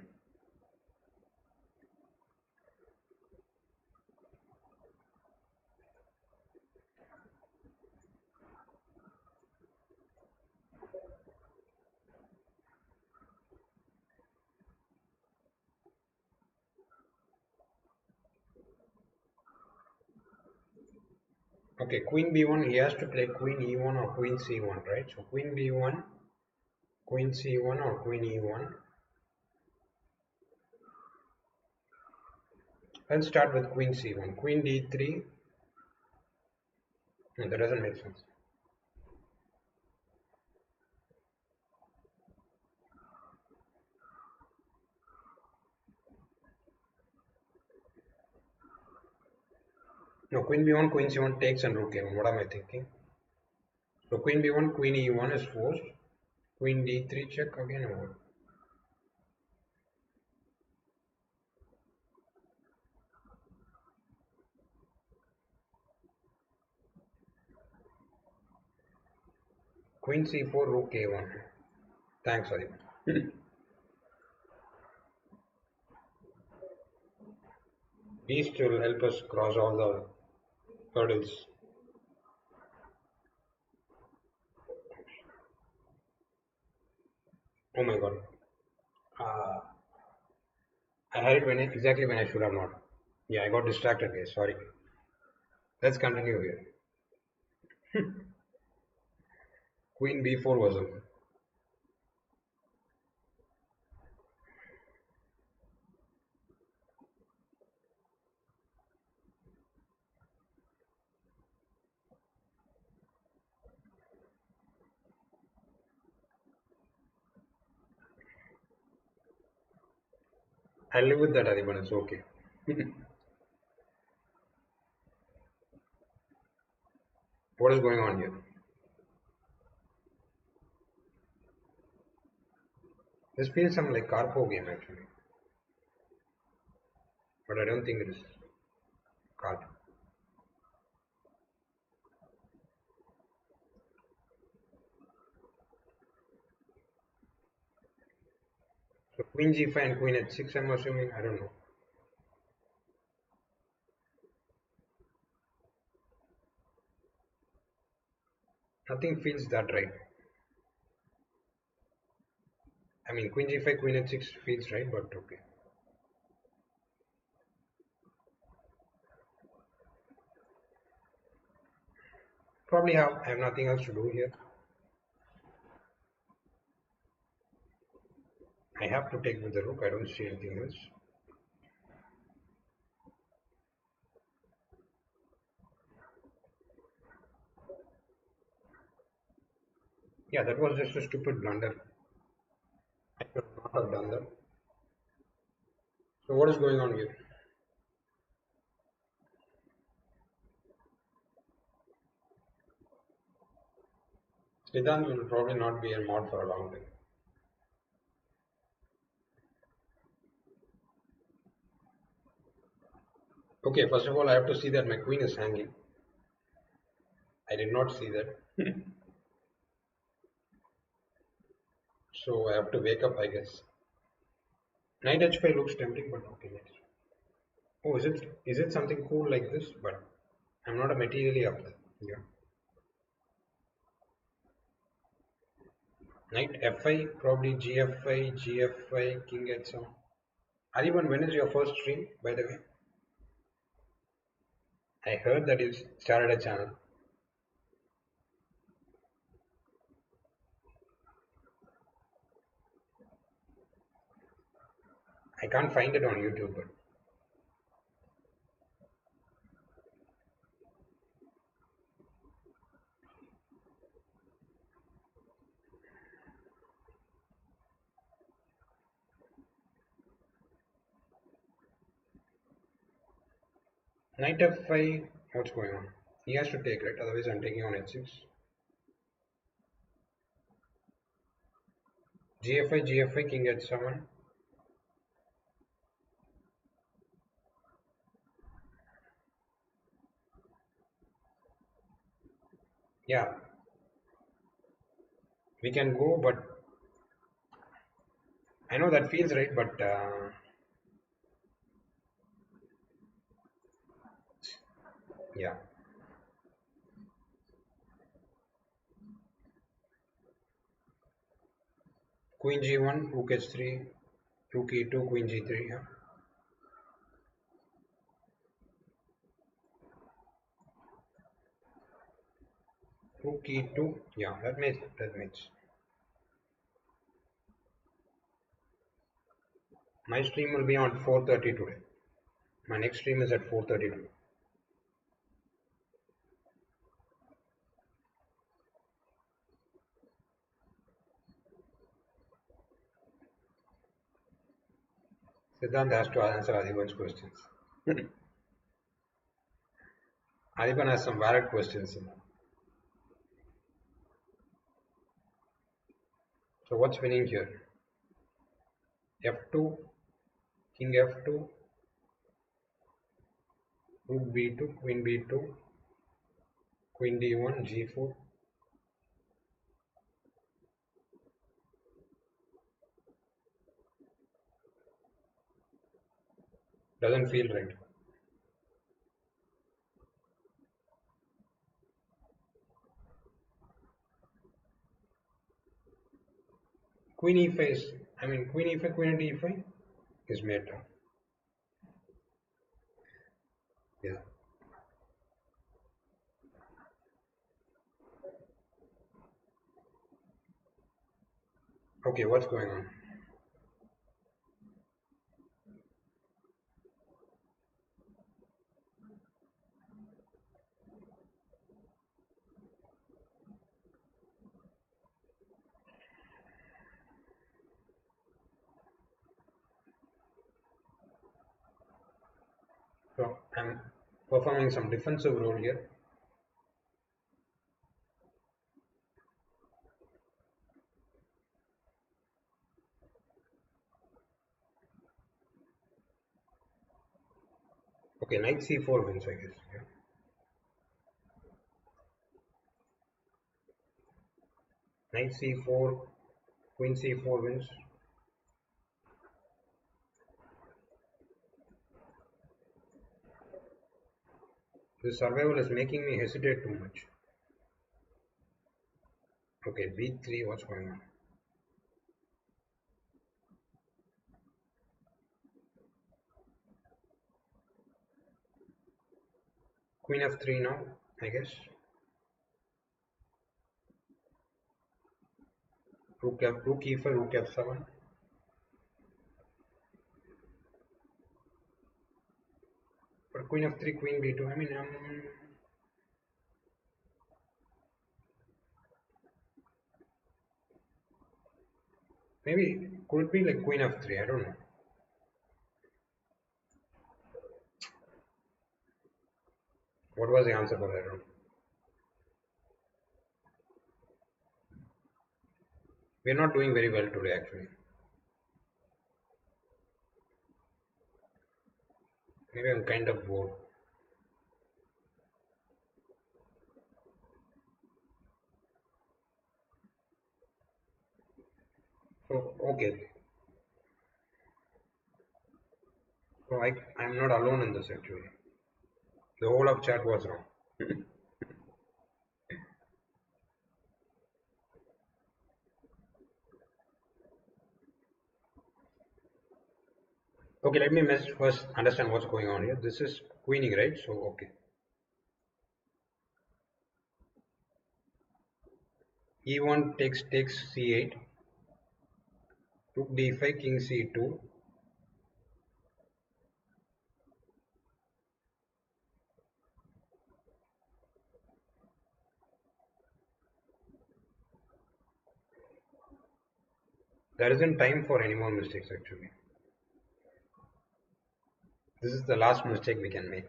Okay, Queen B1. He has to play Queen E1 or Queen C1, right? So Queen B1, Queen C1 or Queen E1. Let's start with Queen C1. Queen D3. No, that doesn't make sense. No, Queen B1, Queen C1 takes and Rook A1. What am I thinking? So Queen B1, Queen E1 is forced. Queen D3 check again or what? Queen C4, Rook A1. Thanks, Adi. These will help us cross all the hurdles. Oh my god. Uh, I had it exactly when I should have not. Yeah, I got distracted, guys. Sorry. Let's continue here. Queen B4 was a. I live with that, Adi, but it's okay. What is going on here? This feels some like Carpo game actually, but I don't think it is Carp. So Queen G5 and Queen H6, I'm assuming. I don't know. Nothing feels that right. I mean, Queen G5, Queen H6 feels right, but okay. Probably I have nothing else to do here. I have to take with the rook. I don't see anything else. Yeah, that was just a stupid blunder. I should not have done that. So what is going on here? Siddhant will probably not be a mod for a long time. Okay, first of all, I have to see that my queen is hanging. I did not see that. So I have to wake up, I guess. Knight h5 looks tempting, but okay, let's. Oh, is it something cool like this? But I'm not a materially up there. Yeah. Knight f5, probably gf5, gf5, king h7. Ariban, when is your first stream, by the way? I heard that you started a channel. I can't find it on YouTube, but knight f5, what's going on? He has to take, right? Otherwise, I'm taking on h6. gf5, gf5, king h7. Yeah, we can go, but I know that feels right, but yeah. Queen g1, rook h3, rook e2, queen g3. Yeah. Rook e2. Yeah, that makes that makes. My stream will be on 4:30 today. My next stream is at 4:30 today. Siddhant has to answer Adiban's questions. Adiban has some valid questions. So what's winning here? F2, king f2, rook b2, queen b2, queen d1, g4. Doesn't feel right. Queen e5 is, I mean, queen e5, queen d5 is meta. Yeah. Okay, what's going on? So I'm performing some defensive role here. Okay, knight c4 wins, I guess. Yeah. Knight c4, queen c4 wins. This survival is making me hesitate too much. Okay, b3, what's going on? Queen f3 now, I guess. Rook e5, rook f7. But queen f3, queen b2. I mean, maybe could it be like queen f3? I don't know. What was the answer for that? I don't know. We're not doing very well today, actually. Maybe I'm kind of bored. So okay. So I'm not alone in this actually. The whole of chat was wrong. Okay, let me first understand what's going on here. This is queening, right? So okay. E1 takes C8, rook D5, king C2. There isn't time for any more mistakes actually. This is the last mistake we can make.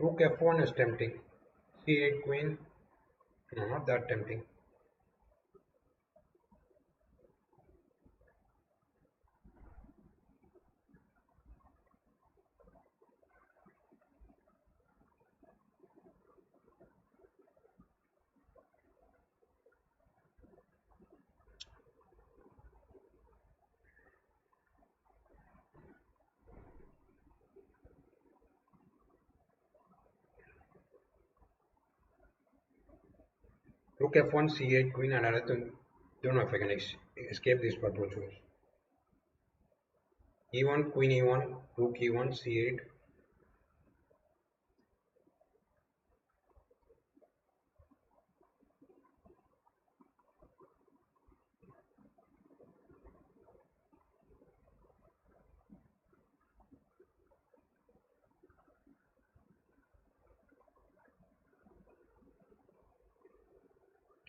Rook F1 is tempting. C8 queen, no, not that tempting. Rook F1, C8 queen, and I don't know if I can escape these purple choice. E1, queen E1, rook E1, C8.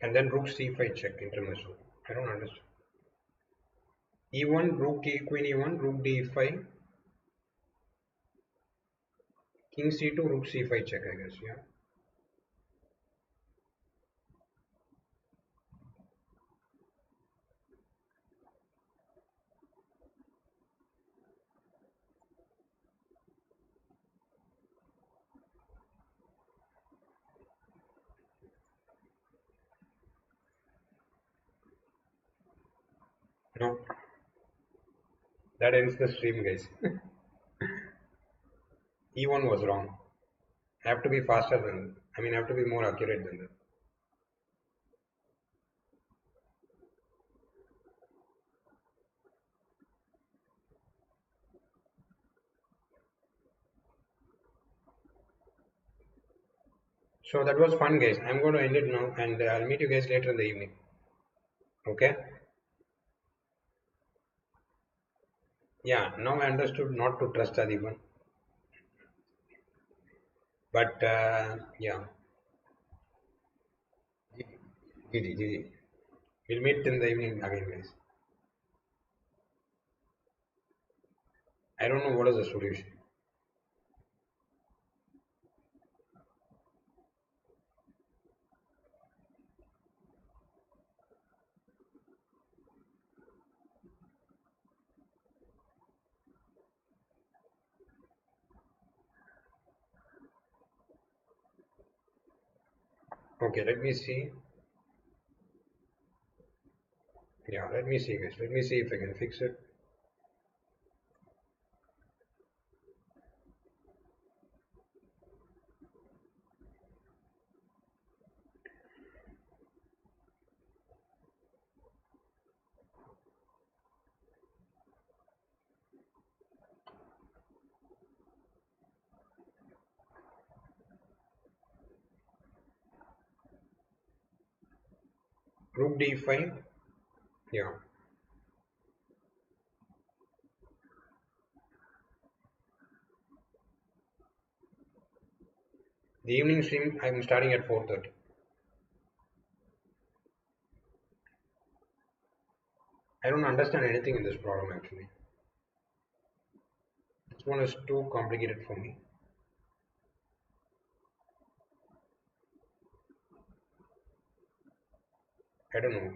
And then rook C5 check intermezzo. I don't understand. E1, rook E, queen E1, rook D5, king C2, rook C5 check, I guess, yeah. No, that ends the stream, guys. E1 was wrong. I have to be faster than, I have to be more accurate than that. So that was fun, guys. I'm going to end it now, and I'll meet you guys later in the evening. Okay? Yeah, now I understood not to trust Adiban. But yeah, GG. We'll meet in the evening again, guys. I don't know what is the solution. Okay, let me see. Yeah, let me see, guys. Let me see if I can fix it. Rook D5. Yeah. The evening stream, I'm starting at 4:30. I don't understand anything in this problem actually. This one is too complicated for me. I don't know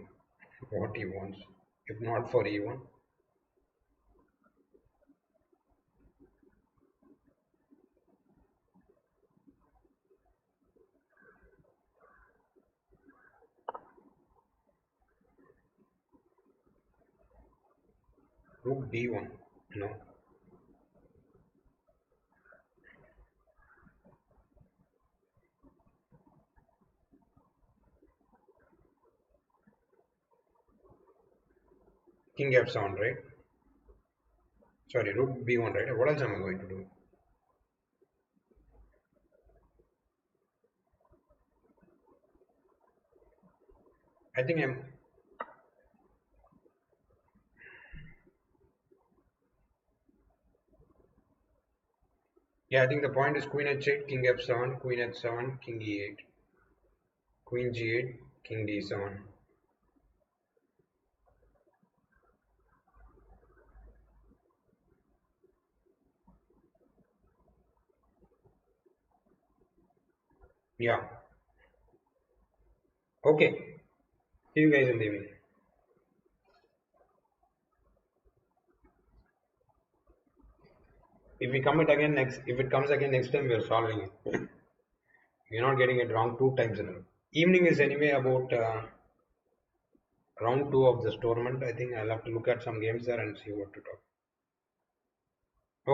what he wants. If not for E1, rook D1. No. King F7, right? Sorry, rook B1, right? What else am I going to do? I think I'm. Yeah, I think the point is Queen H8, King F7, Queen H7, King E8, Queen G8, King D7. Yeah. Okay. See you guys in the evening. If it comes again next time, we are solving it. We're not getting it wrong two times in a row. Evening is anyway about round two of this tournament. I think I'll have to look at some games there and see what to talk.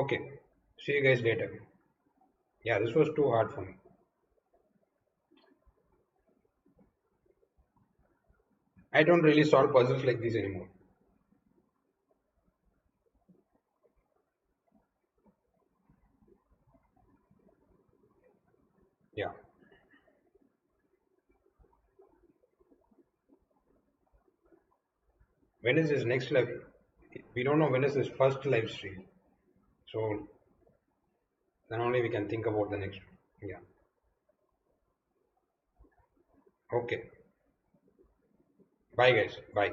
Okay. See you guys later. Yeah, this was too hard for me. I don't really solve puzzles like these anymore. Yeah. When is his next live? We don't know when is his first live stream. So then only we can think about the next one. Yeah. Okay. Bye guys. Bye.